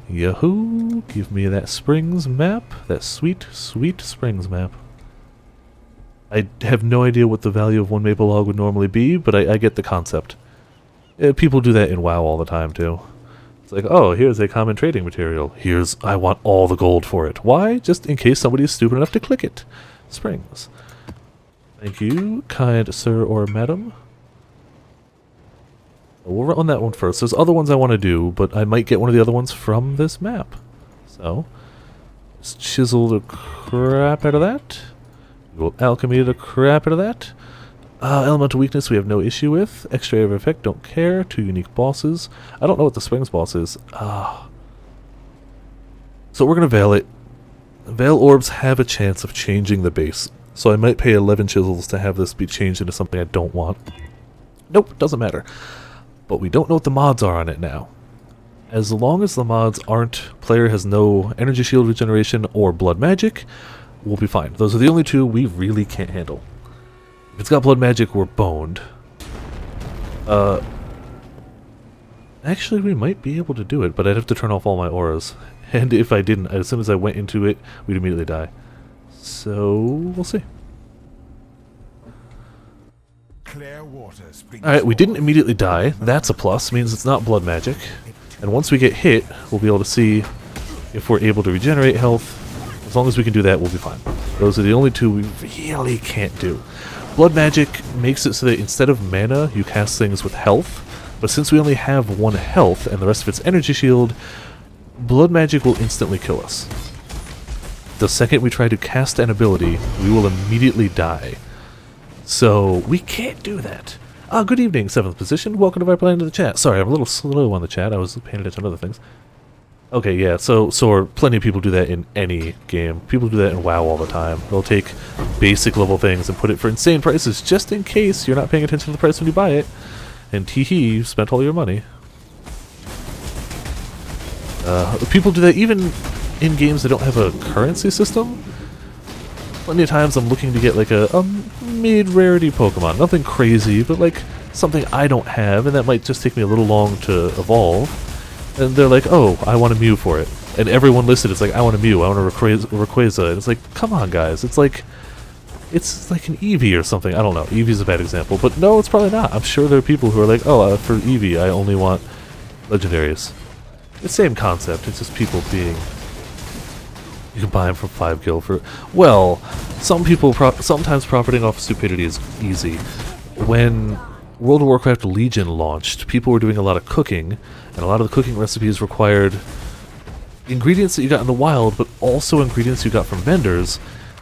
Yahoo! Give me that Springs map. That sweet, sweet Springs map. I have no idea what the value of one maple log would normally be, but I get the concept. People do that in WoW all the time, too. It's like, oh, here's a common trading material. I want all the gold for it. Why? Just in case somebody is stupid enough to click it. Springs. Thank you, kind sir or madam. We'll run that one first. There's other ones I want to do, but I might get one of the other ones from this map. So, let's chisel the crap out of that. We'll alchemy the crap out of that. Elemental weakness we have no issue with. Extra area of effect, don't care. 2 unique bosses. I don't know what the Springs boss is. So we're going to Veil it. Veil orbs have a chance of changing the base. So I might pay 11 chisels to have this be changed into something I don't want. Nope, doesn't matter. But we don't know what the mods are on it now. As long as the mods aren't player has no energy shield regeneration or blood magic, we'll be fine. Those are the only 2 we really can't handle. If it's got blood magic, we're boned. Actually, we might be able to do it, but I'd have to turn off all my auras. And if I didn't, as soon as I went into it, we'd immediately die. So, we'll see. Alright, we didn't immediately die. That's a plus. Means it's not blood magic. And once we get hit, we'll be able to see if we're able to regenerate health. As long as we can do that, we'll be fine. Those are the only 2 we really can't do. Blood magic makes it so that instead of mana, you cast things with health. But since we only have 1 health and the rest of it's energy shield, blood magic will instantly kill us. The second we try to cast an ability, we will immediately die. So, we can't do that. Good evening, 7th position. Welcome to Viperland to the chat. Sorry, I'm a little slow on the chat. I was paying attention to other things. Okay, yeah, so plenty of people do that in any game. People do that in WoW all the time. They'll take basic level things and put it for insane prices just in case you're not paying attention to the price when you buy it. And tee-hee, you spent all your money. People do that even in games that don't have a currency system. Plenty of times I'm looking to get like a mid-rarity Pokemon. Nothing crazy, but like something I don't have, and that might just take me a little long to evolve. And they're like, oh, I want a Mew for it. And everyone listed is like, I want a Mew, I want a Rayquaza. And it's like, come on, guys. It's like an Eevee or something. I don't know. Eevee's a bad example. But no, it's probably not. I'm sure there are people who are like, oh, for Eevee, I only want legendaries. It's the same concept. It's just people being You can buy them for 5 gil for... Well, some people... sometimes profiting off stupidity is easy. When World of Warcraft Legion launched, people were doing a lot of cooking, and a lot of the cooking recipes required ingredients that you got in the wild, but also ingredients you got from vendors,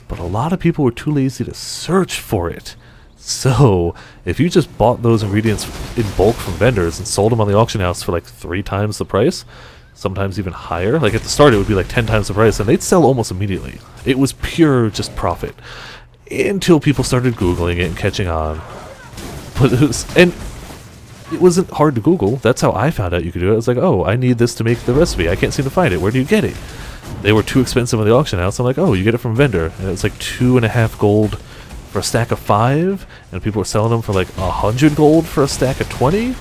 but a lot of people were too lazy to search for it. So, if you just bought those ingredients in bulk from vendors and sold them on the auction house for like 3 times the price, sometimes even higher, like at the start it would be like 10 times the price, and they'd sell almost immediately. It was pure just profit. Until people started Googling it and catching on. But it wasn't hard to Google. That's how I found out you could do it. I was like, oh, I need this to make the recipe. I can't seem to find it. Where do you get it? They were too expensive on the auction house. I'm like, oh, you get it from vendor. And it was like 2.5 gold for a stack of 5, and people were selling them for like 100 gold for a stack of 20.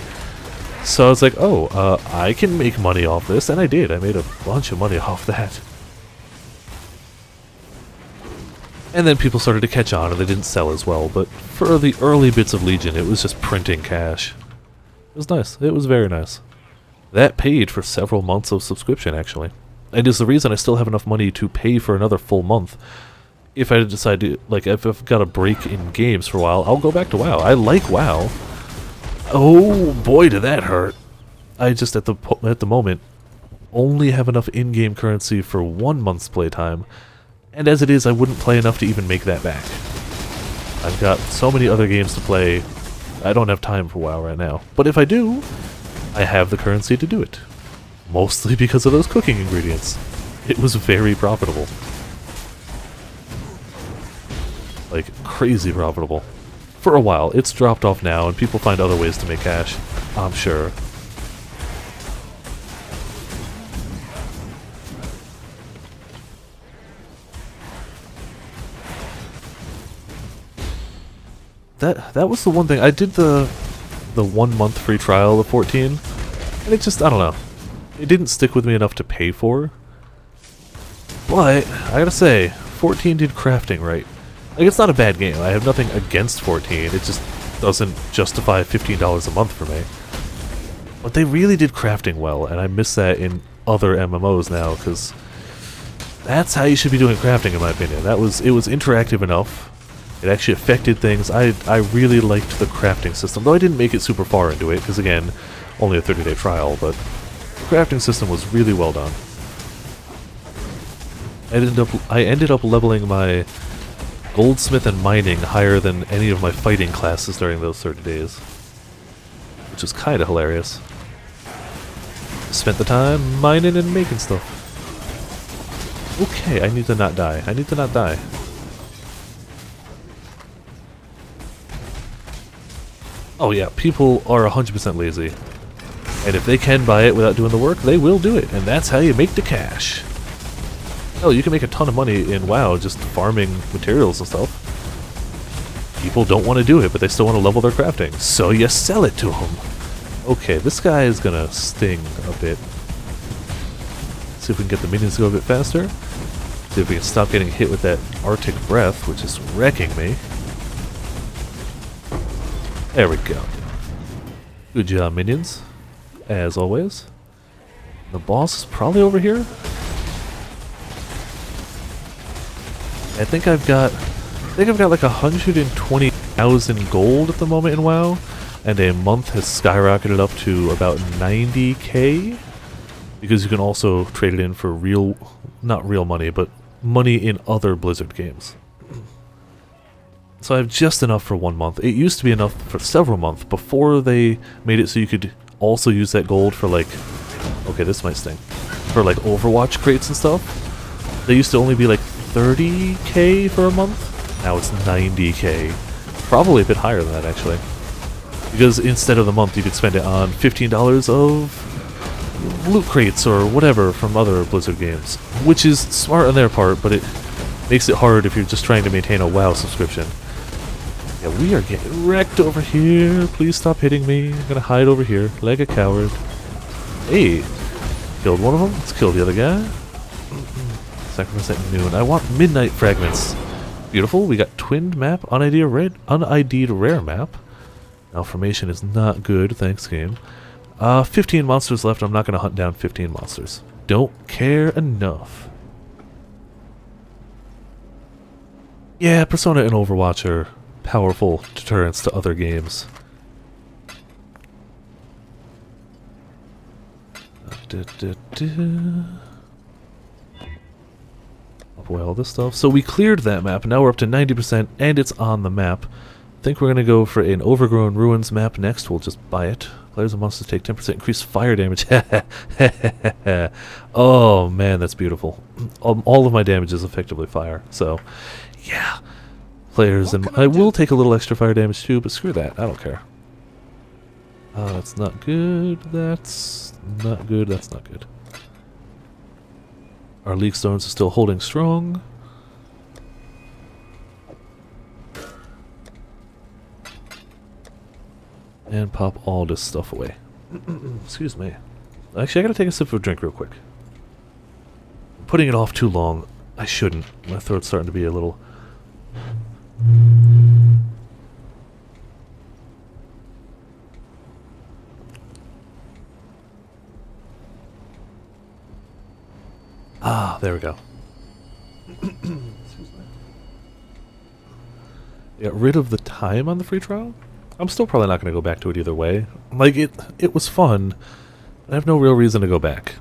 So I was like, oh, I can make money off this, and I did. I made a bunch of money off that. And then people started to catch on, and they didn't sell as well, but for the early bits of Legion, it was just printing cash. It was nice. It was very nice. That paid for several months of subscription, actually. And is the reason I still have enough money to pay for another full month. If I decide to, like, if I've got a break in games for a while, I'll go back to WoW. I like WoW. Oh, boy, did that hurt. I just, at the moment, only have enough in-game currency for 1 month's playtime. And as it is, I wouldn't play enough to even make that back. I've got so many other games to play, I don't have time for WoW right now. But if I do, I have the currency to do it. Mostly because of those cooking ingredients. It was very profitable. Like, crazy profitable. For a while. It's dropped off now, and people find other ways to make cash, I'm sure. That was the one thing. I did the 1 month free trial of 14, and it just, I don't know. It didn't stick with me enough to pay for. But, I gotta say, 14 did crafting right. Like, it's not a bad game. I have nothing against 14. It just doesn't justify $15 a month for me. But they really did crafting well, and I miss that in other MMOs now, because that's how you should be doing crafting, in my opinion. It was interactive enough. It actually affected things. I really liked the crafting system, though I didn't make it super far into it, because again, only a 30-day trial, but the crafting system was really well done. I ended up leveling my goldsmith and mining higher than any of my fighting classes during those 30 days. Which was kind of hilarious. Spent the time mining and making stuff. Okay, I need to not die. I need to not die. Oh yeah, people are 100% lazy. And if they can buy it without doing the work, they will do it. And that's how you make the cash. Hell, you can make a ton of money in WoW just farming materials and stuff. People don't want to do it, but they still want to level their crafting. So you sell it to them. Okay, this guy is going to sting a bit. See if we can get the minions to go a bit faster. See if we can stop getting hit with that Arctic breath, which is wrecking me. There we go. Good job, minions. As always. The boss is probably over here. I think I've got like 120,000 gold at the moment in WoW, and a month has skyrocketed up to about 90k, because you can also trade it in for real, not real money, but money in other Blizzard games. So I have just enough for 1 month. It used to be enough for several months before they made it so you could also use that gold for like, okay, this might sting, for like Overwatch crates and stuff. They used to only be like 30k for a month. Now it's 90k. Probably a bit higher than that, actually. Because instead of the month, you could spend it on $15 of loot crates or whatever from other Blizzard games. Which is smart on their part, but it makes it hard if you're just trying to maintain a WoW subscription. Yeah, we are getting wrecked over here. Please stop hitting me. I'm gonna hide over here like a coward. Hey! Killed one of them. Let's kill the other guy. Sacrifice at noon. I want midnight fragments. Beautiful. We got twinned map, unID'd rare map. Malformation is not good. Thanks, game. 15 monsters left. I'm not going to hunt down 15 monsters. Don't care enough. Yeah, Persona and Overwatch are powerful deterrents to other games. Up away all this stuff. So we cleared that map, and now we're up to 90%, and it's on the map. I think we're going to go for an Overgrown Ruins map next. We'll just buy it. Players and monsters take 10% increased fire damage. Oh, man, that's beautiful. All of my damage is effectively fire, so yeah. Players, and I will take a little extra fire damage too, but screw that. I don't care. That's not good. That's not good. That's not good. Our leak stones are still holding strong. And pop all this stuff away. Excuse me. Actually, I gotta take a sip of a drink real quick. I'm putting it off too long. I shouldn't. My throat's starting to be a little... Ah, there we go. Get rid of the time on the free trial? I'm still probably not going to go back to it either way. Like, it was fun. I have no real reason to go back.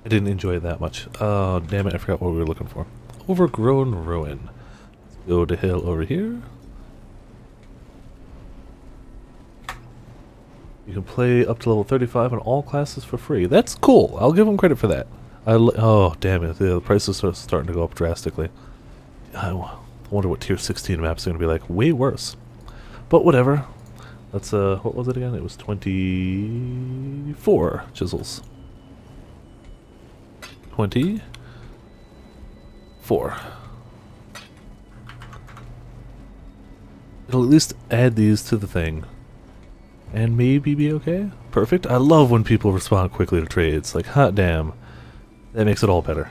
I didn't enjoy it that much. Oh, damn it, I forgot what we were looking for. Overgrown Ruin. Let's go to hill over here. You can play up to level 35 on all classes for free. That's cool. I'll give them credit for that. Oh, damn it. The prices are starting to go up drastically. I wonder what tier 16 maps are going to be like. Way worse. But whatever. That's, what was it again? It was 24 chisels. 24. It'll at least add these to the thing. And maybe be okay? Perfect. I love when people respond quickly to trades. Like, hot damn. That makes it all better.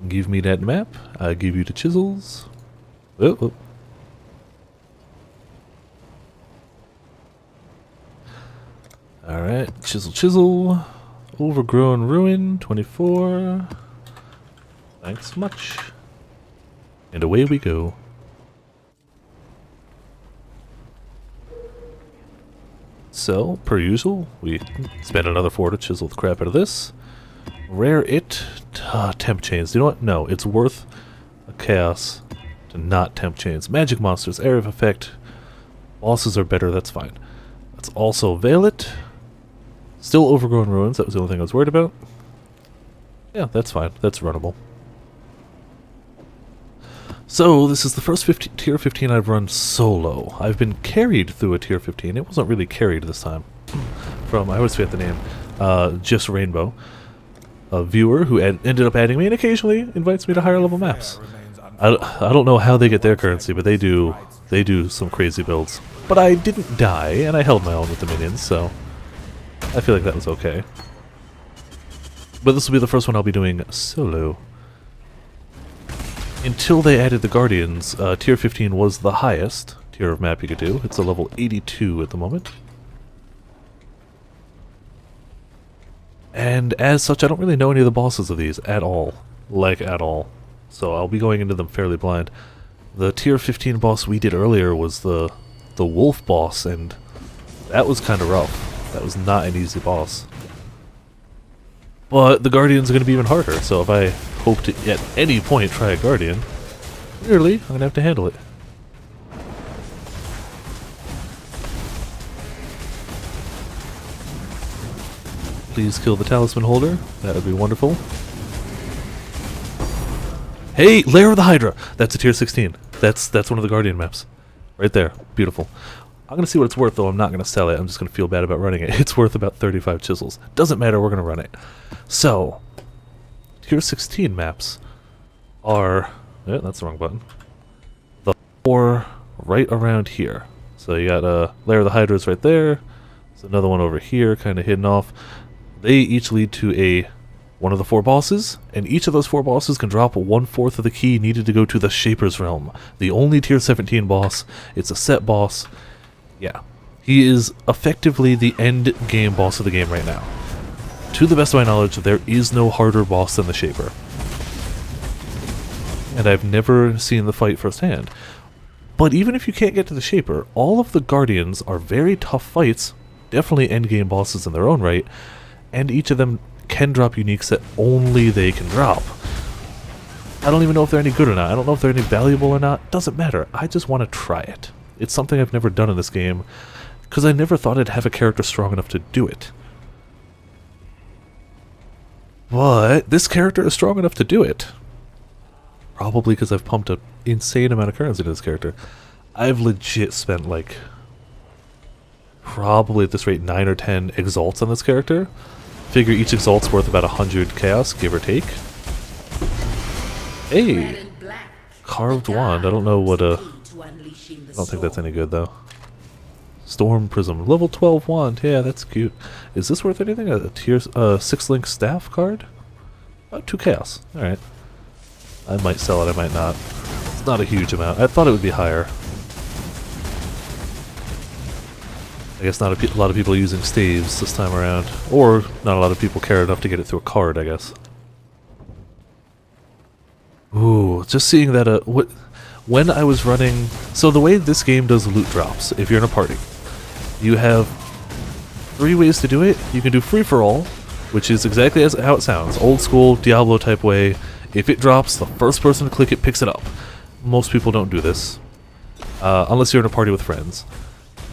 Give me that map. I'll give you the chisels. Oh, oh. Alright, chisel, chisel. Overgrown Ruin, 24. Thanks much. And away we go. So, per usual, we spend another 4 to chisel the crap out of this. Rare it. Temp chains. You know what? No, it's worth a chaos to not temp chains. Magic monsters, area of effect. Bosses are better, that's fine. Let's also veil it. Still Overgrown Ruins, that was the only thing I was worried about. Yeah, that's fine. That's runnable. So, this is the first tier 15 I've run solo. I've been carried through a tier 15. It wasn't really carried this time. From, I always forget the name, Just Rainbow. A viewer who ended up adding me and occasionally invites me to higher level maps. I don't know how they get their currency, but they do some crazy builds. But I didn't die, and I held my own with the minions, so I feel like that was okay. But this will be the first one I'll be doing solo. Until they added the Guardians, tier 15 was the highest tier of map you could do. It's a level 82 at the moment. And as such, I don't really know any of the bosses of these at all. Like, at all. So I'll be going into them fairly blind. The tier 15 boss we did earlier was the wolf boss, and that was kind of rough. That was not an easy boss. But the Guardians are going to be even harder, so if I hope to at any point try a Guardian, clearly I'm going to have to handle it. Please kill the talisman holder. That would be wonderful. Hey, Lair of the Hydra! That's a tier 16. That's one of the Guardian maps. Right there. Beautiful. I'm going to see what it's worth, though. I'm not going to sell it. I'm just going to feel bad about running it. It's worth about 35 chisels. Doesn't matter. We're going to run it. So, tier 16 maps are... that's the wrong button. The 4 right around here. So you got Lair of the Hydras right there. There's another one over here, kind of hidden off. They each lead to one of the 4 bosses, and each of those 4 bosses can drop 1/4 of the key needed to go to the Shaper's Realm. The only tier 17 boss. It's a set boss. Yeah. He is effectively the end game boss of the game right now. To the best of my knowledge, there is no harder boss than the Shaper. And I've never seen the fight firsthand. But even if you can't get to the Shaper, all of the Guardians are very tough fights, definitely endgame bosses in their own right, and each of them can drop uniques that only they can drop. I don't even know if they're any good or not. I don't know if they're any valuable or not. Doesn't matter. I just want to try it. It's something I've never done in this game, because I never thought I'd have a character strong enough to do it. But this character is strong enough to do it. Probably because I've pumped an insane amount of currency into this character. I've legit spent like probably at this rate 9 or 10 exalts on this character. Figure each exalt's worth about 100 chaos, give or take. Hey! Carved wand. I don't know what I don't think that's any good though. Storm Prism. Level 12 wand. Yeah, that's cute. Is this worth anything? A tier 6-link staff card? 2 chaos. Alright. I might sell it, I might not. It's not a huge amount. I thought it would be higher. I guess not a lot of people using staves this time around. Or not a lot of people care enough to get it through a card, I guess. Ooh, just seeing that when I was running... So the way this game does loot drops, if you're in a party, you have 3 ways to do it. You can do free-for-all, which is exactly how it sounds. Old school, Diablo type way. If it drops, the first person to click it picks it up. Most people don't do this, unless you're in a party with friends.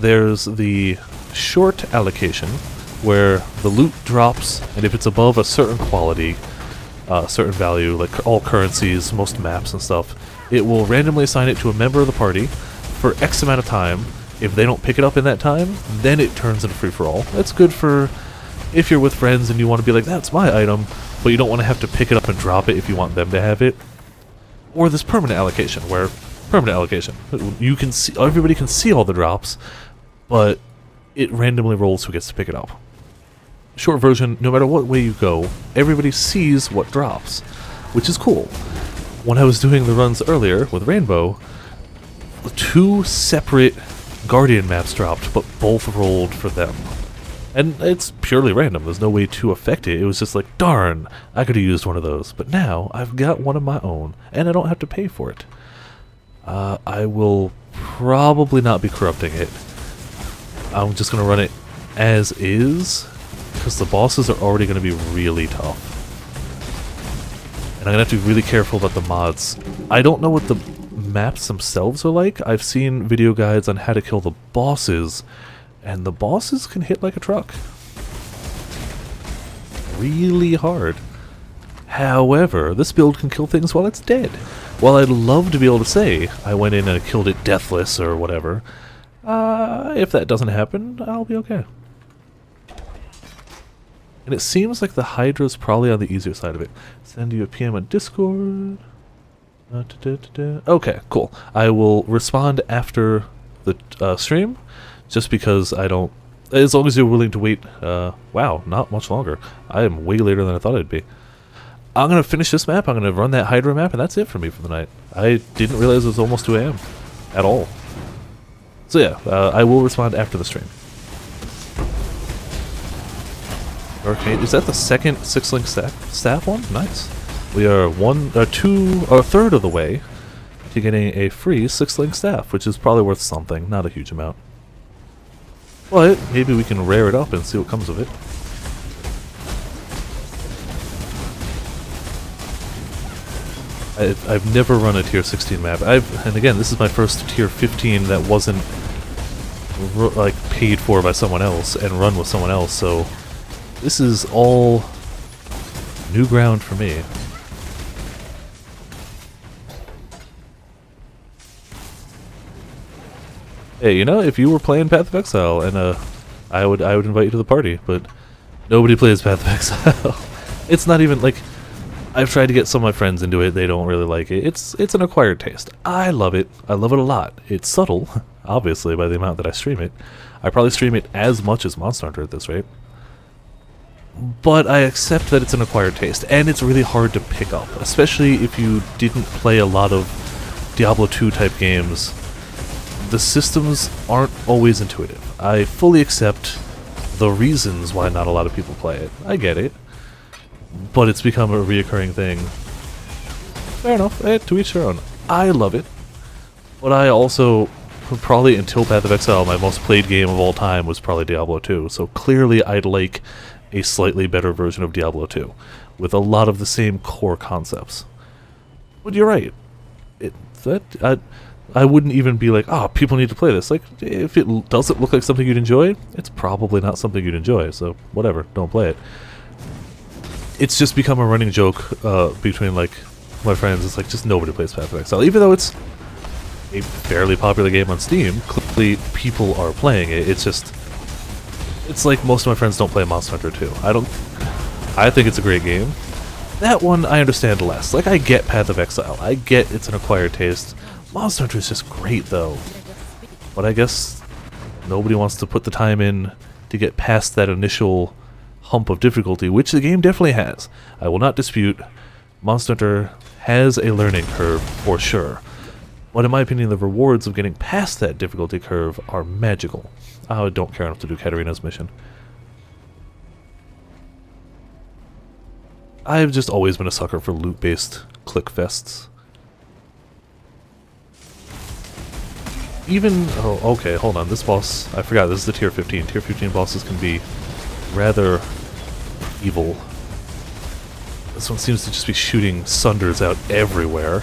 There's the short allocation, where the loot drops, and if it's above a certain quality, certain value, like all currencies, most maps and stuff, it will randomly assign it to a member of the party for X amount of time. If they don't pick it up in that time, then it turns into free-for-all. That's good for if you're with friends and you want to be like, that's my item, but you don't want to have to pick it up and drop it if you want them to have it. Or this permanent allocation, where you can see, everybody can see all the drops, but it randomly rolls who gets to pick it up. Short version, no matter what way you go, everybody sees what drops, which is cool. When I was doing the runs earlier with Rainbow, 2 separate Guardian maps dropped, but both rolled for them. And it's purely random, there's no way to affect it. It was just like, darn, I could have used one of those. But now, I've got one of my own, and I don't have to pay for it. I will probably not be corrupting it. I'm just going to run it as is, because the bosses are already going to be really tough. And I'm going to have to be really careful about the mods. I don't know what the maps themselves are like. I've seen video guides on how to kill the bosses, and the bosses can hit like a truck. Really hard. However, this build can kill things while it's dead. While I'd love to be able to say I went in and killed it deathless or whatever, if that doesn't happen, I'll be okay. And it seems like the Hydra's probably on the easier side of it. Send you a PM on Discord. Okay, cool. I will respond after the stream, just because I don't... As long as you're willing to wait... wow, not much longer. I am way later than I thought I'd be. I'm going to finish this map, I'm going to run that Hydra map, and that's it for me for the night. I didn't realize it was almost 2 AM. At all. So yeah, I will respond after the stream. Arcade, is that the second 6-link staff one? Nice. We are a third of the way to getting a free 6-link staff, which is probably worth something, not a huge amount. But maybe we can rare it up and see what comes of it. I've never run a tier 16 map. And again, this is my first tier 15 that wasn't like paid for by someone else and run with someone else, so this is all new ground for me. Hey, you know, if you were playing Path of Exile, and I would invite you to the party, but nobody plays Path of Exile. It's not even like... I've tried to get some of my friends into it, they don't really like it. It's an acquired taste. I love it. I love it a lot. It's subtle, obviously, by the amount that I stream it. I probably stream it as much as Monster Hunter at this rate. But I accept that it's an acquired taste, and it's really hard to pick up, especially if you didn't play a lot of Diablo 2 type games. The systems aren't always intuitive. I fully accept the reasons why not a lot of people play it. I get it. But it's become a reoccurring thing. Fair enough, to each their own. I love it. But I also, probably until Path of Exile, my most played game of all time was probably Diablo 2. So clearly I'd like a slightly better version of Diablo 2. With a lot of the same core concepts. But you're right. I wouldn't even be like, oh, people need to play this. Like, if it doesn't look like something you'd enjoy, it's probably not something you'd enjoy. So whatever, don't play it. It's just become a running joke between like my friends. It's like just nobody plays Path of Exile, even though it's a fairly popular game on Steam. Clearly, people are playing it. It's just, it's like most of my friends don't play Monster Hunter 2. I think it's a great game. That one I understand less. Like, I get Path of Exile. I get it's an acquired taste. Monster Hunter is just great, though. But I guess nobody wants to put the time in to get past that initial hump of difficulty, which the game definitely has. I will not dispute. Monster Hunter has a learning curve, for sure. But in my opinion, the rewards of getting past that difficulty curve are magical. I don't care enough to do Katarina's mission. I've just always been a sucker for loot-based click fests. Even, oh, okay, hold on, this boss, I forgot, this is the tier 15. Tier 15 bosses can be rather evil. This one seems to just be shooting sunders out everywhere.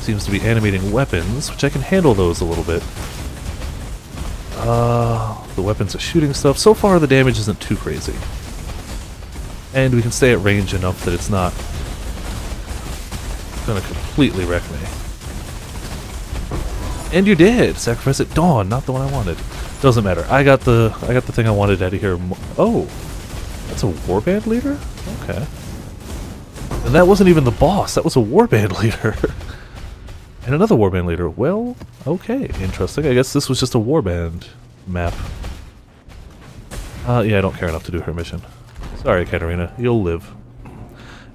Seems to be animating weapons, which I can handle those a little bit. The weapons are shooting stuff. So far the damage isn't too crazy. And we can stay at range enough that it's not gonna completely wreck me. And you did! Sacrifice at dawn, not the one I wanted. Doesn't matter. I got the thing I wanted out of here. Oh! That's a warband leader? Okay. And that wasn't even the boss, that was a warband leader. And another warband leader. Well, okay, interesting. I guess this was just a warband map. Yeah, I don't care enough to do her mission. Sorry, Katarina, you'll live.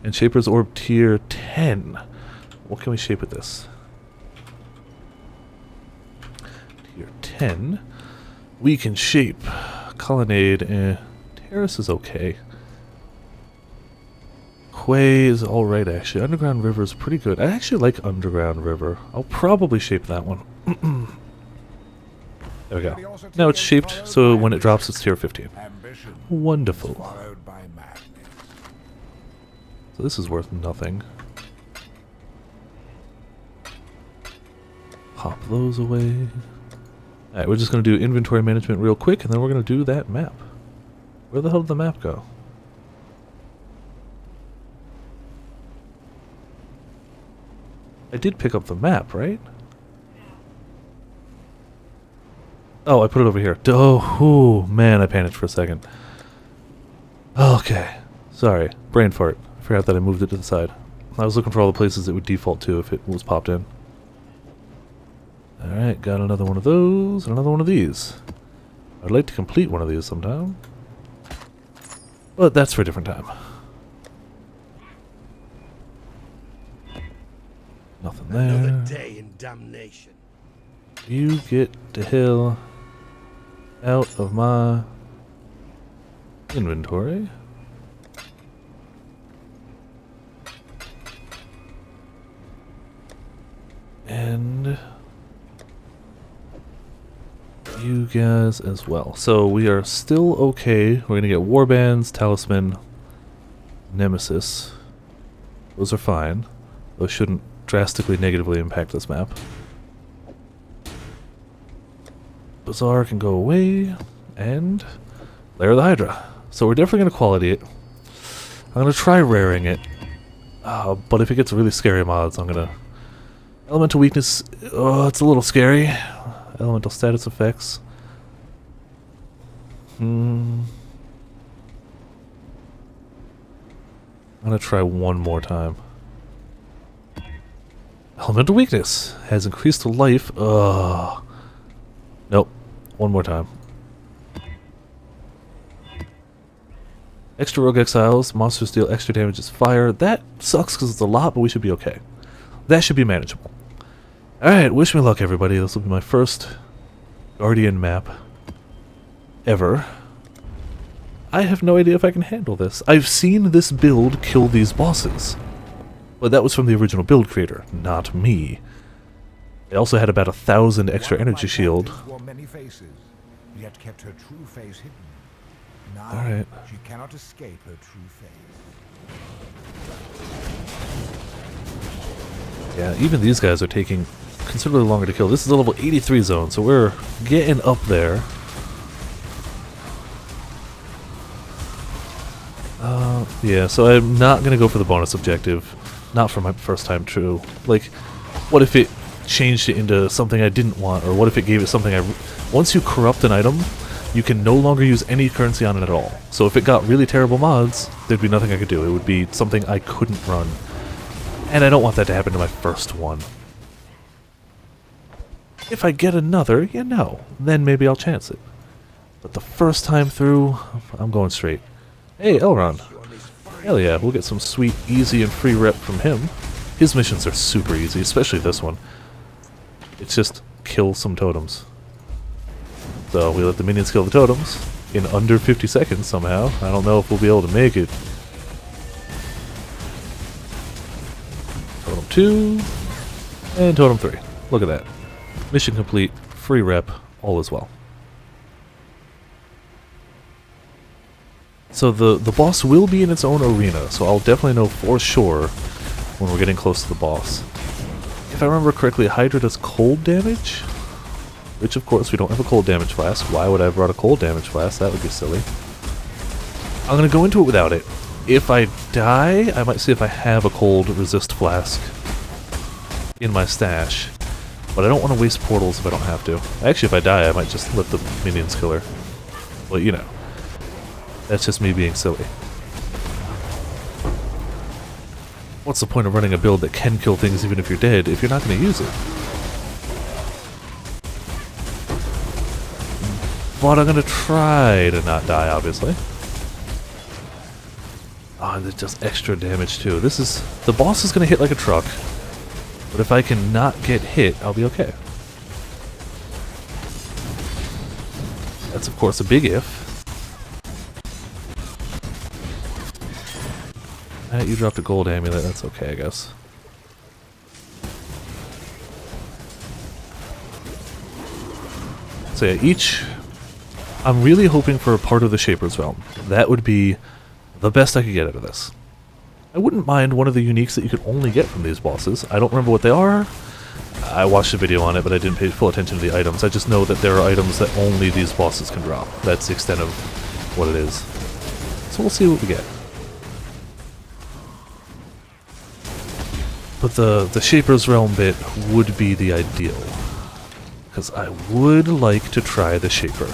And Shaper's Orb tier 10. What can we shape with this? Tier 10. We can shape Colonnade. Terrace is okay. Quay is alright, actually. Underground River is pretty good. I actually like Underground River. I'll probably shape that one. There we go. Now it's shaped, so when it drops, it's tier 15. Wonderful. So this is worth nothing. Pop those away. Alright, we're just going to do inventory management real quick, and then we're going to do that map. Where the hell did the map go? I did pick up the map, right? Oh, I put it over here. Oh, man, I panicked for a second. Okay. Sorry. Brain fart. I forgot that I moved it to the side. I was looking for all the places it would default to if it was popped in. Alright, got another one of those, and another one of these. I'd like to complete one of these sometime. But that's for a different time. Nothing there. Another day in damnation. You get the hell out of my inventory. And you guys as well. So we are still okay. We're going to get Warbands, Talisman, Nemesis. Those are fine. Those shouldn't drastically negatively impact this map. Bazaar can go away, and Lair of the Hydra. So we're definitely going to quality it. I'm going to try raring it, but if it gets really scary mods, I'm going to... Elemental weakness, oh, it's a little scary. Elemental status effects. I'm going to try one more time. Elemental weakness has increased life. Ugh. Nope. One more time. Extra Rogue Exiles. Monsters deal extra damage as fire. That sucks because it's a lot, but we should be okay. That should be manageable. Alright, wish me luck, everybody. This will be my first Guardian map. ever. I have no idea if I can handle this. I've seen this build kill these bosses. But that was from the original build creator, not me. They also had about 1,000 extra One of my energy shield. captives wore many faces, yet kept her true face hidden. Now Alright. she cannot escape her true face. Yeah, even these guys are taking considerably longer to kill. This is a level 83 zone, so we're getting up there. Yeah, so I'm not going to go for the bonus objective. Not for my first time through. Like, what if it changed it into something I didn't want, or what if it gave it something once you corrupt an item, you can no longer use any currency on it at all. So if it got really terrible mods, there'd be nothing I could do. It would be something I couldn't run. And I don't want that to happen to my first one. If I get another, you know, then maybe I'll chance it. But the first time through, I'm going straight. Hey, Elrond. Hell yeah, we'll get some sweet, easy, and free rep from him. His missions are super easy, especially this one. It's just kill some totems. So we let the minions kill the totems in under 50 seconds somehow. I don't know if we'll be able to make it. Totem 2 and Totem 3. Look at that. Mission complete, free rep, all is well. So the boss will be in its own arena, so I'll definitely know for sure when we're getting close to the boss. If I remember correctly, Hydra does cold damage, which of course we don't have a cold damage flask. Why would I have brought a cold damage flask? That would be silly. I'm going to go into it without it. If I die, I might see if I have a cold resist flask in my stash. But I don't want to waste portals if I don't have to. Actually, if I die, I might just let the minions kill her. Well, you know. That's just me being silly. What's the point of running a build that can kill things even if you're dead if you're not going to use it? But I'm going to try to not die, obviously. Oh, and there's just extra damage too. This is... The boss is going to hit like a truck. But if I can not get hit, I'll be okay. That's of course a big if. You dropped a gold amulet, that's okay, I guess. So yeah, I'm really hoping for a part of the Shaper's Realm. That would be the best I could get out of this. I wouldn't mind one of the uniques that you could only get from these bosses. I don't remember what they are. I watched a video on it, but I didn't pay full attention to the items. I just know that there are items that only these bosses can drop. That's the extent of what it is. So we'll see what we get. But the Shaper's Realm bit would be the ideal. Because I would like to try the Shaper.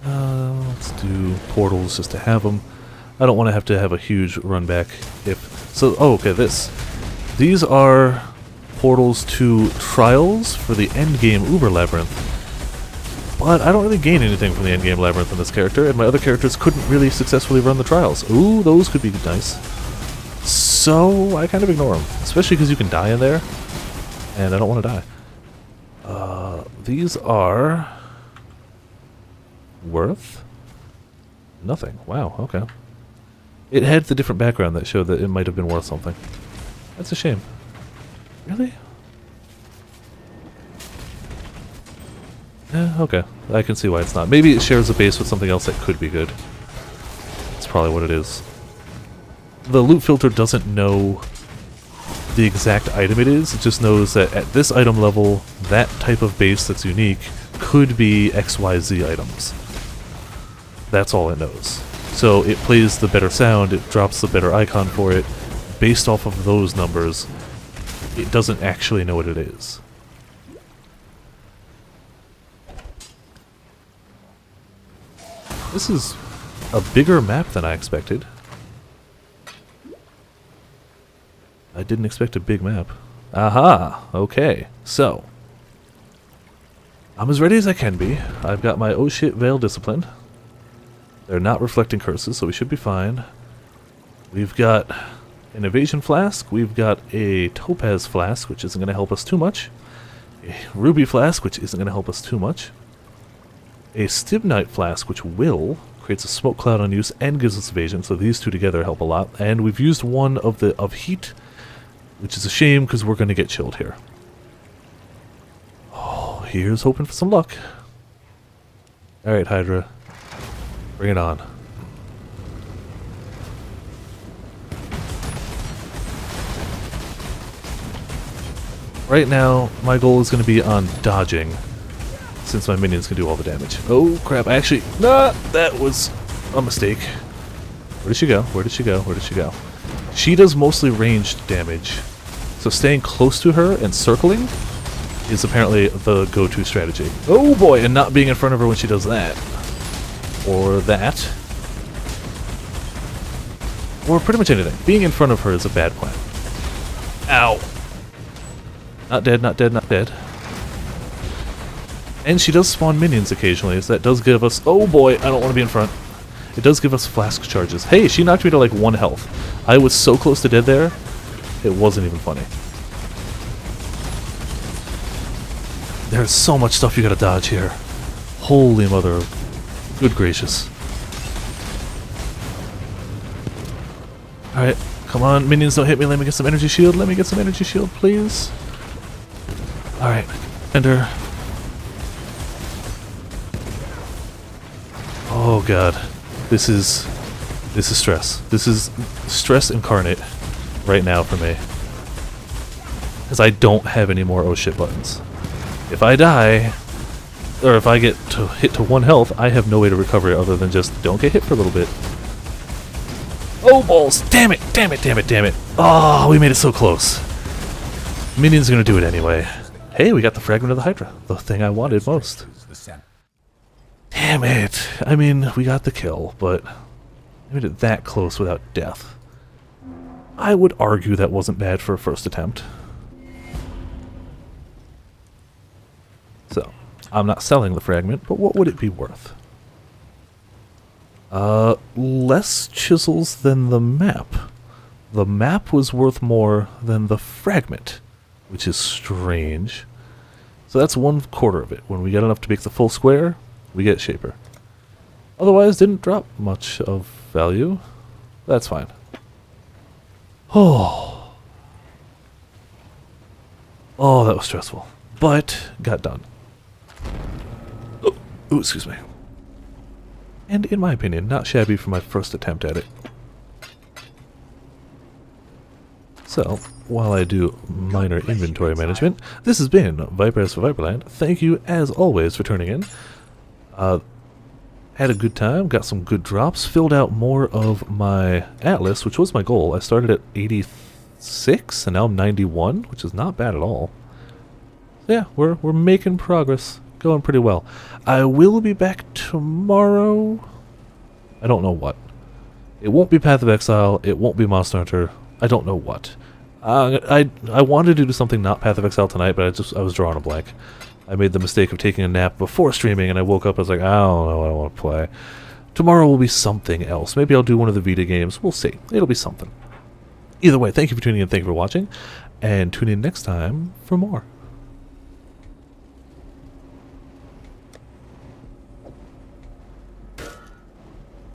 Let's do portals just to have them. I don't want to have a huge run back oh, okay, these are portals to trials for the endgame Uber Labyrinth. But I don't really gain anything from the endgame Labyrinth in this character, and my other characters couldn't really successfully run the trials. Ooh, those could be nice. So I kind of ignore them, especially because you can die in there, and I don't want to die. These are worth nothing. Wow, okay. It had the different background that showed that it might have been worth something. That's a shame. Really? Okay. I can see why it's not. Maybe it shares a base with something else that could be good. That's probably what it is. The loot filter doesn't know the exact item it is. It just knows that at this item level, that type of base that's unique could be XYZ items. That's all it knows. So it plays the better sound, it drops the better icon for it. Based off of those numbers, it doesn't actually know what it is. This is a bigger map than I expected. I didn't expect a big map. Aha! Okay, so I'm as ready as I can be. I've got my oh shit Veil Discipline. They're not reflecting curses, so we should be fine. We've got an evasion flask. We've got a topaz flask, which isn't going to help us too much. A ruby flask, which isn't going to help us too much. A stibnite flask, which creates a smoke cloud on use and gives us evasion, so these two together help a lot. And we've used one of heat, which is a shame because we're going to get chilled here. Oh, here's hoping for some luck. Alright, Hydra. Bring it on. Right now, my goal is going to be on dodging, since my minions can do all the damage. Oh crap, actually, nah, that was a mistake. Where did she go? Where did she go? Where did she go? She does mostly ranged damage, so staying close to her and circling is apparently the go-to strategy. Oh boy, and not being in front of her when she does that. Or that. Or pretty much anything. Being in front of her is a bad plan. Ow. Not dead, not dead, not dead. And she does spawn minions occasionally, so that does give us... Oh boy, I don't want to be in front. It does give us flask charges. Hey, she knocked me to like 1 health. I was so close to dead there, it wasn't even funny. There's so much stuff you gotta dodge here. Holy mother of... Good gracious. Alright, come on, minions don't hit me. Let me get some energy shield. Let me get some energy shield, please. Alright, enter. Oh god. This is stress. This is stress incarnate right now for me. Because I don't have any more oh shit buttons. If I die, or if I get hit to 1 health, I have no way to recover it other than just don't get hit for a little bit. Oh balls! Damn it! Damn it! Damn it! Damn it! Oh, we made it so close. Minions are gonna do it anyway. Hey, we got the fragment of the Hydra. The thing I wanted most. Damn it! I mean, we got the kill, but I made it that close without death. I would argue that wasn't bad for a first attempt. So, I'm not selling the fragment, but what would it be worth? Less chisels than the map. The map was worth more than the fragment, which is strange. So that's 1/4 of it. When we get enough to make the full square, we get Shaper. Otherwise, didn't drop much of value. That's fine. Oh. Oh, that was stressful. But, got done. Oh, ooh, excuse me. And in my opinion, not shabby for my first attempt at it. So, while I do minor inventory management, this has been Vipers for Viperland. Thank you, as always, for tuning in. Had a good time, got some good drops, filled out more of my Atlas, which was my goal. I started at 86, and now I'm 91, which is not bad at all. So yeah, we're making progress. Going pretty well. I will be back tomorrow. I don't know what. It won't be Path of Exile. It won't be Monster Hunter. I don't know what. I wanted to do something not Path of Exile tonight, but I was drawing a blank. I made the mistake of taking a nap before streaming, and I woke up and I was like, I don't know what I want to play. Tomorrow will be something else. Maybe I'll do one of the Vita games. We'll see. It'll be something. Either way, thank you for tuning in. Thank you for watching. And tune in next time for more.